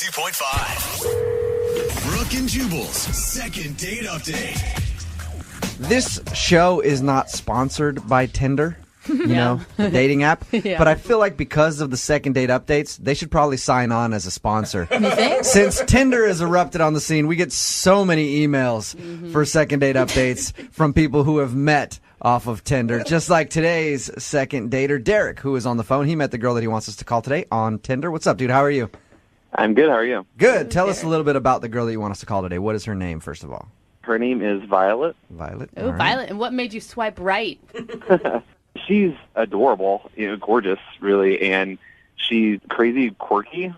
Speaker 1: 92.5. Brooke and Jubal's second date update.
Speaker 2: This show is not sponsored by Tinder, you know, the dating app.
Speaker 3: Yeah.
Speaker 2: But I feel like because of the second date updates, they should probably sign on as a sponsor.
Speaker 3: You think?
Speaker 2: Since Tinder has erupted on the scene, we get so many emails for second date updates from people who have met off of Tinder. Just like today's second dater, Derek, who is on the phone. He met the girl that he wants us to call today on Tinder. What's up, dude? How are you?
Speaker 4: I'm good. How are you?
Speaker 2: Good. Tell us a little bit about the girl that you want us to call today. What is her name, first of all?
Speaker 4: Her name is Violet.
Speaker 2: Violet.
Speaker 10: Oh, Violet. And what made you swipe right?
Speaker 4: She's adorable, gorgeous, really, and she's crazy quirky.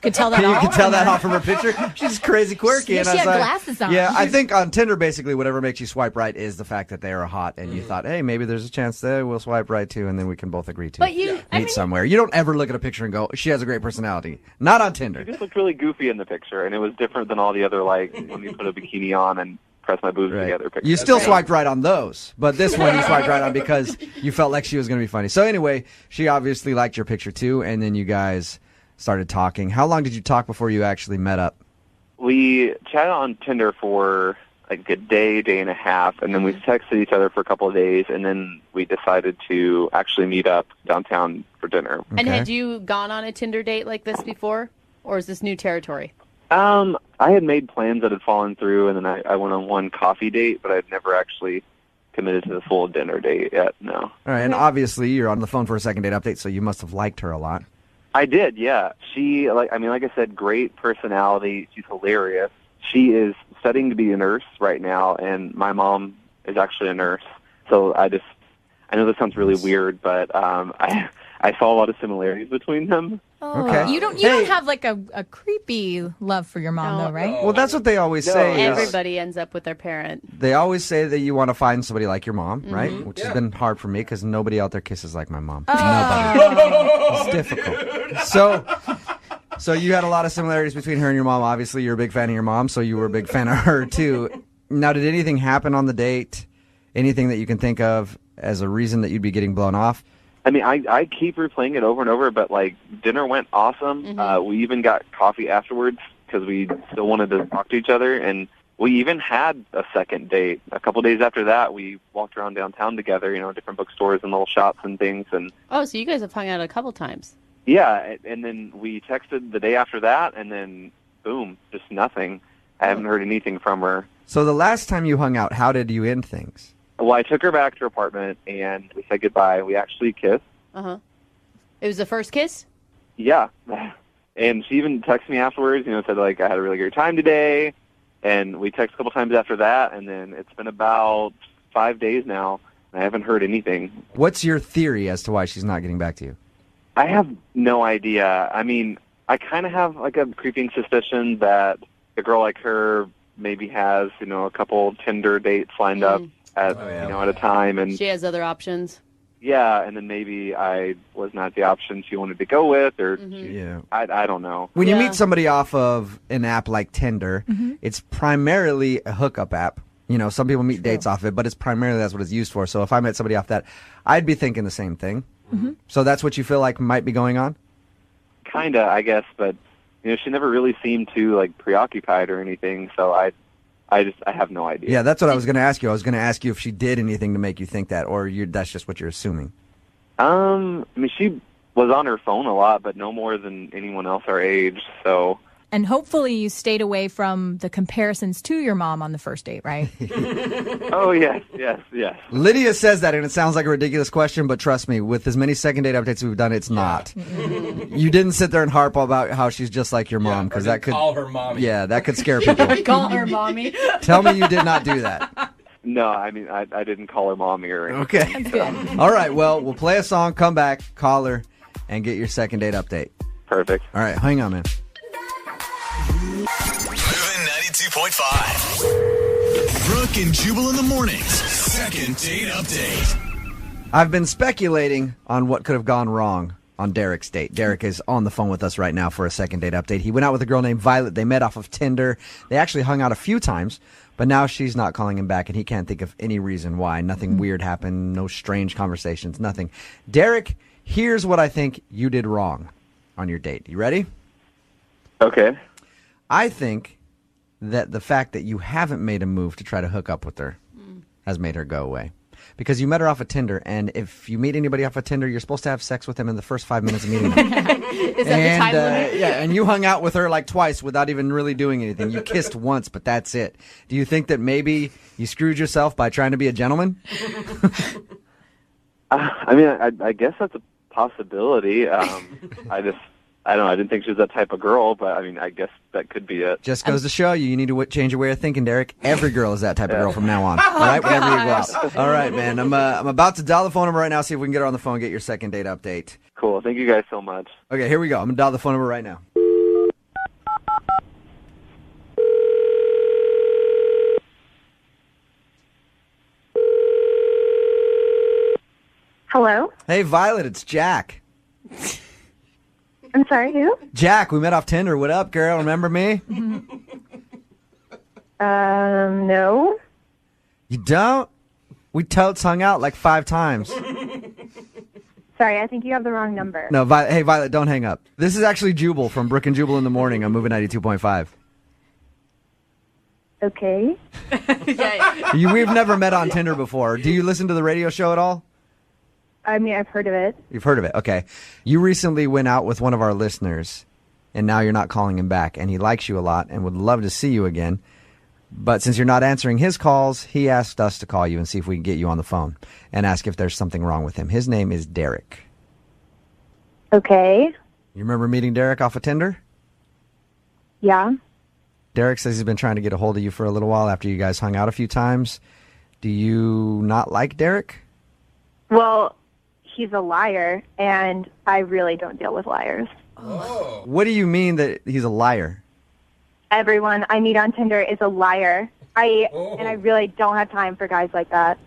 Speaker 3: Could tell that
Speaker 2: You
Speaker 3: off.
Speaker 2: can tell that off from her picture. She's crazy quirky.
Speaker 3: Yeah,
Speaker 2: and
Speaker 3: she
Speaker 2: I was
Speaker 3: had
Speaker 2: like,
Speaker 3: glasses on.
Speaker 2: Yeah, I think on Tinder, basically, whatever makes you swipe right is the fact that they are hot, and you thought, hey, maybe there's a chance that we'll swipe right too, and then we can both agree to
Speaker 10: But you- I
Speaker 2: meet somewhere. You don't ever look at a picture and go, she has a great personality. Not on Tinder.
Speaker 4: She just looked really goofy in the picture, and it was different than all the other, like, when you put a bikini on and press my boobs together pictures.
Speaker 2: You still swiped right on those, but this one you swiped right on because you felt like she was going to be funny. So anyway, she obviously liked your picture too, and then you guys started talking. How long did you talk before you actually met up?
Speaker 4: We chatted on Tinder for like a day and a half, and then we texted each other for a couple of days, and then we decided to actually meet up downtown for dinner.
Speaker 10: And had you gone on a Tinder date like this before? Or is this new territory?
Speaker 4: I had made plans that had fallen through, and then I went on one coffee date, but I'd never actually committed to the full dinner date yet, no.
Speaker 2: All right, and obviously you're on the phone for a second date update, so you must have liked her a lot.
Speaker 4: I did, yeah. She, like I said, great personality. She's hilarious. She is studying to be a nurse right now, and my mom is actually a nurse. So I know this sounds really weird, but I saw a lot of similarities between them.
Speaker 3: Oh,
Speaker 2: Okay.
Speaker 3: You don't have like a creepy love for your mom though, right?
Speaker 2: Well, that's what they always say. is-
Speaker 10: Everybody ends up with their parent.
Speaker 2: They always say that you want to find somebody like your mom, right? Which has been hard for me because nobody out there kisses like my mom. Nobody. It's difficult. So you had a lot of similarities between her and your mom. Obviously, you're a big fan of your mom, so you were a big fan of her too. Now, did anything happen on the date? Anything that you can think of as a reason that you'd be getting blown off?
Speaker 4: I mean, I keep replaying it over and over, but, like, dinner went awesome. We even got coffee afterwards because we still wanted to talk to each other, and we even had a second date. A couple days after that, we walked around downtown together, different bookstores and little shops and things. And
Speaker 10: Oh, so you guys have hung out a couple times.
Speaker 4: yeah, and then we texted the day after that, and then, boom, just nothing. I haven't heard anything from her.
Speaker 2: So the last time you hung out, how did you end things?
Speaker 4: Well, I took her back to her apartment, and we said goodbye. We actually kissed.
Speaker 10: Uh-huh. It was the first kiss?
Speaker 4: Yeah. And she even texted me afterwards, said, like, I had a really great time today. And we texted a couple times after that, and then it's been about 5 days now, and I haven't heard anything.
Speaker 2: What's your theory as to why she's not getting back to you?
Speaker 4: I have no idea. I mean, I kind of have, like, a creeping suspicion that a girl like her maybe has, a couple Tinder dates lined up at, at a time. And
Speaker 10: She has other options.
Speaker 4: yeah, and then maybe I was not the option she wanted to go with, or I don't know.
Speaker 2: When you meet somebody off of an app like Tinder, it's primarily a hookup app. Some people meet dates off it, but it's primarily that's what it's used for. So if I met somebody off that, I'd be thinking the same thing. So that's what you feel like might be going on?
Speaker 4: Kind of, I guess, but she never really seemed too like preoccupied or anything. So I have no idea.
Speaker 2: Yeah, that's what I was going to ask you. I was going to ask you if she did anything to make you think that, or that's just what you're assuming.
Speaker 4: I mean, she was on her phone a lot, but no more than anyone else our age. So.
Speaker 3: And hopefully you stayed away from the comparisons to your mom on the first date, right?
Speaker 4: Oh, yes.
Speaker 2: Lydia says that, and it sounds like a ridiculous question, but trust me, with as many second date updates we've done, it's not. You didn't sit there and harp about how she's just like your mom, because that could
Speaker 17: call her mommy.
Speaker 2: Yeah, that could scare people.
Speaker 10: Call her mommy.
Speaker 2: Tell me you did not do that.
Speaker 4: No, I mean, I didn't call her mommy or anything.
Speaker 2: Okay. All right, well, we'll play a song, come back, call her, and get your second date update.
Speaker 4: Perfect.
Speaker 2: All right, hang on, man.
Speaker 1: Moving 92.5. Brooke and Jubal in the mornings. Second date update.
Speaker 2: I've been speculating on what could have gone wrong on Derek's date. Derek is on the phone with us right now for a second date update. He went out with a girl named Violet. They met off of Tinder. They actually hung out a few times, but now she's not calling him back, and he can't think of any reason why. Nothing weird happened, no strange conversations, nothing. Derek, here's what I think you did wrong on your date. You ready?
Speaker 4: Okay.
Speaker 2: I think that the fact that you haven't made a move to try to hook up with her has made her go away. Because you met her off of Tinder, and if you meet anybody off of Tinder, you're supposed to have sex with them in the first 5 minutes of meeting them.
Speaker 20: Is that the time limit?
Speaker 2: Yeah, and you hung out with her like twice without even really doing anything. You kissed once, but that's it. Do you think that maybe you screwed yourself by trying to be a gentleman?
Speaker 4: I mean, I guess that's a possibility. I don't know. I didn't think she was that type of girl, but I mean, I guess that could be it.
Speaker 2: Just goes to show you need to change your way of thinking, Derek. Every girl is that type of girl from now on. All right, whenever you go out. All right, man. I'm about to dial the phone number right now, see if we can get her on the phone, get your second date update.
Speaker 4: Cool. Thank you guys so much.
Speaker 2: Okay, here we go. I'm going to dial the phone number right now.
Speaker 14: Hello?
Speaker 2: Hey, Violet, it's Jack.
Speaker 14: I'm sorry, who?
Speaker 2: Jack, we met off Tinder. What up, girl? Remember me?
Speaker 14: No.
Speaker 2: You don't? We totes hung out like 5 times.
Speaker 14: Sorry, I think you have the wrong number.
Speaker 2: No, hey, Violet, don't hang up. This is actually Jubal from Brooke and Jubal in the Morning on Moving 92.5.
Speaker 14: Okay.
Speaker 2: We've never met on Tinder before. Do you listen to the radio show at all?
Speaker 14: I mean, I've heard of it.
Speaker 2: You've heard of it. Okay. You recently went out with one of our listeners, and now you're not calling him back, and he likes you a lot and would love to see you again. But since you're not answering his calls, he asked us to call you and see if we can get you on the phone and ask if there's something wrong with him. His name is Derek.
Speaker 14: Okay.
Speaker 2: You remember meeting Derek off of Tinder?
Speaker 14: Yeah.
Speaker 2: Derek says he's been trying to get a hold of you for a little while after you guys hung out a few times. Do you not like Derek?
Speaker 14: Well, he's a liar, and I really don't deal with liars.
Speaker 2: Oh. What do you mean that he's a liar?
Speaker 14: Everyone I meet on Tinder is a liar. And I really don't have time for guys like that.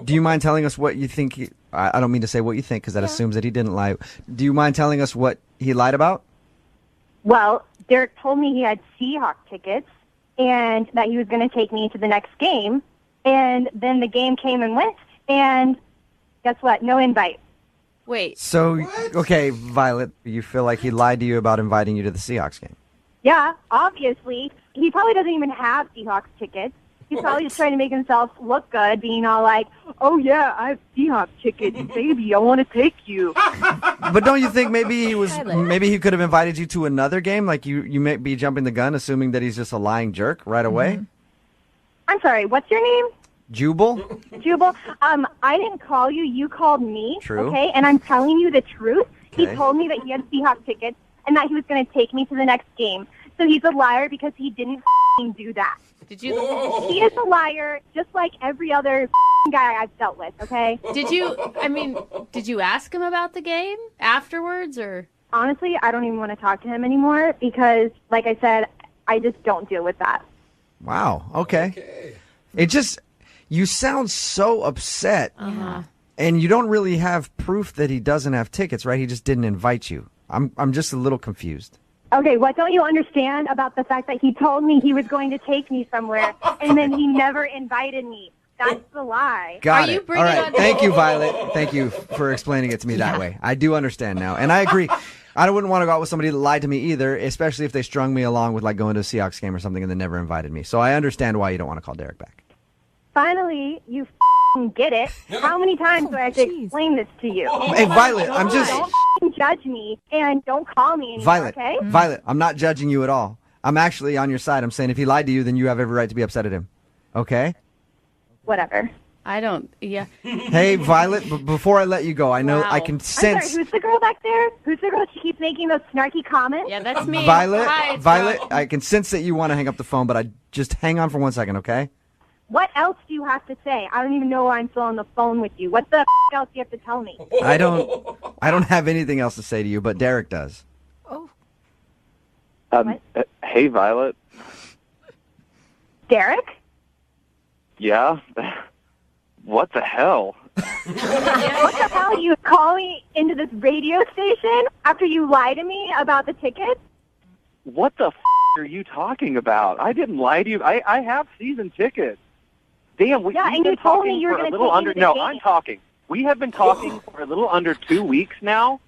Speaker 2: Do you mind telling us what you think? I don't mean to say what you think because that assumes that he didn't lie. Do you mind telling us what he lied about?
Speaker 14: Well, Derek told me he had Seahawks tickets and that he was going to take me to the next game. And then the game came and went, and guess what? No invite.
Speaker 20: Wait.
Speaker 2: So, okay, Violet, you feel like he lied to you about inviting you to the Seahawks game?
Speaker 14: Yeah, obviously. He probably doesn't even have Seahawks tickets. He's probably just trying to make himself look good, being all like, oh, yeah, I have Seahawks tickets, baby, I want to take you.
Speaker 2: But don't you think maybe he could have invited you to another game? Like you may be jumping the gun, assuming that he's just a lying jerk right away?
Speaker 14: Mm-hmm. I'm sorry, what's your name?
Speaker 2: Jubal?
Speaker 14: Jubal, I didn't call you. You called me.
Speaker 2: True.
Speaker 14: Okay, and I'm telling you the truth.
Speaker 2: Okay.
Speaker 14: He told me that he had Seahawks tickets and that he was going to take me to the next game. So he's a liar because he didn't do that.
Speaker 20: Did you?
Speaker 14: He is a liar, just like every other guy I've dealt with. Okay.
Speaker 20: Did you ask him about the game afterwards, or?
Speaker 14: Honestly, I don't even want to talk to him anymore because, like I said, I just don't deal with that.
Speaker 2: Wow. Okay. It just, you sound so upset.
Speaker 20: Uh-huh.
Speaker 2: And you don't really have proof that he doesn't have tickets, right? He just didn't invite you. I'm just a little confused.
Speaker 14: Okay, what don't you understand about the fact that he told me he was going to take me somewhere and then he never invited me? That's the lie.
Speaker 2: Got it. All right. Thank you, Violet. Thank you for explaining it to me that way. I do understand now. And I agree. I wouldn't want to go out with somebody that lied to me either, especially if they strung me along with like going to a Seahawks game or something and they never invited me. So I understand why you don't want to call Derek back.
Speaker 14: Finally, you get it. How many times do I have to explain this to you?
Speaker 2: Hey, Violet, I'm just...
Speaker 14: Don't judge me and don't call me anymore,
Speaker 2: Violet,
Speaker 14: okay?
Speaker 2: Violet, I'm not judging you at all. I'm actually on your side. I'm saying if he lied to you, then you have every right to be upset at him. Okay?
Speaker 14: Whatever.
Speaker 20: I don't, yeah.
Speaker 2: Hey, Violet, before I let you go, I know I can sense...
Speaker 14: I'm sorry, who's the girl back there? Who's the girl that keeps making those snarky comments?
Speaker 20: Yeah, that's me.
Speaker 2: Violet,
Speaker 20: Hi,
Speaker 2: Violet, I can sense that you want to hang up the phone, but I just hang on for 1 second, okay?
Speaker 14: What else do you have to say? I don't even know why I'm still on the phone with you. What the else do you have to tell me?
Speaker 2: I don't have anything else to say to you, but Derek does.
Speaker 4: Hey, Violet.
Speaker 14: Derek?
Speaker 4: Yeah? What the hell?
Speaker 14: What the hell? You call me into this radio station after you lie to me about the tickets?
Speaker 4: What the are you talking about? I didn't lie to you. I have season tickets. Damn, we've
Speaker 14: and
Speaker 4: been
Speaker 14: you told
Speaker 4: talking
Speaker 14: me you were
Speaker 4: for a
Speaker 14: going to
Speaker 4: little
Speaker 14: take
Speaker 4: under.
Speaker 14: me to the
Speaker 4: No,
Speaker 14: game.
Speaker 4: I'm talking. We have been talking for a little under 2 weeks now,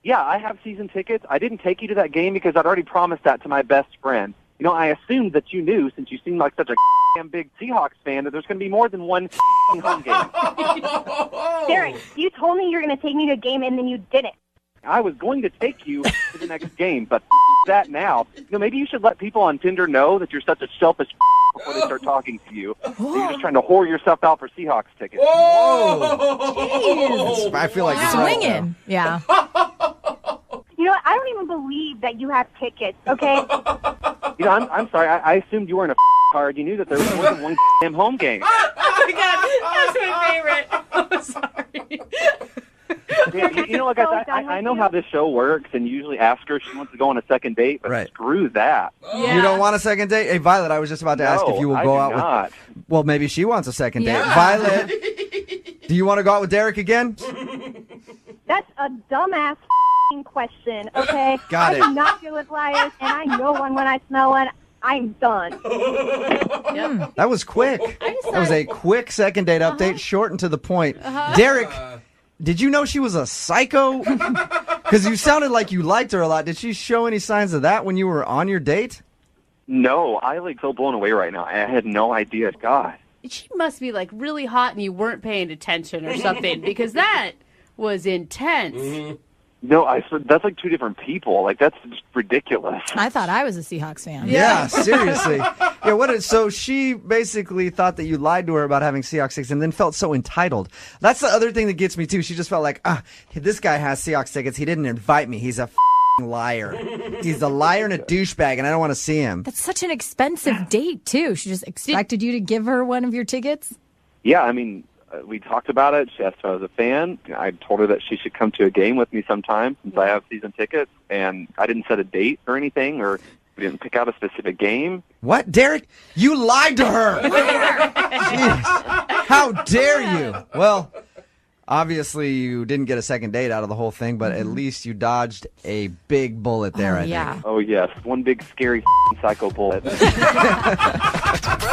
Speaker 4: Yeah, I have season tickets. I didn't take you to that game because I'd already promised that to my best friend. You know, I assumed that you knew, since you seem like such a damn big Seahawks fan, that there's going to be more than one home game.
Speaker 19: Derek, you told me you were going to take me to a game, and then you didn't.
Speaker 4: I was going to take you to the next game, but that now. You know, maybe you should let people on Tinder know that you're such a selfish before they start talking to you. That you're just trying to whore yourself out for Seahawks tickets.
Speaker 2: Whoa! I feel like it's
Speaker 3: swinging. Yeah.
Speaker 19: You know what? I don't even believe that you have tickets, okay?
Speaker 4: You know, I'm sorry. I assumed you weren't a card. You knew that there was more than one damn home game.
Speaker 20: Oh my God, that's my favorite. I'm sorry.
Speaker 4: Yeah, you know what, guys? I know how this show works, and you usually ask her if she wants to go on a second date, but screw that.
Speaker 2: You don't want a second date? Hey, Violet, I was just about to ask if you will go out with... Well, maybe she wants a second date. Violet, do you want to go out with Derek again?
Speaker 19: That's a dumbass question, okay?
Speaker 2: Got it.
Speaker 19: I do not deal with liars, and I know one when I smell one. I'm done.
Speaker 2: That was quick. That was a quick second date update, short and to the point. Derek, did you know she was a psycho? Because you sounded like you liked her a lot. Did she show any signs of that when you were on your date?
Speaker 4: No, I so blown away right now. I had no idea. God.
Speaker 20: She must be like really hot and you weren't paying attention or something because that was intense.
Speaker 4: Mm-hmm. No, that's like two different people. Like, that's just ridiculous.
Speaker 3: I thought I was a Seahawks fan.
Speaker 2: Yeah, seriously. Yeah, so she basically thought that you lied to her about having Seahawks tickets and then felt so entitled. That's the other thing that gets me, too. She just felt like, this guy has Seahawks tickets. He didn't invite me. He's a liar. He's a liar and a douchebag, and I don't want to see him.
Speaker 3: That's such an expensive date, too. She just expected you to give her one of your tickets?
Speaker 4: Yeah, I mean... we talked about it. She asked if I was a fan. I told her that she should come to a game with me sometime since I have season tickets. And I didn't set a date or anything, or we didn't pick out a specific game.
Speaker 2: What? Derek, you lied to her. Jeez. How dare you? Well, obviously you didn't get a second date out of the whole thing, but at least you dodged a big bullet there, I think.
Speaker 4: Oh, yes. One big, scary psycho bullet.
Speaker 7: Brooke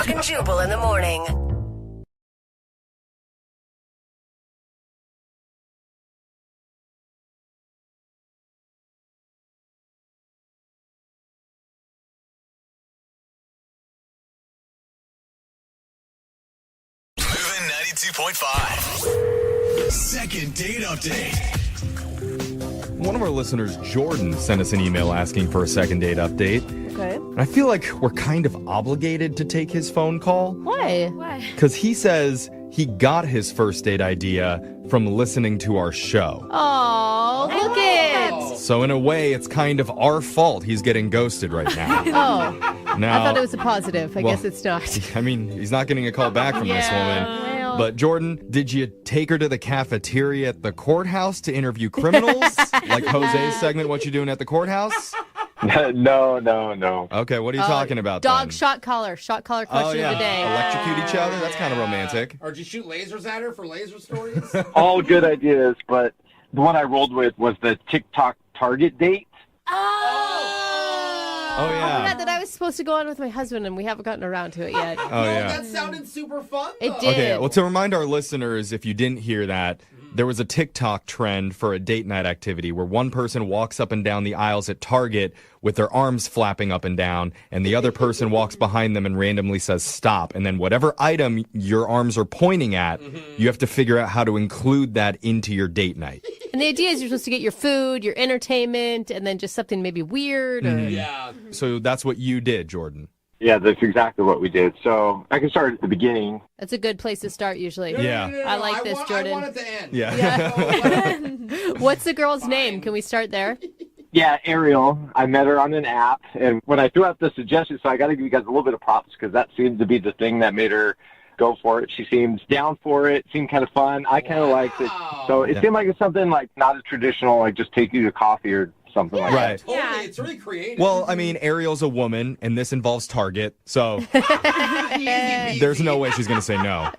Speaker 7: and Jubal in the morning.
Speaker 1: Moving 92.5. Second date update.
Speaker 21: One of our listeners, Jordan, sent us an email asking for a second date update.
Speaker 20: Okay.
Speaker 21: And I feel like we're kind of obligated to take his phone call.
Speaker 20: Why?
Speaker 21: Because he says he got his first date idea from listening to our show.
Speaker 20: Oh, look it.
Speaker 21: So in a way, it's kind of our fault he's getting ghosted right now.
Speaker 20: Oh,
Speaker 21: Now,
Speaker 20: I thought it was a positive. I guess it's not.
Speaker 21: I mean, he's not getting a call back from this woman. But Jordan, did you take her to the cafeteria at the courthouse to interview criminals? Like Jose's segment, What You Doing at the Courthouse?
Speaker 22: No.
Speaker 21: Okay, what are you talking about
Speaker 10: Dog
Speaker 21: then?
Speaker 10: shot collar question of the day.
Speaker 21: Electrocute each other? That's kind of romantic.
Speaker 17: Or did you shoot lasers at her for laser stories?
Speaker 22: All good ideas, but the one I rolled with was the TikTok Target date.
Speaker 21: Oh, yeah.
Speaker 10: God, that I was supposed to go on with my husband, and we haven't gotten around to it yet.
Speaker 21: Oh, yeah.
Speaker 17: That sounded super fun, though.
Speaker 10: It did.
Speaker 21: Okay, well, to remind our listeners, if you didn't hear that, there was a TikTok trend for a date night activity where one person walks up and down the aisles at Target with their arms flapping up and down, and the other person walks behind them and randomly says stop. And then whatever item your arms are pointing at, you have to figure out how to include that into your date night.
Speaker 10: And the idea is you're supposed to get your food, your entertainment, and then just something maybe weird. Or...
Speaker 21: Yeah. So that's what you did, Jordan.
Speaker 22: Yeah, that's exactly what we did. So I can start at the beginning.
Speaker 10: That's a good place to start usually.
Speaker 21: Yeah.
Speaker 10: I like this, Jordan.
Speaker 17: I want it to end.
Speaker 21: Yeah.
Speaker 10: What's the girl's name? Can we start there?
Speaker 22: Yeah, Ariel. I met her on an app, and when I threw out the suggestion, so I got to give you guys a little bit of props because that seemed to be the thing that made her go for it. She seemed down for it, seemed kind of fun. I kind of liked it. So it seemed like it's something like not a traditional, like just take you to coffee or something like
Speaker 21: Right.
Speaker 22: that.
Speaker 17: Totally. It's really creative.
Speaker 21: Well, I mean, Ariel's a woman, and this involves Target, so there's no way she's going to say no.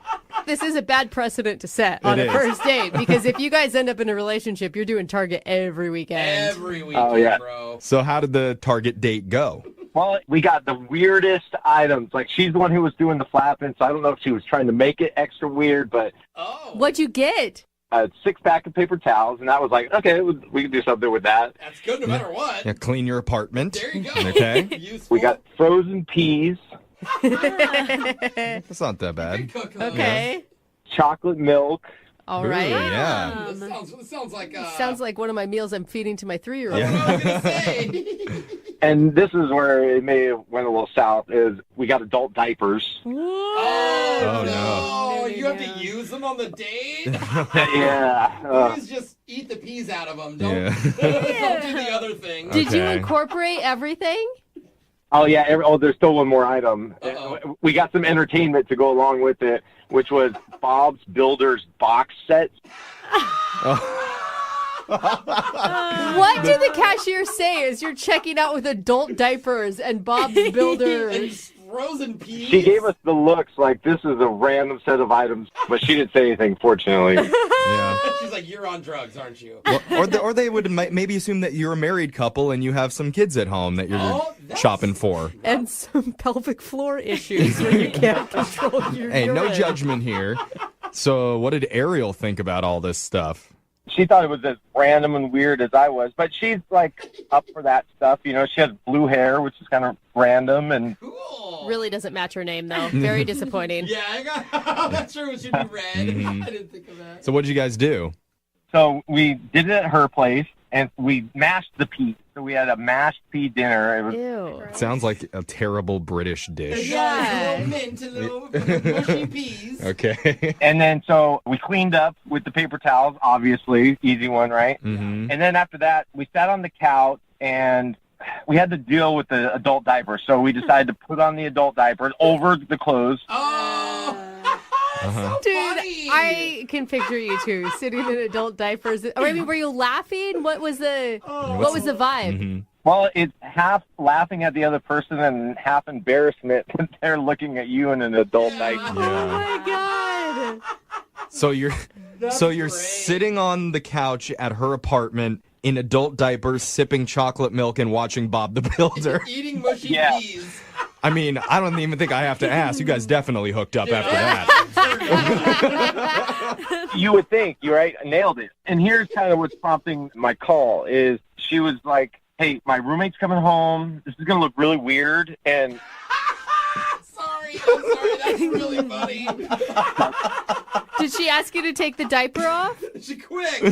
Speaker 10: This is a bad precedent to set on
Speaker 21: It
Speaker 10: a
Speaker 21: is.
Speaker 10: first date because if you guys end up in a relationship, you're doing Target every weekend.
Speaker 17: Every weekend,
Speaker 22: Oh, yeah.
Speaker 17: bro.
Speaker 21: So how did the Target date go?
Speaker 22: Well, we got the weirdest items. Like, she's the one who was doing the flapping, so I don't know if she was trying to make it extra weird, but
Speaker 10: What'd you get?
Speaker 22: a 6-pack of paper towels, and that was like, okay, we could do something with that.
Speaker 17: That's good no matter what.
Speaker 21: Yeah, clean your apartment.
Speaker 17: There you go.
Speaker 21: Okay.
Speaker 22: We got frozen peas,
Speaker 21: That's not that bad.
Speaker 10: Okay.
Speaker 22: chocolate milk.
Speaker 10: All right.
Speaker 21: Yeah.
Speaker 17: This sounds like
Speaker 20: Sounds like one of my meals I'm feeding to my 3-year-old.
Speaker 22: And this is where it may have went a little south, is we got adult diapers.
Speaker 17: Oh, no. You have to use them on the date?
Speaker 22: Yeah.
Speaker 17: Please just eat the peas out of them. Don't, don't do the other thing.
Speaker 20: Did you incorporate everything?
Speaker 22: Oh, yeah. There's still one more item. We got some entertainment to go along with it, which was Bob's Builders box set.
Speaker 20: What did the cashier say as you're checking out with adult diapers and Bob's Builders?
Speaker 17: Frozen peas?
Speaker 22: She gave us the looks like this is a random set of items, but she didn't say anything, fortunately.
Speaker 21: Yeah.
Speaker 17: She's like, you're on drugs, aren't you?
Speaker 21: Or they would maybe assume that you're a married couple and you have some kids at home that you're shopping for.
Speaker 20: And some pelvic floor issues where you can't control your
Speaker 21: Hey, no
Speaker 20: urine.
Speaker 21: judgment here. So what did Ariel think about all this stuff?
Speaker 22: She thought it was as random and weird as I was, but she's like up for that stuff. You know, she has blue hair, which is kind of random, and
Speaker 10: Really doesn't match her name, though. Very disappointing.
Speaker 17: Yeah, I'm not sure it should be red.
Speaker 21: Mhm.
Speaker 17: I didn't think of that.
Speaker 21: So what did you guys do?
Speaker 22: so we did it at her place, and we mashed the peas. So we had a mashed pea dinner. It was
Speaker 10: Ew.
Speaker 21: It sounds like a terrible British dish.
Speaker 17: Yeah. A little mint, a little mushy peas.
Speaker 21: Okay.
Speaker 22: And then so we cleaned up with the paper towels, obviously, easy one, right?
Speaker 21: Mm-hmm.
Speaker 22: And then after that, we sat on the couch and we had to deal with the adult diaper. So we decided to put on the adult diapers over the clothes.
Speaker 21: Uh-huh.
Speaker 20: Dude, I can picture you two sitting in adult diapers. I mean, were you laughing? What was the vibe?
Speaker 21: Mm-hmm.
Speaker 22: Well, it's half laughing at the other person and half embarrassment that they're looking at you in an adult diaper.
Speaker 20: Oh my god!
Speaker 21: So you're sitting on the couch at her apartment in adult diapers, sipping chocolate milk and watching Bob the Builder.
Speaker 17: Eating mushy peas.
Speaker 21: I mean, I don't even think I have to ask. You guys definitely hooked up after that.
Speaker 22: You would think, you're right, nailed it. And here's kind of what's prompting my call is she was like, hey, my roommate's coming home. This is going to look really weird. And
Speaker 17: I'm sorry, that's really funny.
Speaker 20: Did she ask you to take the diaper off?
Speaker 17: Quick,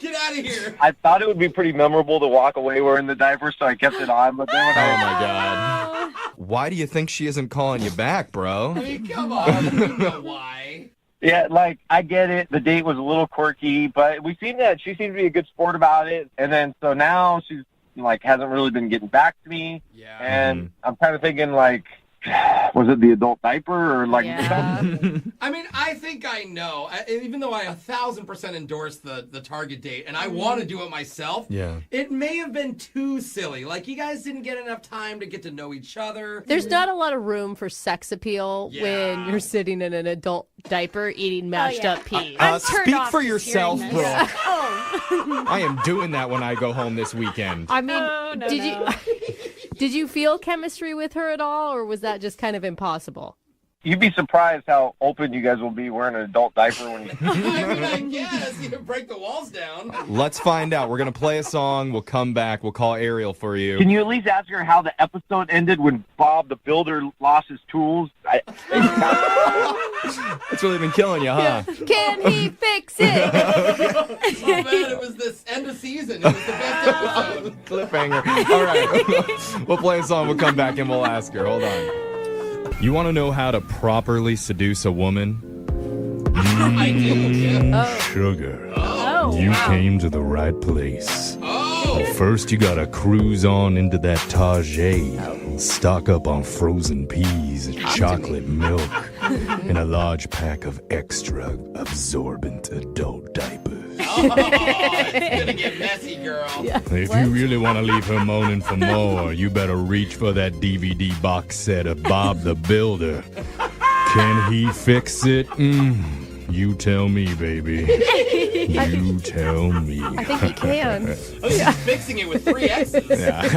Speaker 17: get out of here.
Speaker 22: I thought it would be pretty memorable to walk away wearing the diaper, so I kept it on. But then when
Speaker 21: Oh my god. Why do you think she isn't calling you back, bro?
Speaker 17: I mean, come on. You know why.
Speaker 22: Yeah, like, I get it. The date was a little quirky, but she seemed to be a good sport about it. And then, so now she's, like, hasn't really been getting back to me.
Speaker 17: Yeah.
Speaker 22: And I'm kind of thinking, like, was it the adult diaper or, like...
Speaker 17: I mean, I think I know. Even though I 1,000% endorse the Target date, and I want to do it myself,
Speaker 21: Yeah.
Speaker 17: it may have been too silly. Like, you guys didn't get enough time to get to know each other.
Speaker 10: There's not a lot of room for sex appeal when you're sitting in an adult diaper eating mashed up peas.
Speaker 21: Speak for yourself, bro.
Speaker 10: Yeah.
Speaker 21: I am doing that when I go home this weekend.
Speaker 10: I mean, did you feel chemistry with her at all, or was that just kind of impossible?
Speaker 22: You'd be surprised how open you guys will be wearing an adult diaper when you...
Speaker 17: I mean, I guess. You can break the walls down.
Speaker 21: Let's find out. We're going to play a song. We'll come back. We'll call Ariel for you.
Speaker 22: Can you at least ask her how the episode ended when Bob the Builder lost his tools?
Speaker 21: It's really been killing you, huh?
Speaker 10: Can he fix it?
Speaker 17: Oh, man, it was this end of season. It was the best episode.
Speaker 21: Cliffhanger. All right. We'll play a song. We'll come back and we'll ask her. Hold on. You want to know how to properly seduce a woman?
Speaker 17: I do, yeah.
Speaker 21: Sugar.
Speaker 17: Oh,
Speaker 21: You
Speaker 17: wow.
Speaker 21: came to the right place.
Speaker 17: Oh.
Speaker 21: First, you gotta cruise on into that Target and stock up on frozen peas and chocolate milk and a large pack of extra absorbent adult diapers.
Speaker 17: Oh, it's gonna get messy, girl.
Speaker 21: If you really want to leave her moaning for more, you better reach for that DVD box set of Bob the Builder. Can he fix it? You tell me, baby. You tell me.
Speaker 10: I think he can.
Speaker 17: Oh, she's fixing it with 3 X's.
Speaker 21: Yeah,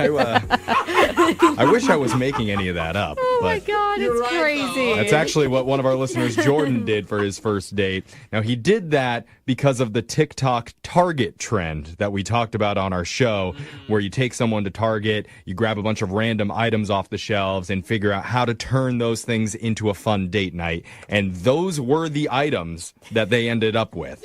Speaker 21: I wish I was making any of that up.
Speaker 20: Oh my
Speaker 21: but
Speaker 20: God, it's crazy.
Speaker 21: That's actually what one of our listeners, Jordan, did for his first date. Now, he did that because of the TikTok Target trend that we talked about on our show, where you take someone to Target, you grab a bunch of random items off the shelves and figure out how to turn those things into a fun date night. And those were the items that they ended up with.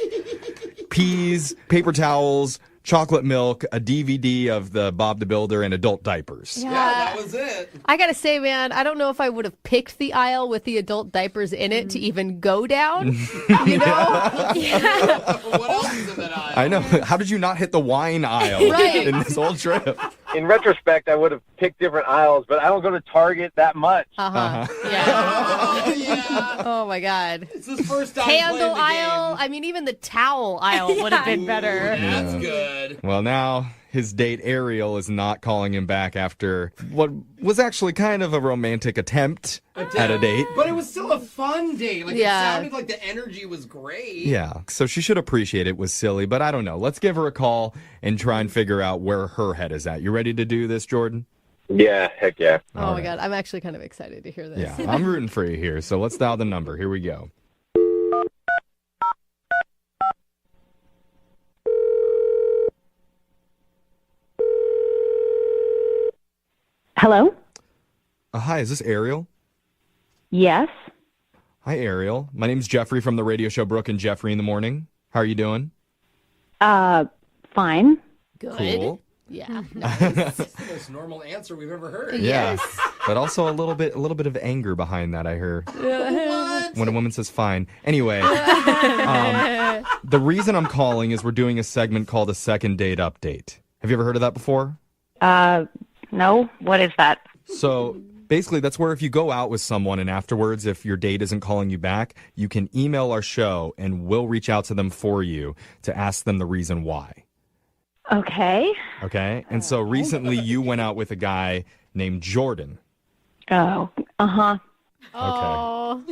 Speaker 21: Peas, paper towels, chocolate milk, a DVD of the Bob the Builder, and adult diapers.
Speaker 17: Yeah, that was it.
Speaker 20: I gotta say, man, I don't know if I would have picked the aisle with the adult diapers in it to even go down. You know? Yeah.
Speaker 17: What else is in that aisle?
Speaker 21: I know. How did you not hit the wine aisle
Speaker 20: Right.
Speaker 21: in this whole trip?
Speaker 22: In retrospect, I would have picked different aisles, but I don't go to Target that much.
Speaker 20: Yeah. Oh my God.
Speaker 17: It's his first time
Speaker 20: Candle
Speaker 17: playing the
Speaker 20: aisle. I mean, even the towel aisle would have been better.
Speaker 17: That's
Speaker 21: Yeah.
Speaker 17: good.
Speaker 21: Well, now his date Ariel is not calling him back after what was actually kind of a romantic attempt at a date.
Speaker 17: But it was still a fun date. Like,
Speaker 20: Yeah.
Speaker 17: it sounded like the energy was great.
Speaker 21: Yeah, so she should appreciate it was silly, but I don't know. Let's give her a call and try and figure out where her head is at. You ready to do this, Jordan?
Speaker 22: Yeah, heck yeah.
Speaker 20: Oh my God, I'm actually kind of excited to hear this.
Speaker 21: Yeah, I'm rooting for you here. So let's dial the number. Here we go.
Speaker 6: Hello?
Speaker 21: Hi, is this Ariel?
Speaker 6: Yes.
Speaker 21: Hi, Ariel. My name's Jeffrey from the radio show Brooke and Jeffrey in the Morning. How are you doing?
Speaker 6: Fine.
Speaker 20: Good.
Speaker 21: Cool.
Speaker 20: Yeah.
Speaker 17: That's the most normal answer we've ever heard.
Speaker 21: Yeah, but also a little bit of anger behind that, I heard.
Speaker 17: What?
Speaker 21: When a woman says fine. Anyway, the reason I'm calling is we're doing a segment called a second date update. Have you ever heard of that before?
Speaker 6: No. What is that?
Speaker 21: So basically, that's where if you go out with someone and afterwards, if your date isn't calling you back, you can email our show and we'll reach out to them for you to ask them the reason why.
Speaker 6: Okay.
Speaker 21: Okay? And so recently you went out with a guy named Jordan.
Speaker 6: Oh. Uh-huh.
Speaker 20: Oh.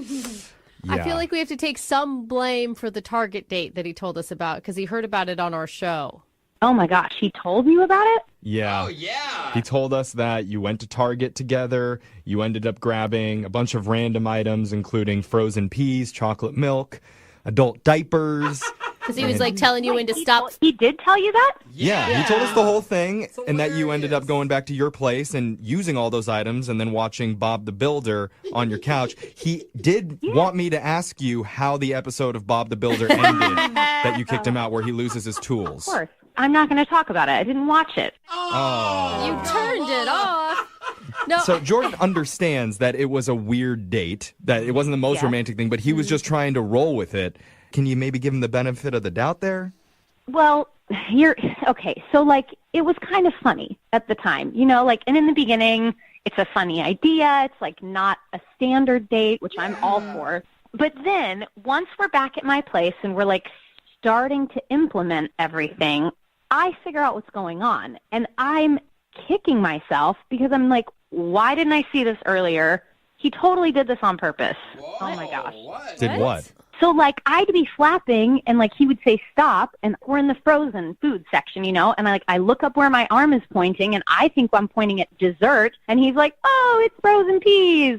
Speaker 20: I
Speaker 21: Yeah.
Speaker 20: feel like we have to take some blame for the Target date that he told us about because he heard about it on our show.
Speaker 6: Oh my gosh, he told you about it?
Speaker 21: Yeah.
Speaker 17: Oh, yeah.
Speaker 21: He told us that you went to Target together. You ended up grabbing a bunch of random items, including frozen peas, chocolate milk, adult diapers.
Speaker 20: Because he was like telling you when to stop.
Speaker 6: He did tell you that?
Speaker 21: Yeah, he told us the whole thing, and that you ended up going back to your place and using all those items and then watching Bob the Builder on your couch. He did want me to ask you how the episode of Bob the Builder ended that you kicked him out where he loses his tools.
Speaker 6: Of course. I'm not going to talk about it. I didn't watch it.
Speaker 21: Oh.
Speaker 20: You turned it off. No.
Speaker 21: So Jordan understands that it was a weird date, that it wasn't the most romantic thing, but he was just trying to roll with it. Can you maybe give him the benefit of the doubt there?
Speaker 6: Well, okay. So, like, it was kind of funny at the time, you know, like, and in the beginning, it's a funny idea. It's like not a standard date, which I'm all for. But then once we're back at my place and we're like starting to implement everything, I figure out what's going on, and I'm kicking myself because I'm like, why didn't I see this earlier? He totally did this on purpose.
Speaker 17: Whoa,
Speaker 6: oh my gosh.
Speaker 21: Did what?
Speaker 6: So, like, I'd be flapping, and, like, he would say stop, and we're in the frozen food section, you know, and, I look up where my arm is pointing, and I think I'm pointing at dessert, and he's like, oh, it's frozen peas.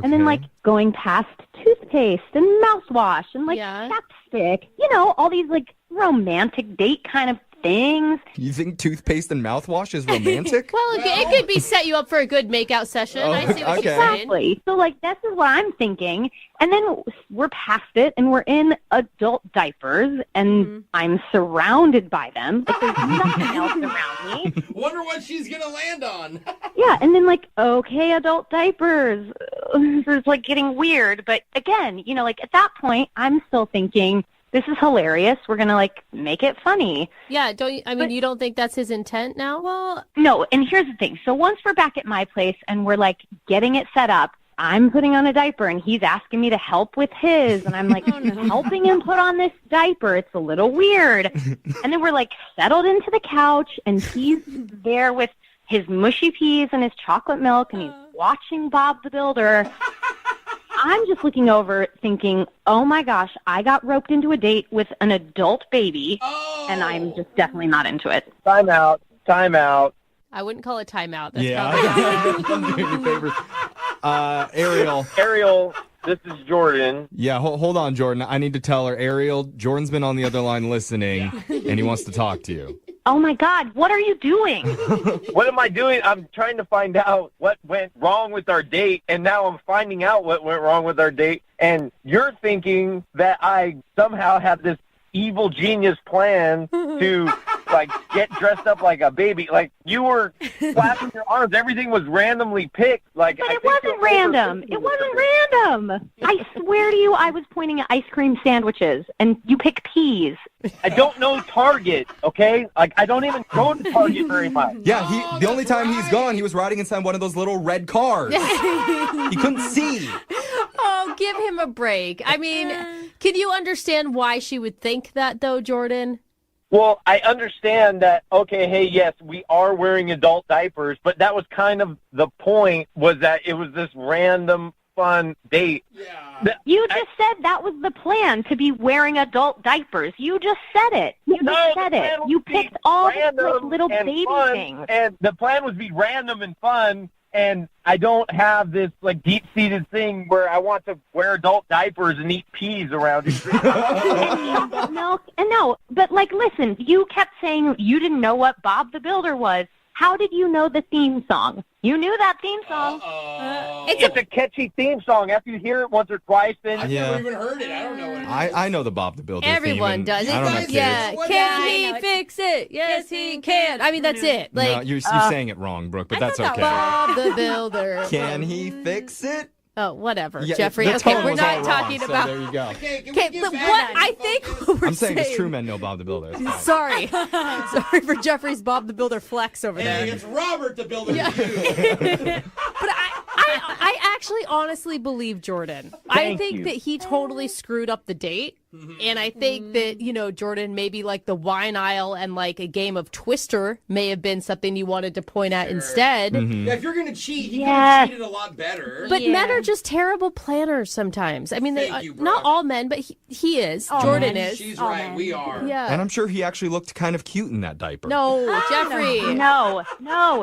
Speaker 6: And then, like, going past toothpaste and mouthwash and, like, chapstick, you know, all these, like, romantic date kind of things.
Speaker 21: You think toothpaste and mouthwash is romantic?
Speaker 20: Well, it could be set you up for a good makeout session. I see what you're saying.
Speaker 6: Exactly. So, like, this is what I'm thinking. And then we're past it, and we're in adult diapers, and I'm surrounded by them. Like, there's nothing else around me.
Speaker 17: Wonder what she's going to land on.
Speaker 6: Yeah, and then, like, okay, adult diapers. This is, like, getting weird. But, again, you know, like, at that point, I'm still thinking, this is hilarious. We're going to, like, make it funny.
Speaker 20: Yeah, you don't think that's his intent now? Well,
Speaker 6: no, and here's the thing. So once we're back at my place and we're, like, getting it set up, I'm putting on a diaper, and he's asking me to help with his, and I'm, like, helping him put on this diaper. It's a little weird. And then we're, like, settled into the couch, and he's there with his mushy peas and his chocolate milk, and he's watching Bob the Builder. I'm just looking over thinking, oh, my gosh, I got roped into a date with an adult baby, and I'm just definitely not into it.
Speaker 22: Time out.
Speaker 10: I wouldn't call it timeout. That's
Speaker 21: Yeah, I'm doing you favors. Ariel.
Speaker 11: Ariel, this is Jordan.
Speaker 21: Yeah, hold on, Jordan. I need to tell her, Ariel, Jordan's been on the other line listening, and he wants to talk to you.
Speaker 18: Oh my God, what are you doing?
Speaker 11: What am I doing? I'm trying to find out what went wrong with our date, and now I'm finding out what went wrong with our date, and you're thinking that I somehow had this evil genius plan to like get dressed up like a baby. Like you were flapping your arms. Everything was randomly picked. Like,
Speaker 18: But it wasn't random. It wasn't random. I swear to you, I was pointing at ice cream sandwiches, and you picked peas.
Speaker 11: I don't know Target, okay? Like, I don't even go to Target very much.
Speaker 21: Yeah, the only time he's gone, he was riding inside one of those little red cars. He couldn't see.
Speaker 10: Oh, give him a break. I mean, can you understand why she would think that, though, Jordan?
Speaker 11: Well, I understand that, okay, hey, yes, we are wearing adult diapers, but that was kind of the point, was that it was this random fun date.
Speaker 18: You just said that was the plan, to be wearing adult diapers. You just said it. You just said it. You picked all these like, little baby things.
Speaker 11: And the plan was to be random and fun, and I don't have this like deep-seated thing where I want to wear adult diapers and eat peas around you.
Speaker 18: Milk. And no, but like, listen, you kept saying you didn't know what Bob the Builder was. How did you know the theme song? You knew that theme song.
Speaker 11: It's a catchy theme song. After you hear it once or twice, then
Speaker 21: I've never
Speaker 17: even heard it. I don't know what it is.
Speaker 21: I know the Bob the Builder
Speaker 10: Everyone
Speaker 21: theme,
Speaker 10: does.
Speaker 21: I don't have kids.
Speaker 10: Yeah. Can he fix it? Yes, he can. I mean, that's it. Like,
Speaker 21: No, you're saying it wrong, Brooke, but that's okay.
Speaker 10: Bob the Builder.
Speaker 21: Can he fix it?
Speaker 10: Oh, whatever,
Speaker 21: Yeah,
Speaker 10: Jeffrey.
Speaker 21: the
Speaker 10: Okay,
Speaker 21: tone
Speaker 10: we're
Speaker 21: was
Speaker 10: not
Speaker 21: all
Speaker 10: talking
Speaker 21: wrong, so
Speaker 10: about.
Speaker 21: there you go.
Speaker 10: Okay, but what I think what we're
Speaker 21: I'm saying it's true men know Bob the Builder. It's fine.
Speaker 10: Sorry. Sorry for Jeffrey's Bob the Builder flex over there.
Speaker 17: Hey, it's Robert the Builder.
Speaker 10: But I actually honestly believe Jordan. I
Speaker 17: Thank
Speaker 10: think
Speaker 17: you.
Speaker 10: that he totally screwed up the date. And I think that, Jordan, maybe like the wine aisle and like a game of Twister may have been something you wanted to point at instead.
Speaker 17: Yeah, if you're going to cheat, he could have cheated a lot better.
Speaker 10: But men are just terrible planners sometimes. I mean,
Speaker 17: Thank you,
Speaker 10: not all men, but he is. Jordan is.
Speaker 17: She's right. We are.
Speaker 10: Yeah.
Speaker 21: And I'm sure he actually looked kind of cute in that diaper.
Speaker 10: No, Jeffrey.
Speaker 18: No,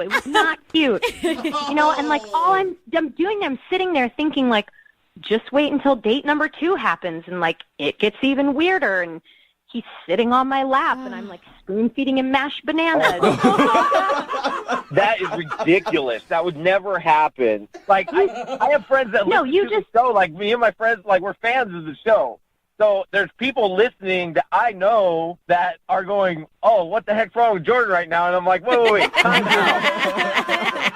Speaker 18: it was not cute. And like all I'm doing, I'm sitting there thinking like, just wait until date number 2 happens, and like it gets even weirder. And he's sitting on my lap, and I'm like spoon feeding him mashed bananas.
Speaker 11: that is ridiculous. That would never happen. Like I have friends that listen to the show. Like me and my friends, like we're fans of the show. So there's people listening that I know that are going, "Oh, what the heck's wrong with Jordan right now?" And I'm like, "Wait, time out."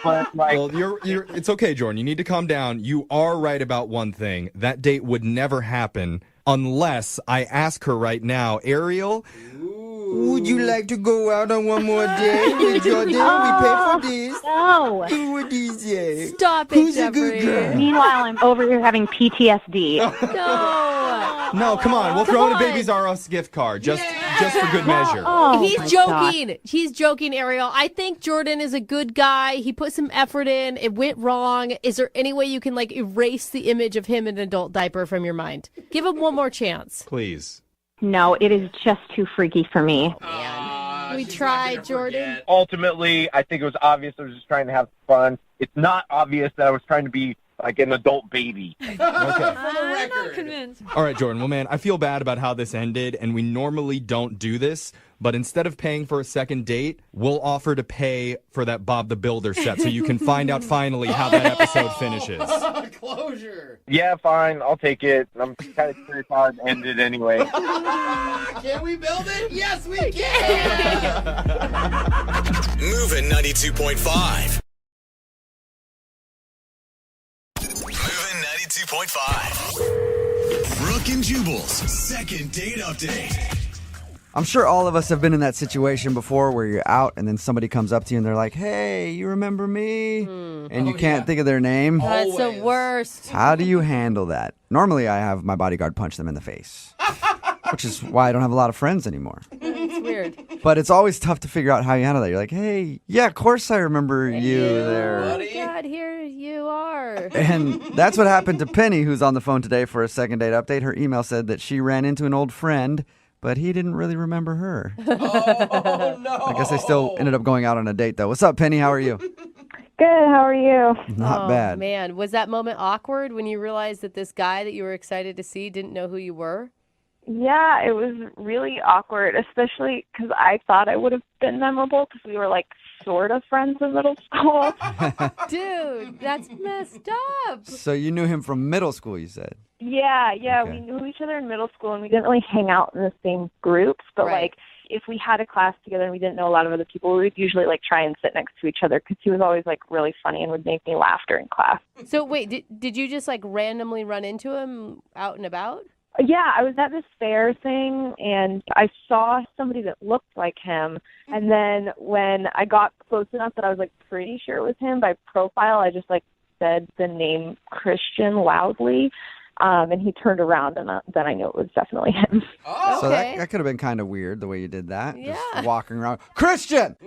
Speaker 11: But like,
Speaker 21: well, it's okay, Jordan. You need to calm down. You are right about one thing. That date would never happen unless I ask her right now, Ariel, would you like to go out on one more date with Jordan? We pay for this.
Speaker 18: No.
Speaker 21: Who would he say?
Speaker 10: Stop it,
Speaker 21: Who's a good girl?
Speaker 18: Meanwhile, I'm over here having PTSD.
Speaker 21: No, come on. We'll throw in a Babies R Us gift card just for good measure.
Speaker 10: He's joking. He's joking, Ariel. I think Jordan is a good guy. He put some effort in. It went wrong. Is there any way you can like erase the image of him in an adult diaper from your mind? Give him one more chance.
Speaker 21: Please.
Speaker 18: No, it is just too freaky for me.
Speaker 10: We tried, Jordan.
Speaker 11: ultimately, I think it was obvious I was just trying to have fun. It's not obvious that I was trying to be like an adult baby.
Speaker 21: Okay.
Speaker 20: I'm not convinced.
Speaker 21: All right, Jordan. Well, man, I feel bad about how this ended, and we normally don't do this, but instead of paying for a second date, we'll offer to pay for that Bob the Builder set so you can find out finally how that episode finishes.
Speaker 17: Closure.
Speaker 11: Yeah, fine. I'll take it. I'm kind of curious how it ended anyway.
Speaker 17: Can we build it? Yes, we can.
Speaker 1: Moving 92.5. Moving 92.5. Brooke and Jubal's second date update.
Speaker 2: I'm sure all of us have been in that situation before where you're out and then somebody comes up to you and they're like, hey, you remember me? And you can't think of their name.
Speaker 10: That's the worst.
Speaker 2: How do you handle that? Normally, I have my bodyguard punch them in the face, which is why I don't have a lot of friends anymore.
Speaker 10: It's weird.
Speaker 2: But it's always tough to figure out how you handle that. You're like, hey, yeah, of course I remember you there.
Speaker 10: Oh, God, here you are.
Speaker 2: And that's what happened to Penny, who's on the phone today for a second date update. Her email said that she ran into an old friend, but he didn't really remember her.
Speaker 17: Oh, no.
Speaker 2: I guess they still ended up going out on a date, though. What's up, Penny? How are you?
Speaker 6: Good. How are you?
Speaker 2: Not
Speaker 10: Oh,
Speaker 2: bad.
Speaker 10: Man, was that moment awkward when you realized that this guy that you were excited to see didn't know who you were?
Speaker 14: Yeah, it was really awkward, especially because I thought I would have been memorable because we were like sort of friends in middle school.
Speaker 10: Dude, that's messed up.
Speaker 2: So you knew him from middle school, you said?
Speaker 14: Yeah,
Speaker 2: Okay.
Speaker 14: we knew each other in middle school and we didn't really hang out in the same groups, but
Speaker 10: Right.
Speaker 14: like if we had a class together and we didn't know a lot of other people, we would usually like try and sit next to each other because he was always like really funny and would make me laugh during class.
Speaker 10: So wait, did you just like randomly run into him out and about?
Speaker 14: Yeah, I was at this fair thing and I saw somebody that looked like him. And then when I got close enough that I was like pretty sure it was him by profile, I just like said the name Christian loudly. And he turned around and then I knew it was definitely him.
Speaker 2: So that could have been kind of weird the way you did that.
Speaker 14: Yeah.
Speaker 2: Just walking around. Christian!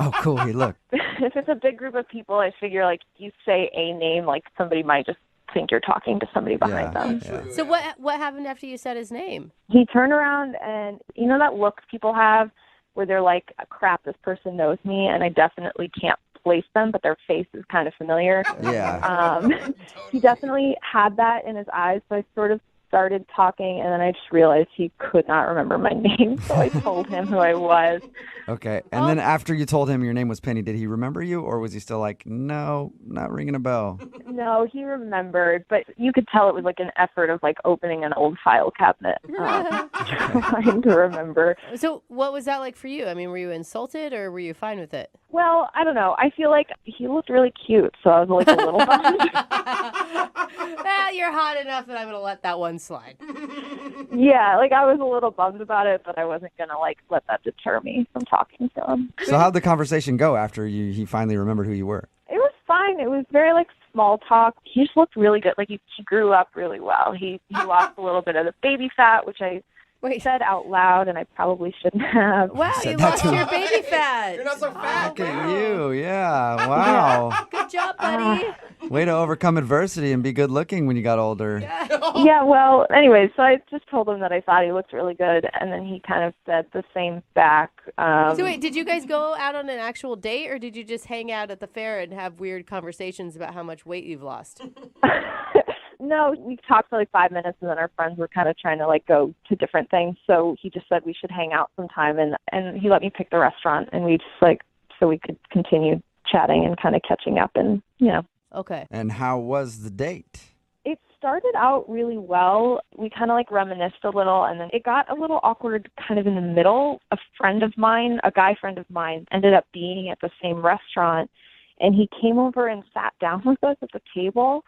Speaker 2: Oh, cool. He looked.
Speaker 14: If it's a big group of people, I figure like you say a name, like somebody might just think you're talking to somebody behind them.
Speaker 10: So what happened after you said his name?
Speaker 14: He turned around and you know that look people have where they're like, crap, this person knows me and I definitely can't place them, but their face is kind of familiar.
Speaker 2: Yeah.
Speaker 14: He definitely had that in his eyes, so I sort of started talking and then I just realized he could not remember my name, so I told him who I was.
Speaker 2: Okay. And then after you told him your name was Penny, did he remember you or was he still like, no, not ringing a bell?
Speaker 14: No, he remembered, but you could tell it was like an effort of like opening an old file cabinet, trying to remember.
Speaker 10: So what was that like for you? I mean, were you insulted or were you fine with it?
Speaker 14: Well, I don't know. I feel like he looked really cute, so I was like a little bummed.
Speaker 10: Well, you're hot enough that I'm going to let that one slide.
Speaker 14: Yeah, like I was a little bummed about it, but I wasn't going to like let that deter me from talking to him.
Speaker 2: So how'd the conversation go after he finally remembered who you were?
Speaker 14: It was fine. It was very like small talk. He just looked really good. Like he grew up really well. He lost a little bit of the baby fat, which I said out loud, and I probably shouldn't have.
Speaker 10: Wow, you lost your baby fat.
Speaker 17: You're not so fat.
Speaker 2: Look at you. Yeah. Wow.
Speaker 10: Good job, buddy.
Speaker 2: Way to overcome adversity and be good looking when you got older.
Speaker 14: Yeah, well, anyway, so I just told him that I thought he looked really good, and then he kind of said the same back.
Speaker 10: So wait, did you guys go out on an actual date, or did you just hang out at the fair and have weird conversations about how much weight you've lost?
Speaker 14: No, we talked for like 5 minutes, and then our friends were kind of trying to like go to different things. So he just said we should hang out sometime, and he let me pick the restaurant, and we just like so we could continue chatting and kind of catching up, and you know.
Speaker 10: Okay.
Speaker 2: And how was the date?
Speaker 14: It started out really well. We kind of like reminisced a little, and then it got a little awkward kind of in the middle. A friend of mine, a guy friend of mine, ended up being at the same restaurant, and he came over and sat down with us at the table.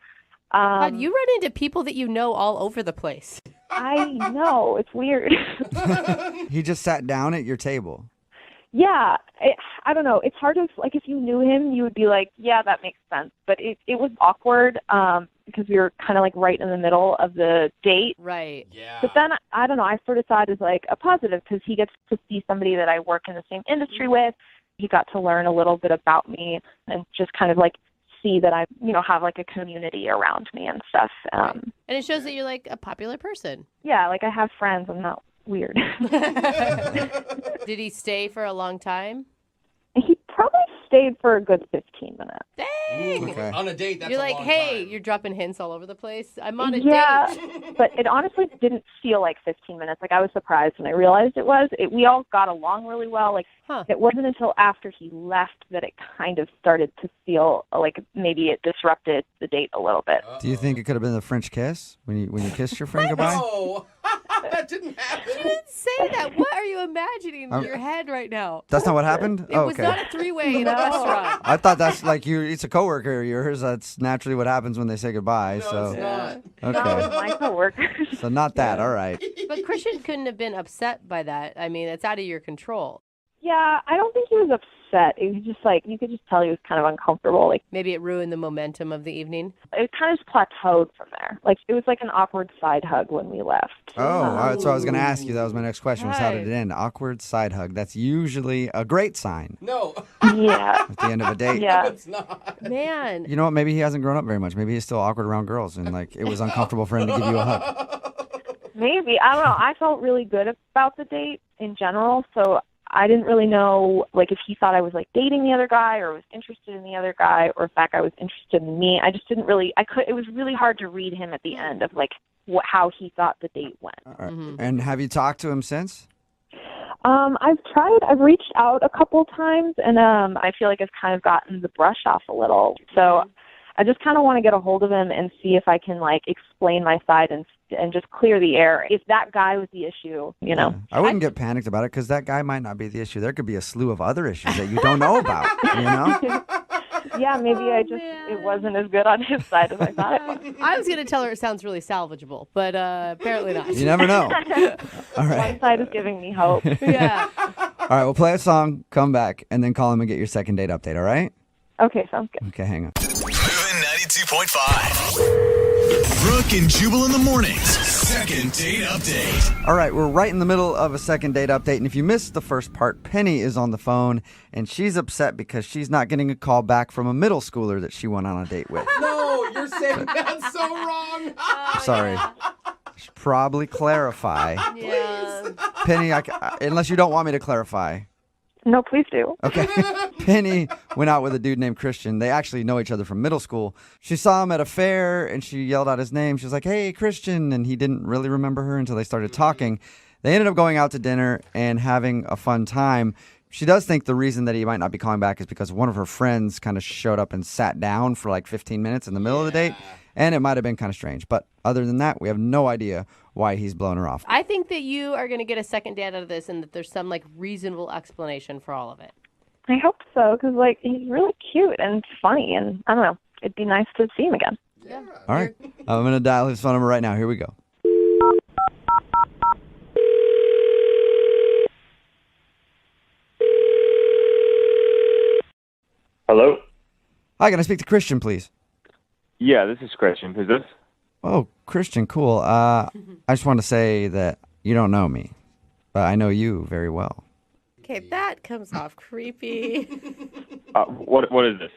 Speaker 10: God, you run into people that you know all over the place.
Speaker 14: I know. It's weird.
Speaker 2: He just sat down at your table.
Speaker 14: Yeah. I don't know. It's hard to, like, if you knew him, you would be like, yeah, that makes sense. But it was awkward because we were kind of, like, right in the middle of the date.
Speaker 10: Right.
Speaker 17: Yeah.
Speaker 14: But then, I don't know, I sort of saw it as, like, a positive because he gets to see somebody that I work in the same industry with. He got to learn a little bit about me and just kind of, like, see that I, you know, have like a community around me and stuff.
Speaker 10: And it shows that you're like a popular person.
Speaker 14: Yeah, like I have friends. I'm not weird.
Speaker 10: Did he stay for a long time?
Speaker 14: He probably stayed for a good 15 minutes.
Speaker 10: Dang!
Speaker 2: Okay.
Speaker 17: On a date, that's
Speaker 10: You're
Speaker 17: a
Speaker 10: like,
Speaker 17: long
Speaker 10: hey,
Speaker 17: time.
Speaker 10: you're dropping hints all over the place. I'm on a
Speaker 14: Yeah,
Speaker 10: date.
Speaker 14: but it honestly didn't feel like 15 minutes. Like I was surprised when I realized it was. We all got along really well. Like it wasn't until after he left that it kind of started to feel like maybe it disrupted the date a little bit.
Speaker 2: Do you think it could have been the French kiss when you kissed your friend goodbye?
Speaker 17: No, that didn't happen.
Speaker 10: You didn't say that. What are you imagining in your head right now?
Speaker 2: That's not what happened?
Speaker 10: It
Speaker 2: Oh,
Speaker 10: was
Speaker 2: okay.
Speaker 10: not a three-way in a restaurant.
Speaker 2: I thought that's like it's a coworker of yours. That's naturally what happens when they say goodbye.
Speaker 17: No, it's not.
Speaker 2: Okay.
Speaker 14: No, it's my coworker.
Speaker 2: So not that. All right.
Speaker 10: But Christian couldn't have been upset by that. I mean, it's out of your control.
Speaker 14: Yeah, I don't think he was upset. It was just like, you could just tell he was kind of uncomfortable. Like
Speaker 10: Maybe it ruined the momentum of the evening.
Speaker 14: it kind of just plateaued from there. Like it was like an awkward side hug when we left.
Speaker 2: Oh, that's what I was going to ask you. That was my next question. Was how did it
Speaker 10: Right.
Speaker 2: end? Awkward side hug. That's usually a great sign
Speaker 17: No.
Speaker 14: Yeah.
Speaker 2: at the end of a date.
Speaker 14: Yeah.
Speaker 17: It's not.
Speaker 10: Man.
Speaker 2: You know what? Maybe he hasn't grown up very much. Maybe he's still awkward around girls, and like it was uncomfortable for him to give you a hug.
Speaker 14: Maybe. I don't know. I felt really good about the date in general, so I didn't really know, like, if he thought I was, like, dating the other guy or was interested in the other guy or if that guy was interested in me. I just didn't really, it was really hard to read him at the end of, like, how he thought the date went.
Speaker 2: And have you talked to him since?
Speaker 14: I've reached out a couple times, and I feel like I've kind of gotten the brush off a little. So I just kind of want to get a hold of him and see if I can, like, explain my side and just clear the air. If that guy was the issue, you know.
Speaker 2: I wouldn't get panicked about it because that guy might not be the issue. There could be a slew of other issues that you don't know about, you know?
Speaker 14: Yeah, maybe it wasn't as good on his side as I thought it was.
Speaker 20: I was going to tell her it sounds really salvageable, but apparently not.
Speaker 2: You never know. All right.
Speaker 14: One side is giving me hope.
Speaker 20: Yeah.
Speaker 2: All right, we'll play a song, come back, and then call him and get your second date update, all right?
Speaker 14: Okay, sounds good.
Speaker 2: Okay, hang on.
Speaker 1: Moving 92.5. Brooke and Jubal in the mornings. Second date update.
Speaker 2: All right, we're right in the middle of a second date update, and if you missed the first part, Penny is on the phone, and she's upset because she's not getting a call back from a middle schooler that she went on a date with.
Speaker 17: No, you're saying that's so wrong.
Speaker 2: Sorry. Should probably clarify.
Speaker 20: Yeah.
Speaker 2: Penny, unless you don't want me to clarify.
Speaker 14: No, please do.
Speaker 2: Okay. Penny went out with a dude named Christian. They actually know each other from middle school. She saw him at a fair, and she yelled out his name. She was like, "Hey, Christian," and he didn't really remember her until they started talking. They ended up going out to dinner and having a fun time. She does think the reason that he might not be calling back is because one of her friends kind of showed up and sat down for like 15 minutes in the middle of the date, and it might have been kind of strange. But other than that, we have no idea why he's blown her off.
Speaker 20: I think that you are going to get a second date out of this and that there's some, like, reasonable explanation for all of it.
Speaker 14: I hope so, because, like, he's really cute and funny, and I don't know. It'd be nice to see him again.
Speaker 20: Yeah.
Speaker 2: All right. I'm going to dial his phone number right now. Here we go.
Speaker 11: Hello?
Speaker 2: Hi, can I speak to Christian, please?
Speaker 11: Yeah, this is Christian. Who's this?
Speaker 2: Oh, Christian, cool. I just want to say that you don't know me, but I know you very well.
Speaker 20: Okay, that comes off creepy.
Speaker 11: What is this?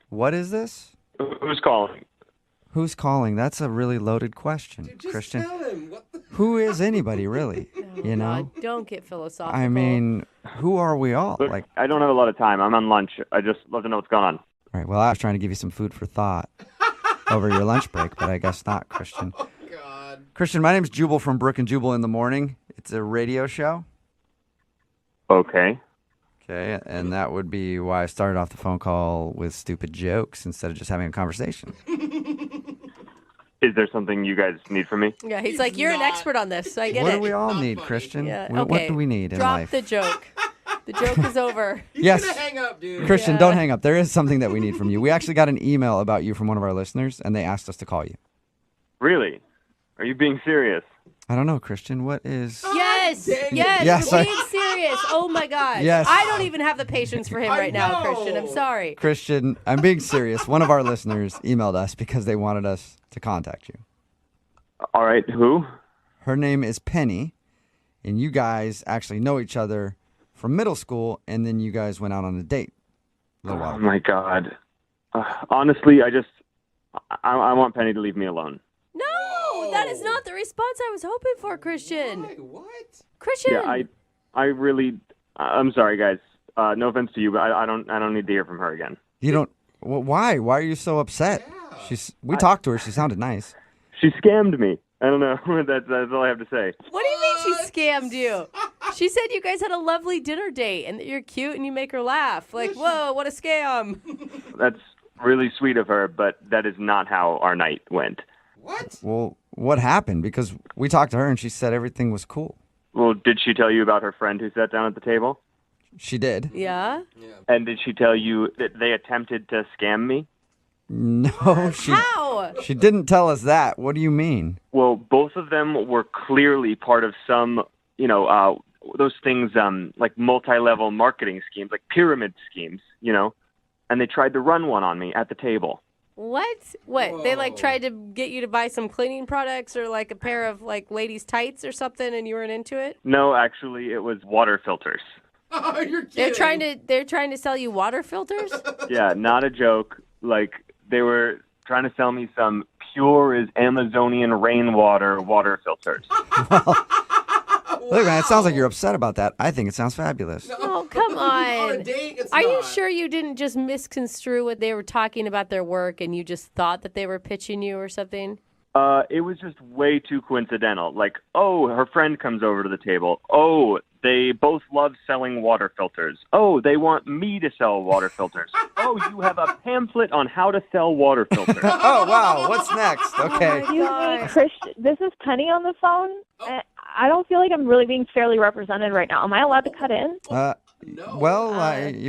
Speaker 2: What is this?
Speaker 11: Who's calling?
Speaker 2: Who's calling? That's a really loaded question, Christian.
Speaker 17: Tell him.
Speaker 2: Who is anybody, really? You know?
Speaker 20: God, don't get philosophical.
Speaker 2: I mean, who are we all?
Speaker 11: Look,
Speaker 2: Like,
Speaker 11: I don't have a lot of time. I'm on lunch. I just love to know what's going on.
Speaker 2: all right, well, I was trying to give you some food for thought over your lunch break, but I guess not, Christian.
Speaker 17: Oh, God.
Speaker 2: Christian, my name's Jubal from Brooke and Jubal in the Morning. It's a radio show.
Speaker 11: Okay.
Speaker 2: Okay, and that would be why I started off the phone call with stupid jokes instead of just having a conversation.
Speaker 11: Is there something you guys need from me?
Speaker 20: Yeah, he's like, you're an expert on this, so I get
Speaker 2: What
Speaker 20: it.
Speaker 2: do we all need, Christian?
Speaker 20: Yeah,
Speaker 2: What
Speaker 20: okay.
Speaker 2: do we need in
Speaker 20: Drop
Speaker 2: life?
Speaker 20: the joke. The joke is over.
Speaker 2: Yes.
Speaker 17: Gonna hang up, dude.
Speaker 2: Christian,
Speaker 20: Yeah.
Speaker 2: don't hang up. There is something that we need from you. We actually got an email about you from one of our listeners, and they asked us to call you.
Speaker 11: Really? Are you being serious?
Speaker 2: I don't know, Christian. What is...
Speaker 20: Yes,
Speaker 17: dang
Speaker 20: yes,
Speaker 2: Yes,
Speaker 20: we're
Speaker 2: I-
Speaker 20: being serious. Oh my gosh.
Speaker 2: Yes.
Speaker 20: I don't even have the patience for him
Speaker 17: I
Speaker 20: right now,
Speaker 17: know.
Speaker 20: Christian. I'm sorry.
Speaker 2: Christian, I'm being serious. One of our listeners emailed us because they wanted us to contact you.
Speaker 11: All right, who?
Speaker 2: Her name is Penny, and you guys actually know each other from middle school, and then you guys went out on a date a little while
Speaker 11: Oh
Speaker 2: ago.
Speaker 11: my God. Honestly, I want Penny to leave me alone.
Speaker 20: No, that is not the response I was hoping for, Christian.
Speaker 17: What?
Speaker 20: Christian.
Speaker 11: Yeah, I really, I'm sorry, guys. No offense to you, but I don't need to hear from her again.
Speaker 2: You don't... Well, why? Why are you so upset? We talked to her. She sounded nice.
Speaker 11: She scammed me. I don't know. That's all I have to say.
Speaker 20: What do you mean she scammed you? She said you guys had a lovely dinner date and that you're cute and you make her laugh. Like, whoa, what a scam.
Speaker 11: That's really sweet of her, but that is not how our night went.
Speaker 17: What?
Speaker 2: Well, what happened? Because we talked to her, and she said everything was cool.
Speaker 11: Well, did she tell you about her friend who sat down at the table?
Speaker 2: She did.
Speaker 20: Yeah?
Speaker 11: And did she tell you that they attempted to scam me?
Speaker 2: No, she
Speaker 20: How?
Speaker 2: she didn't tell us that. What do you mean?
Speaker 11: Well, both of them were clearly part of some, those things like multi-level marketing schemes, like pyramid schemes, and they tried to run one on me at the table.
Speaker 20: What? What? They like tried to get you to buy some cleaning products or like a pair of like ladies' tights or something and you weren't into it?
Speaker 11: No, actually, it was water filters.
Speaker 17: Oh, you're kidding.
Speaker 20: They're trying to sell you water filters?
Speaker 11: Yeah, not a joke. Like, they were trying to sell me some pure as Amazonian rainwater water filters.
Speaker 2: Look, man, it sounds like you're upset about that. I think it sounds fabulous.
Speaker 10: Oh, come on.
Speaker 17: On a date, it's
Speaker 10: Are you
Speaker 17: not.
Speaker 10: sure you didn't just misconstrue what they were talking about their work and you just thought that they were pitching you or something?
Speaker 8: It was just way too coincidental. Like, oh, her friend comes over to the table. Oh, they both love selling water filters. Oh, they want me to sell water filters. Oh, you have a pamphlet on how to sell water filters.
Speaker 2: Oh, wow. What's next? Okay.
Speaker 14: Excuse me, Christian. This is Penny on the phone. I don't feel like I'm really being fairly represented right now. Am I allowed to cut in?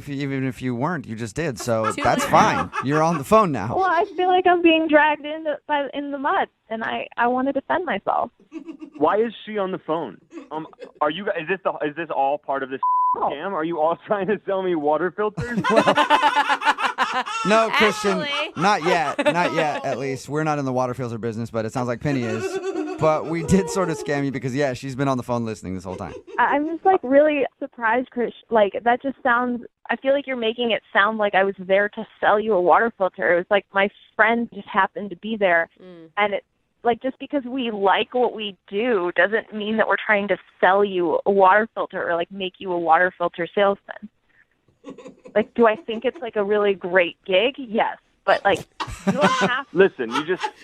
Speaker 2: Even if you weren't, you just did. So that's fine. You're on the phone now.
Speaker 14: Well, I feel like I'm being dragged in the mud, and I want to defend myself.
Speaker 8: Why is she on the phone? Are you? Is this all part of this scam? Are you all trying to sell me water filters?
Speaker 2: No, Christian, not yet. Not yet, at least. We're not in the water filter business, but it sounds like Penny is. But we did sort of scam you because, yeah, she's been on the phone listening this whole time.
Speaker 14: I'm just, like, really surprised, Chris. Like, that just sounds... I feel like you're making it sound like I was there to sell you a water filter. It was like my friend just happened to be there. And it, like, just because we like what we do doesn't mean that we're trying to sell you a water filter or, like, make you a water filter salesman. Like, do I think it's, like, a really great gig? Yes. But, like, you don't have to.
Speaker 8: Listen,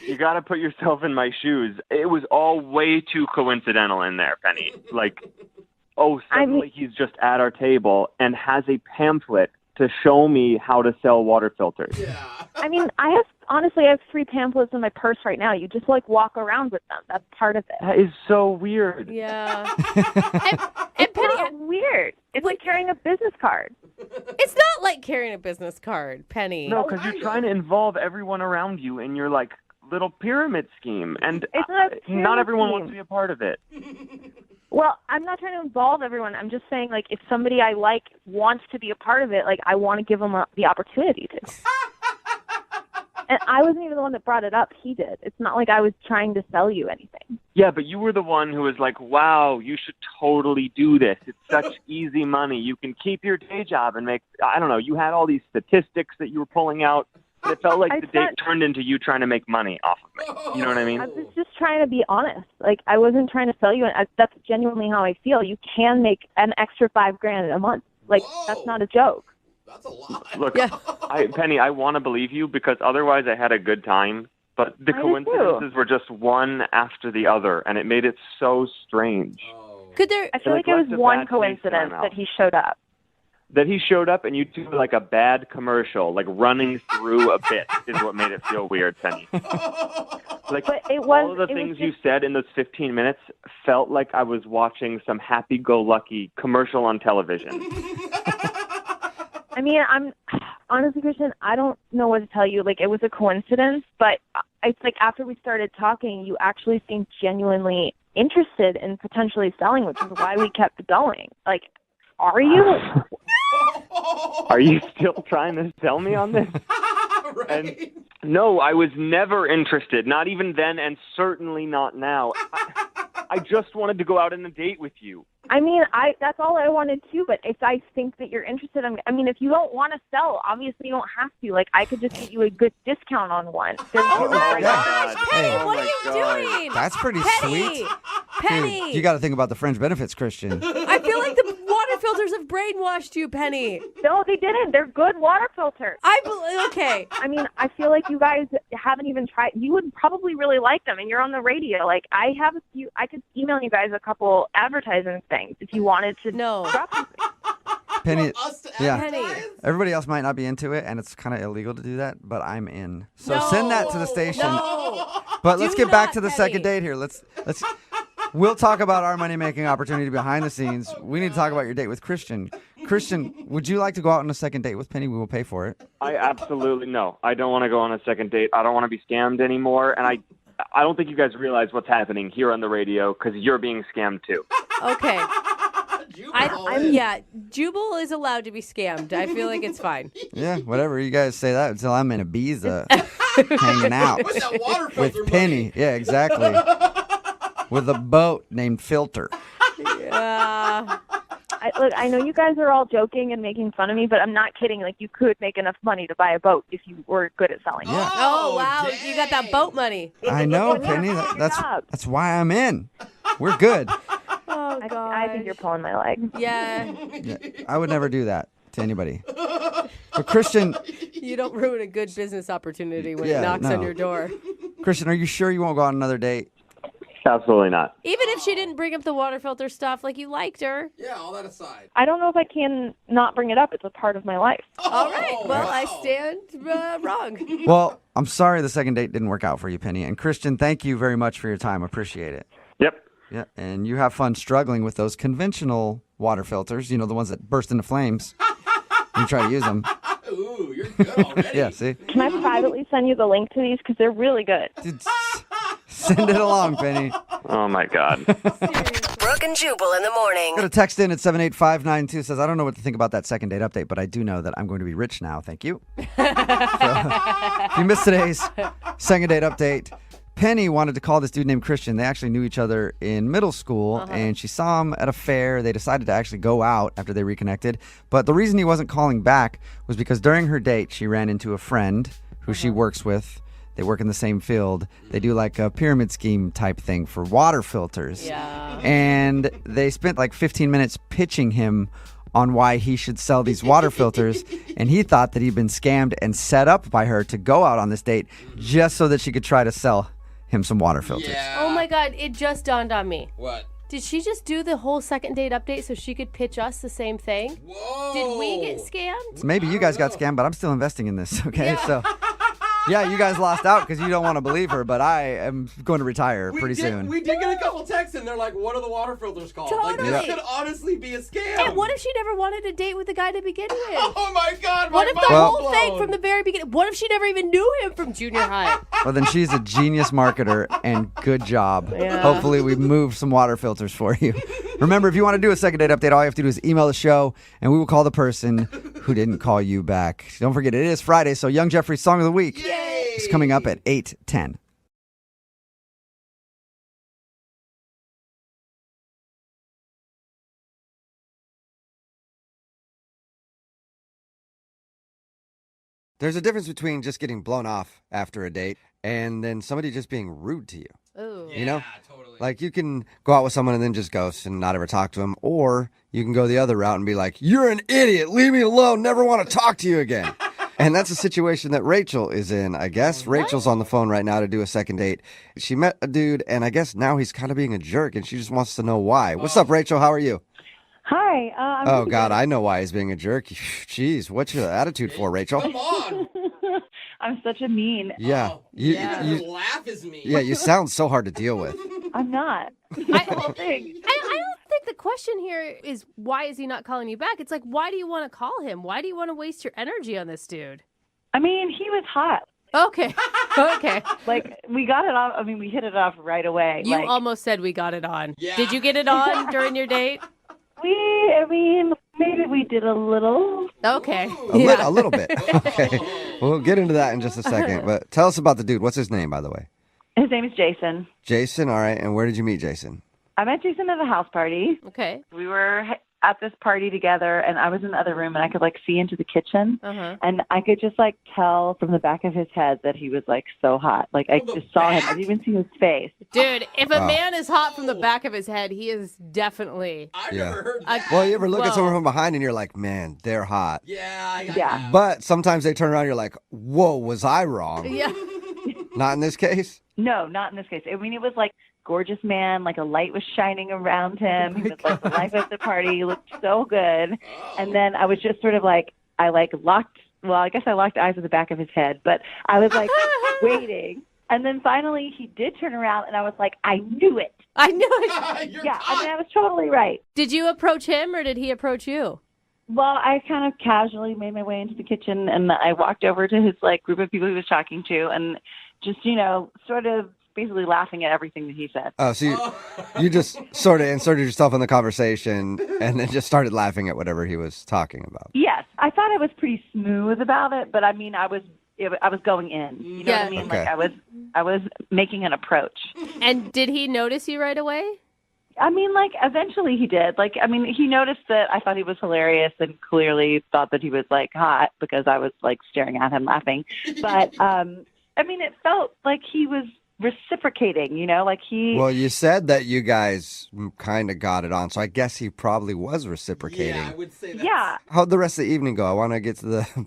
Speaker 8: you got to put yourself in my shoes. It was all way too coincidental in there, Penny. Like, suddenly he's just at our table and has a pamphlet to show me how to sell water filters.
Speaker 14: I mean, I have 3 pamphlets in my purse right now. You just, like, walk around with them. That's part of it.
Speaker 8: That is so weird.
Speaker 10: Yeah.
Speaker 14: It's not weird. It's like carrying a business card.
Speaker 10: It's not like carrying a business card, Penny.
Speaker 8: No, because you're trying to involve everyone around you in your, like, little pyramid scheme. And
Speaker 14: It's not a pyramid
Speaker 8: not everyone
Speaker 14: scheme.
Speaker 8: wants to be a part of it.
Speaker 14: Well, I'm not trying to involve everyone. I'm just saying, like, if somebody I like wants to be a part of it, like, I want to give them the opportunity to. And I wasn't even the one that brought it up. He did. It's not like I was trying to sell you anything.
Speaker 8: Yeah, but you were the one who was like, wow, you should totally do this. It's such easy money. You can keep your day job and make, I don't know, you had all these statistics that you were pulling out. And it felt like the date turned into you trying to make money off of me. You know what I mean?
Speaker 14: I was just trying to be honest. Like, I wasn't trying to sell you. And that's genuinely how I feel. You can make an extra $5,000 a month. Like, that's not a joke.
Speaker 8: Look, Penny, I want to believe you because otherwise I had a good time. But the coincidences were just one after the other, and it made it so strange.
Speaker 14: I feel like it was one coincidence that he showed up.
Speaker 8: That he showed up and you two were like a bad commercial, like running through a bit is what made it feel weird, Penny. Like, all of the things you said in those 15 minutes felt like I was watching some happy-go-lucky commercial on television.
Speaker 14: I mean, honestly, Christian, I don't know what to tell you. Like, it was a coincidence, but it's like after we started talking, you actually seemed genuinely interested in potentially selling, which is why we kept going. Like, are you?
Speaker 8: Are you still trying to sell me on this? And no, I was never interested, not even then, and certainly not now. I just wanted to go out on a date with you.
Speaker 14: I mean, that's all I wanted to, but if I think that you're interested, I mean, if you don't want to sell, obviously you don't have to. Like, I could just get you a good discount on one.
Speaker 10: Oh my gosh, Penny,
Speaker 2: Hey.
Speaker 10: what are you doing?
Speaker 2: That's pretty sweet.
Speaker 10: Penny.
Speaker 2: Dude, you got to think about the fringe benefits, Christian.
Speaker 10: I feel like the water filters have brainwashed you, Penny.
Speaker 14: No, they didn't. They're good water filters.
Speaker 10: Okay.
Speaker 14: I mean, I feel like you guys haven't even tried. You would probably really like them, and you're on the radio. Like, I could email you guys a couple advertising things if you wanted to.
Speaker 10: No.
Speaker 2: Penny, yeah.
Speaker 10: Penny.
Speaker 2: Everybody else might not be into it, and it's kind of illegal to do that, but I'm in. So send that to the station.
Speaker 10: No.
Speaker 2: But let's
Speaker 10: Do
Speaker 2: get back
Speaker 10: not,
Speaker 2: to the
Speaker 10: Penny.
Speaker 2: second date here. We'll talk about our money-making opportunity behind the scenes. We need to talk about your date with Christian. Christian, would you like to go out on a second date with Penny? We will pay for it.
Speaker 8: I absolutely no. I don't want to go on a second date. I don't want to be scammed anymore, and I don't think you guys realize what's happening here on the radio because you're being scammed too.
Speaker 10: Okay. Jubal is allowed to be scammed. I feel like it's fine.
Speaker 2: Yeah, whatever. You guys say that until I'm in Ibiza hanging out
Speaker 17: With that water
Speaker 2: with
Speaker 17: filter
Speaker 2: Penny.
Speaker 17: money.
Speaker 2: Yeah, exactly. With a boat named Filter.
Speaker 10: Yeah.
Speaker 14: Look, I know you guys are all joking and making fun of me, but I'm not kidding. Like, you could make enough money to buy a boat if you were good at selling.
Speaker 10: Oh, wow. Dang. You got that boat money.
Speaker 2: I know, Penny. That's why I'm in. We're good.
Speaker 10: Oh, God.
Speaker 14: I think you're pulling my leg.
Speaker 10: Yeah.
Speaker 2: Yeah, I would never do that to anybody. But Christian,
Speaker 10: You don't ruin a good business opportunity when
Speaker 2: Yeah,
Speaker 10: it knocks
Speaker 2: no.
Speaker 10: on your door.
Speaker 2: Christian, are you sure you won't go on another date?
Speaker 8: Absolutely not.
Speaker 10: Even if she didn't bring up the water filter stuff, like you liked her.
Speaker 17: Yeah, all that aside.
Speaker 14: I don't know if I can not bring it up. It's a part of my life.
Speaker 10: All right. Well, I stand wrong.
Speaker 2: Well, I'm sorry the second date didn't work out for you, Penny. And Christian, thank you very much for your time. Appreciate it.
Speaker 8: Yep.
Speaker 2: Yeah, and you have fun struggling with those conventional water filters, you know, the ones that burst into flames. You try to use them.
Speaker 17: Ooh, you're good already.
Speaker 2: Yeah, see?
Speaker 14: Can I privately send you the link to these? Because they're really good.
Speaker 2: Send it along, Penny.
Speaker 8: Oh, my God.
Speaker 7: Brooke and Jubal in the morning.
Speaker 2: Got a text in at 78592 says, I don't know what to think about that second date update, but I do know that I'm going to be rich now. Thank you. So, if you missed today's second date update, Penny wanted to call this dude named Christian. They actually knew each other in middle school, and she saw him at a fair. They decided to actually go out after they reconnected. But the reason he wasn't calling back was because during her date, she ran into a friend who she works with. They work in the same field. They do like a pyramid scheme type thing for water filters.
Speaker 10: Yeah.
Speaker 2: And they spent like 15 minutes pitching him on why he should sell these water filters. And he thought that he'd been scammed and set up by her to go out on this date just so that she could try to sell him some water filters.
Speaker 10: Oh, my God. It just dawned on me.
Speaker 17: What?
Speaker 10: Did she just do the whole second date update so she could pitch us the same thing?
Speaker 17: Whoa.
Speaker 10: Did we get scammed?
Speaker 2: Maybe you guys got scammed, but I'm still investing in this, okay? So, yeah, you guys lost out because you don't want to believe her, but I am going to retire pretty soon.
Speaker 17: We did get a couple texts, and they're like, what are the water filters called? Like,
Speaker 10: Totally.
Speaker 17: this could honestly be a scam.
Speaker 10: And what if she never wanted to date with the guy to begin with?
Speaker 17: Oh, my God.
Speaker 10: What if the
Speaker 2: Well-
Speaker 10: whole thing from the very beginning? What if she never even knew him from junior high?
Speaker 2: Well, then she's a genius marketer, and good job.
Speaker 10: Yeah.
Speaker 2: Hopefully, we moved some water filters for you. Remember, if you want to do a second date update, all you have to do is email the show, and we will call the person who didn't call you back. Don't forget, it is Friday, so Young Jeffrey's Song of the Week is coming up at 8:10. There's a difference between just getting blown off after a date and then somebody just being rude to you.
Speaker 10: Ooh.
Speaker 2: You know? Like, you can go out with someone and then just ghost and not ever talk to them. Or you can go the other route and be like, you're an idiot. Leave me alone. Never want to talk to you again. And that's a situation that Rachel is in, I guess. Rachel's on the phone right now to do a second date. She met a dude, and I guess now he's kind of being a jerk, and she just wants to know why. What's up, Rachel? How are you?
Speaker 9: Hi. I'm
Speaker 2: Oh,
Speaker 9: pretty
Speaker 2: God,
Speaker 9: good.
Speaker 2: I know why he's being a jerk. Jeez, what's your attitude for, Rachel?
Speaker 17: Come on.
Speaker 9: I'm such a mean.
Speaker 2: Yeah.
Speaker 17: Your laugh is me.
Speaker 2: Yeah, you sound so hard to deal with.
Speaker 9: I'm not.
Speaker 10: I don't think the question here is why is he not calling you back? It's like, why do you want to call him? Why do you want to waste your energy on this dude?
Speaker 9: I mean, he was hot.
Speaker 10: Okay. Okay.
Speaker 9: Like, we got it off. I mean, we hit it off right away.
Speaker 10: You
Speaker 9: like,
Speaker 10: almost said we got it on. Yeah. Did you get it on during your date?
Speaker 9: Maybe we did a little.
Speaker 10: Okay.
Speaker 2: A little bit. Okay. We'll get into that in just a second. But tell us about the dude. What's his name, by the way?
Speaker 9: His name is Jason.
Speaker 2: Jason, all right. And where did you meet Jason?
Speaker 9: I met Jason at a house party.
Speaker 10: Okay.
Speaker 9: We were at this party together, and I was in the other room, and I could, like, see into the kitchen.
Speaker 10: Uh-huh.
Speaker 9: And I could just, like, tell from the back of his head that he was, like, so hot. Like, I just saw him. I didn't even see his face.
Speaker 10: Dude, if a man is hot from the back of his head, he is definitely.
Speaker 17: I've
Speaker 2: Yeah.
Speaker 17: never heard
Speaker 2: Well, you ever look at
Speaker 10: Whoa.
Speaker 2: someone from behind and you're like, man, they're hot.
Speaker 9: Yeah.
Speaker 2: But sometimes they turn around and you're like, whoa, was I wrong?
Speaker 10: Yeah.
Speaker 2: Not in this case?
Speaker 9: No, not in this case. I mean, it was like gorgeous man, like a light was shining around him. He was like the life of the party. He looked so good. And then I was just sort of like, I locked eyes with the back of his head, but I was like waiting. And then finally he did turn around and I was like, I knew it.
Speaker 10: I knew it.
Speaker 9: Yeah, I mean, I was totally right.
Speaker 10: Did you approach him or did he approach you?
Speaker 9: Well, I kind of casually made my way into the kitchen and I walked over to his like group of people he was talking to and just, sort of basically laughing at everything that he said.
Speaker 2: Oh, so you just sort of inserted yourself in the conversation and then just started laughing at whatever he was talking about.
Speaker 9: Yes, I thought I was pretty smooth about it, but I mean, I was going in. You know what I mean?
Speaker 2: Okay.
Speaker 9: Like I was making an approach.
Speaker 10: And did he notice you right away?
Speaker 9: I mean, like eventually he did. Like, I mean, he noticed that I thought he was hilarious and clearly thought that he was like hot because I was like staring at him laughing. But I mean, it felt like he was reciprocating, like he.
Speaker 12: Well, you said that you guys kind of got it on, so I guess he probably was reciprocating.
Speaker 17: Yeah, I would say that.
Speaker 9: Yeah.
Speaker 12: How'd the rest of the evening go? I want to get to the.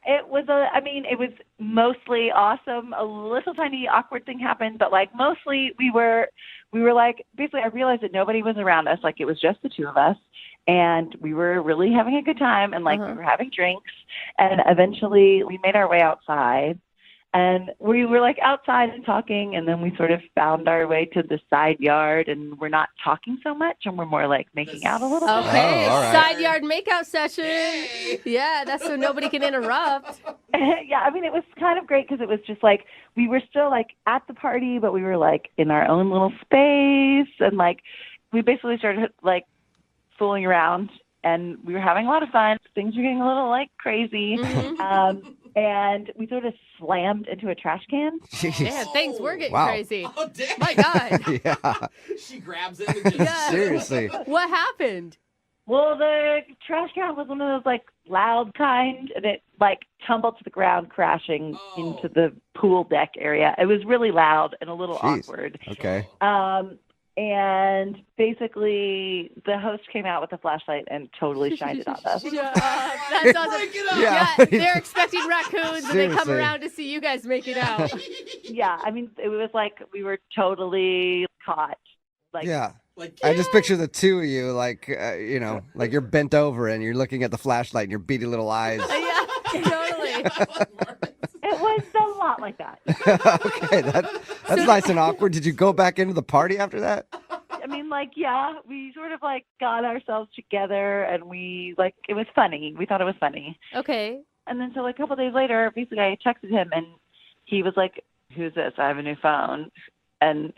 Speaker 9: It was mostly awesome. A little tiny awkward thing happened, but like mostly we were like, basically I realized that nobody was around us. Like it was just the two of us, and we were really having a good time, and like we were having drinks, and eventually we made our way outside. And we were like outside and talking, and then we sort of found our way to the side yard, and we're not talking so much, and we're more like making out a little bit.
Speaker 10: Okay,
Speaker 12: all right.
Speaker 10: side yard makeout session. Hey. Yeah, that's so nobody can interrupt.
Speaker 9: Yeah, I mean, it was kind of great because it was just like we were still like at the party, but we were like in our own little space, and like we basically started like fooling around, and we were having a lot of fun. Things were getting a little like crazy. And we sort of slammed into a trash can.
Speaker 12: Jeez.
Speaker 10: Yeah, things were getting
Speaker 12: Wow.
Speaker 10: crazy.
Speaker 17: Oh, damn.
Speaker 10: My God.
Speaker 12: Yeah.
Speaker 17: She grabs him and just...
Speaker 12: Seriously.
Speaker 10: What happened?
Speaker 9: Well, the trash can was one of those like loud kind, and it like tumbled to the ground, crashing into the pool deck area. It was really loud and a little
Speaker 12: Jeez.
Speaker 9: awkward.
Speaker 12: Okay.
Speaker 9: And basically, the host came out with a flashlight and totally shined it on us.
Speaker 10: Yeah, that's awesome.
Speaker 12: Yeah.
Speaker 10: Yeah, they're expecting raccoons, and they come
Speaker 12: Seriously.
Speaker 10: around to see you guys make it out.
Speaker 9: Yeah, I mean, it was like we were totally caught. Like,
Speaker 12: Yeah.
Speaker 17: Like,
Speaker 12: I just picture the two of you, like, like you're bent over and you're looking at the flashlight and your beady little eyes.
Speaker 10: Yeah, totally.
Speaker 9: It was a lot like that.
Speaker 12: Okay, that's nice and awkward. Did you go back into the party after that?
Speaker 9: I mean, like, yeah, we sort of like got ourselves together, and we like it was funny. We thought it was funny.
Speaker 10: Okay.
Speaker 9: And then so like a couple days later, basically I texted him, and he was like, "Who's this? I have a new phone." And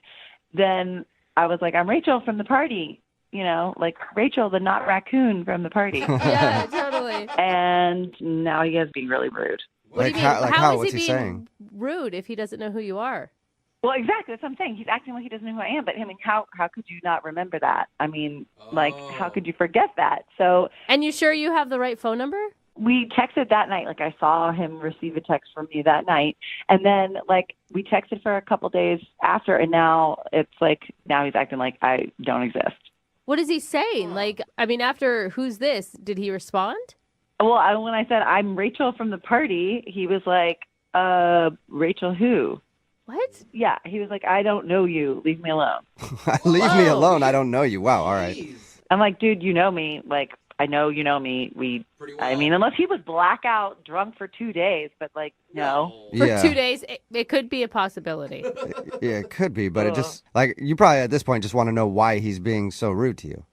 Speaker 9: then I was like, "I'm Rachel from the party." Like Rachel, the not raccoon from the party.
Speaker 10: Yeah, totally.
Speaker 9: And now he is being really rude.
Speaker 10: What do you mean?
Speaker 12: How?
Speaker 10: is
Speaker 12: What's
Speaker 10: he
Speaker 12: he
Speaker 10: being
Speaker 12: saying?
Speaker 10: rude if he doesn't know who you are?
Speaker 9: Well, exactly. That's what I'm saying. He's acting like he doesn't know who I am. But I mean, how could you not remember that? I mean, like, how could you forget that? So.
Speaker 10: And you sure you have the right phone number?
Speaker 9: We texted that night. Like, I saw him receive a text from me that night. And then, like, we texted for a couple days after, and now it's like, now he's acting like I don't exist.
Speaker 10: What is he saying? Like, I mean, after who's this? Did he respond?
Speaker 9: Well, when I said I'm Rachel from the party, he was like, Rachel who?
Speaker 10: What?
Speaker 9: Yeah, he was like, I don't know you. Leave me alone.
Speaker 12: Leave me alone. I don't know you. Wow. All right.
Speaker 9: I'm like, dude, you know me. Like, I know you know me. I mean, unless he was blackout drunk for 2 days, but like, no.
Speaker 10: For 2 days, it could be a possibility.
Speaker 12: Yeah, it could be, but it just, like, you probably at this point just want to know why he's being so rude to you.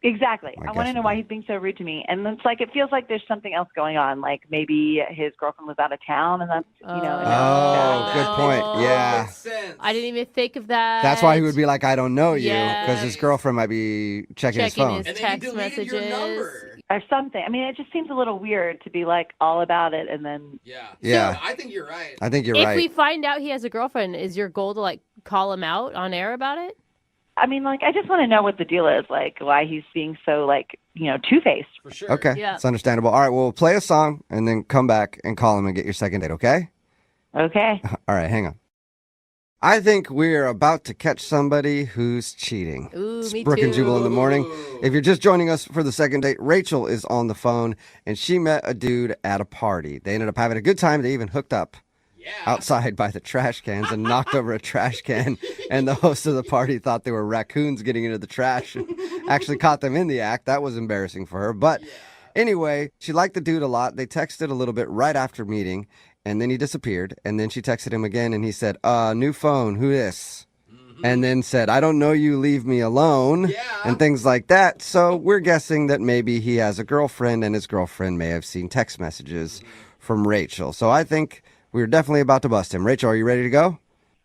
Speaker 9: Exactly. I want to know why he's being so rude to me. And it's like, it feels like there's something else going on. Like maybe his girlfriend was out of town, and that's,
Speaker 12: good point. Yeah.
Speaker 10: I didn't even think of that.
Speaker 12: That's why he would be like, I don't know you,
Speaker 10: Yeah.
Speaker 12: because his girlfriend might be checking his phone.
Speaker 10: his text messages.
Speaker 9: Or something. I mean, it just seems a little weird to be like all about it and then.
Speaker 12: Yeah.
Speaker 17: So, I think you're right.
Speaker 12: I think you're
Speaker 10: If
Speaker 12: right.
Speaker 10: we find out he has a girlfriend, is your goal to like call him out on air about it?
Speaker 9: I mean, like, I just want to know what the deal is, like, why he's being so, like, two-faced.
Speaker 17: For sure.
Speaker 12: Okay,
Speaker 10: Yeah.
Speaker 12: it's understandable. All right, well, we'll play a song and then come back and call him and get your second date, okay?
Speaker 9: Okay.
Speaker 12: All right, hang on. I think we're about to catch somebody who's cheating.
Speaker 10: Ooh,
Speaker 12: It's
Speaker 10: me
Speaker 12: Brooke and
Speaker 10: too.
Speaker 12: Jubal in the morning. If you're just joining us for the second date, Rachel is on the phone, and she met a dude at a party. They ended up having a good time. They even hooked up outside by the trash cans and knocked over a trash can. And the host of the party thought they were raccoons getting into the trash and actually caught them in the act. That was embarrassing for her. But anyway, she liked the dude a lot. They texted a little bit right after meeting, and then he disappeared. And then she texted him again, and he said, new phone, who this? And then said, I don't know you, leave me alone, and things like that. So we're guessing that maybe he has a girlfriend, and his girlfriend may have seen text messages from Rachel. So I think we're definitely about to bust him. Rachel, are you ready to go?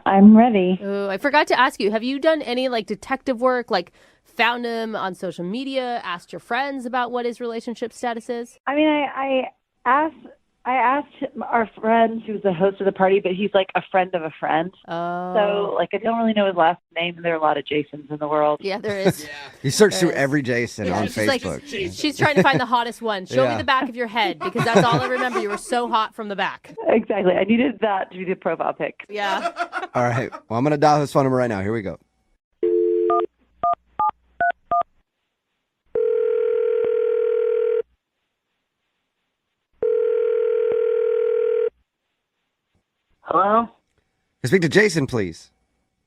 Speaker 9: I'm ready.
Speaker 10: Ooh, I forgot to ask you, have you done any like detective work, like found him on social media, asked your friends about what his relationship status is?
Speaker 9: I mean, I asked I asked our friend who's the host of the party, but he's like a friend of a friend.
Speaker 20: Oh.
Speaker 9: So, like, I don't really know his last name, and there are a lot of Jasons in the world.
Speaker 20: Yeah, there is.
Speaker 12: You search through
Speaker 20: There is.
Speaker 12: every Jason on
Speaker 20: she's like,
Speaker 12: Facebook.
Speaker 20: she's trying to find the hottest one. Show me
Speaker 12: Yeah.
Speaker 20: the back of your head because that's all I remember. You were so hot from the back.
Speaker 9: Exactly. I needed that to be the profile pic.
Speaker 20: Yeah.
Speaker 12: All right. Well, I'm going to dial his phone number right now. Here we go.
Speaker 5: Hello?
Speaker 12: Can I speak to Jason, please?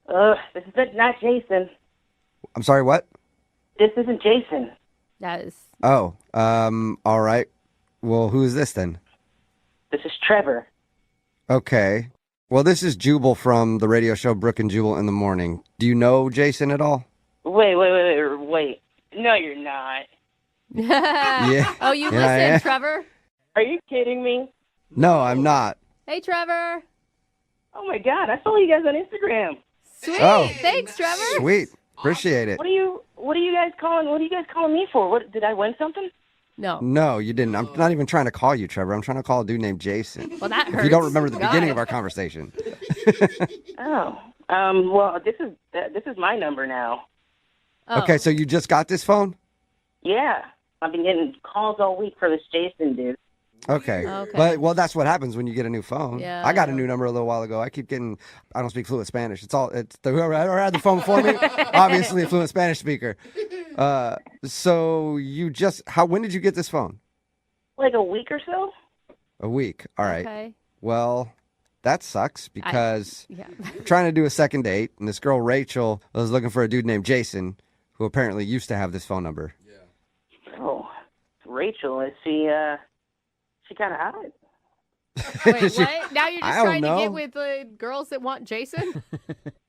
Speaker 5: This is not Jason.
Speaker 12: I'm sorry, what?
Speaker 5: This isn't Jason.
Speaker 20: That is.
Speaker 12: Oh, all right. Well, who is this then?
Speaker 5: This is Trevor.
Speaker 12: Okay. Well, this is Jubal from the radio show Brooke and Jubal in the Morning. Do you know Jason at all?
Speaker 5: Wait. No, you're not.
Speaker 12: Yeah.
Speaker 20: Oh, you
Speaker 12: Yeah, I am.
Speaker 20: listen, Trevor?
Speaker 5: Are you kidding me?
Speaker 12: No, I'm not.
Speaker 20: Hey, Trevor.
Speaker 5: Oh my God, I follow you guys on Instagram.
Speaker 20: Sweet.
Speaker 12: Oh.
Speaker 20: Thanks, Trevor.
Speaker 12: Sweet. Appreciate it.
Speaker 5: What are you guys calling me for? What did I win something?
Speaker 20: No.
Speaker 12: No, you didn't. I'm not even trying to call you, Trevor. I'm trying to call a dude named Jason.
Speaker 20: Well, that hurts.
Speaker 12: If you don't remember the
Speaker 20: God.
Speaker 12: beginning of our conversation.
Speaker 5: Oh. Well, this is my number now.
Speaker 20: Oh.
Speaker 12: Okay, so you just got this phone?
Speaker 5: Yeah. I've been getting calls all week for this Jason dude.
Speaker 12: Okay.
Speaker 20: Okay.
Speaker 12: But, well, that's what happens when you get a new phone.
Speaker 20: Yeah.
Speaker 12: I got a new number a little while ago. I keep getting, I don't speak fluent Spanish. Whoever had the phone before me, obviously a fluent Spanish speaker. So when did you get this phone?
Speaker 5: Like a week or so?
Speaker 12: A week. All right.
Speaker 20: Okay.
Speaker 12: Well, that sucks because
Speaker 20: Yeah.
Speaker 12: we're trying to do a second date, and this girl, Rachel, was looking for a dude named Jason, who apparently used to have this phone number.
Speaker 5: Oh, Rachel, is she kind of hot?
Speaker 20: Wait, what? Now you're
Speaker 12: I
Speaker 20: just
Speaker 12: don't
Speaker 20: trying to
Speaker 12: know.
Speaker 20: get with girls that want Jason?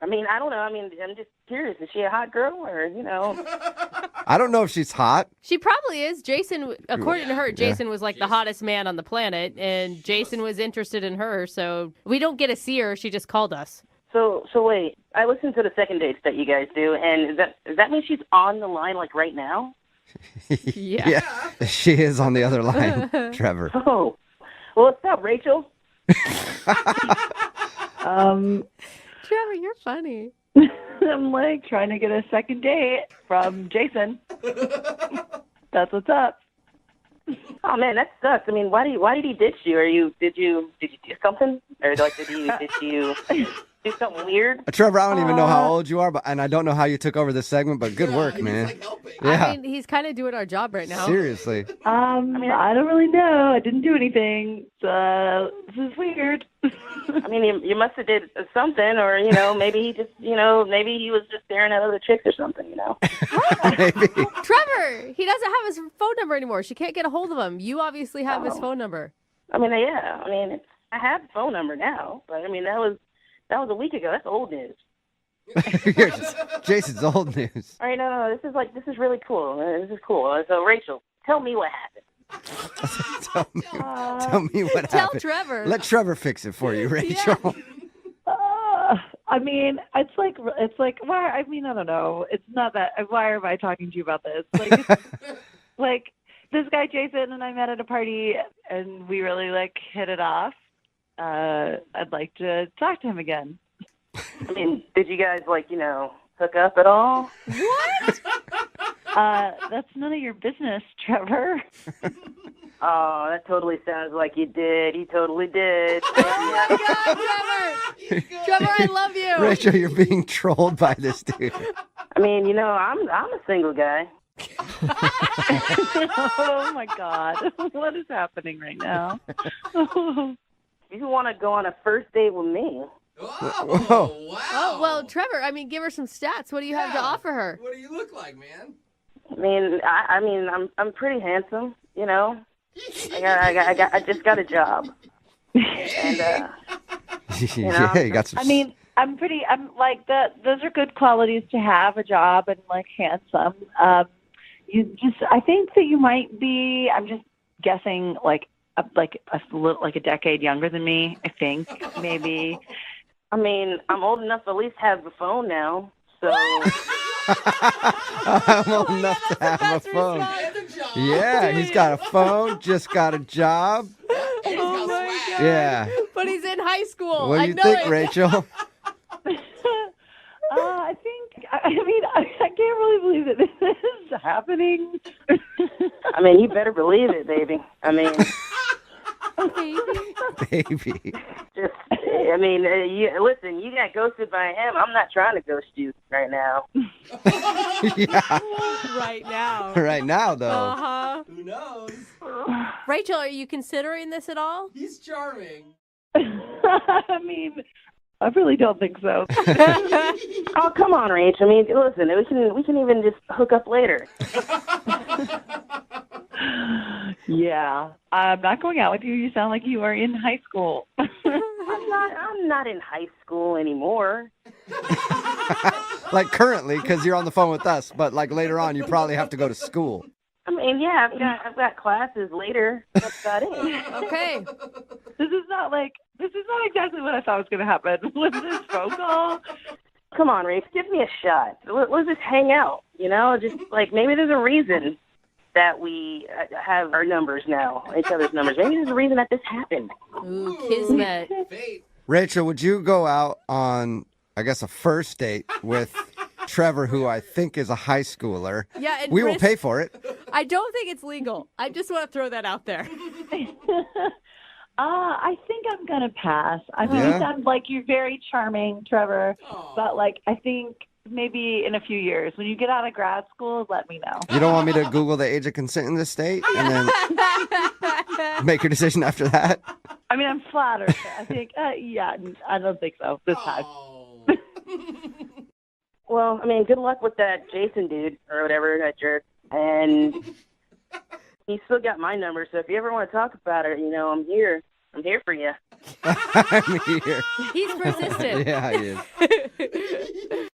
Speaker 5: I mean, I don't know. I mean, I'm just curious. Is she a hot girl or,
Speaker 12: I don't know if she's hot.
Speaker 20: She probably is. Jason, according to her, Jason was like the hottest man on the planet, and Jason was interested in her, so we don't get to see her. She just called us.
Speaker 5: So wait, I listened to the second dates that you guys do, and does that mean she's on the line like right now?
Speaker 20: Yeah.
Speaker 12: She is on the other line, Trevor.
Speaker 5: Oh, well, what's up, Rachel?
Speaker 20: Trevor, you're funny.
Speaker 9: I'm like trying to get a second date from Jason. That's what's up.
Speaker 5: Oh man, that sucks. I mean, why did he ditch you? Did you do something, or like did you do something weird?
Speaker 12: Trevor, I don't even know how old you are, and I don't know how you took over this segment, but good work, man.
Speaker 20: I mean, he's kind of doing our job right now.
Speaker 12: Seriously.
Speaker 9: I don't really know. I didn't do anything. This is weird.
Speaker 5: I mean, you must have did something, or maybe he just, maybe he was just staring at other chicks or something,
Speaker 12: Maybe.
Speaker 20: Trevor, he doesn't have his phone number anymore. She can't get a hold of him. You obviously have his phone number.
Speaker 5: I mean, yeah. I mean, I have the phone number now, but I mean, that was a week ago. That's old news.
Speaker 12: Jason's old news.
Speaker 5: All right, no, this is really cool. This is cool. So, Rachel, tell me what happened.
Speaker 12: Tell me what
Speaker 20: Tell
Speaker 12: happened.
Speaker 20: Trevor.
Speaker 12: Let Trevor fix it for you, Rachel.
Speaker 9: I mean, it's like, why? I mean, I don't know. It's not that. Why am I talking to you about this? Like, it's, like this guy Jason and I met at a party, and we really hit it off. I'd like to talk to him again.
Speaker 5: I mean, did you guys hook up at all?
Speaker 9: What? That's none of your business, Trevor.
Speaker 5: Oh, that totally sounds like you did. You totally did.
Speaker 20: Oh my God, Trevor! Trevor, I love you.
Speaker 12: Rachel, you're being trolled by this dude.
Speaker 5: I mean, I'm a single guy.
Speaker 9: Oh my God, what is happening right now?
Speaker 5: You want to go on a first date with me?
Speaker 17: Oh, wow.
Speaker 20: Oh, well, Trevor, I mean, give her some stats. What do you have to offer her?
Speaker 17: What do you look like, man?
Speaker 5: I mean, I'm pretty handsome, I just got a job. And
Speaker 12: Yeah, you got some.
Speaker 9: I mean, I'm like that. Those are good qualities to have, a job and handsome. I think that you might be. I'm just guessing, a decade younger than me. I think maybe.
Speaker 5: I mean, I'm old enough to at least have a phone now. So
Speaker 12: I'm old enough to have a phone. Yeah, he's got a phone, just got a job.
Speaker 20: Oh
Speaker 12: Yeah.
Speaker 20: But he's in high school.
Speaker 12: What do
Speaker 20: I
Speaker 12: you
Speaker 20: know
Speaker 12: think,
Speaker 20: it.
Speaker 12: Rachel?
Speaker 9: I think, I mean, I can't really believe that this is happening.
Speaker 5: I mean, you better believe it, baby. I mean,
Speaker 12: Baby.
Speaker 5: just, I mean, listen, you got ghosted by him. I'm not trying to ghost you right now.
Speaker 12: Yeah.
Speaker 20: Right now.
Speaker 12: Right now, though.
Speaker 20: Uh-huh.
Speaker 17: Who knows?
Speaker 20: Rachel, are you considering this at all?
Speaker 17: He's charming.
Speaker 9: I mean, I really don't think so.
Speaker 5: Oh, come on, Rach. I mean, listen, we can even just hook up later.
Speaker 9: Yeah, I'm not going out with you. You sound like you are in high school.
Speaker 5: I'm not in high school anymore.
Speaker 12: Like currently, because you're on the phone with us, but like later on, you probably have to go to school.
Speaker 5: I mean, yeah, I've got classes later. That's about it.
Speaker 20: Okay.
Speaker 9: This is not exactly what I thought was going to happen with this phone call.
Speaker 5: Come on, Rafe, give me a shot. Let's just hang out, you know? Just, like, maybe there's a reason that we have our numbers now, each other's numbers. Maybe there's a reason that this happened.
Speaker 20: Ooh, kismet.
Speaker 12: Rachel, would you go out on, I guess, a first date with Trevor, who I think is a high schooler?
Speaker 20: Yeah, and
Speaker 12: we will
Speaker 20: Chris-
Speaker 12: pay for it.
Speaker 20: I don't think it's legal. I just want to throw that out there.
Speaker 9: I think I'm going to pass. I think you sound like you're very charming, Trevor. But, like, I think maybe in a few years, when you get out of grad school, let me know.
Speaker 12: You don't want me to Google the age of consent in this state and then make your decision after that?
Speaker 9: I mean, I'm flattered. I think, yeah, I don't think so this time.
Speaker 5: Well, I mean, good luck with that Jason dude or whatever, that jerk. And he's still got my number, so if you ever want to talk about it, you know, I'm here. I'm here for you.
Speaker 12: I'm here.
Speaker 20: He's persistent.
Speaker 12: Yeah, he is.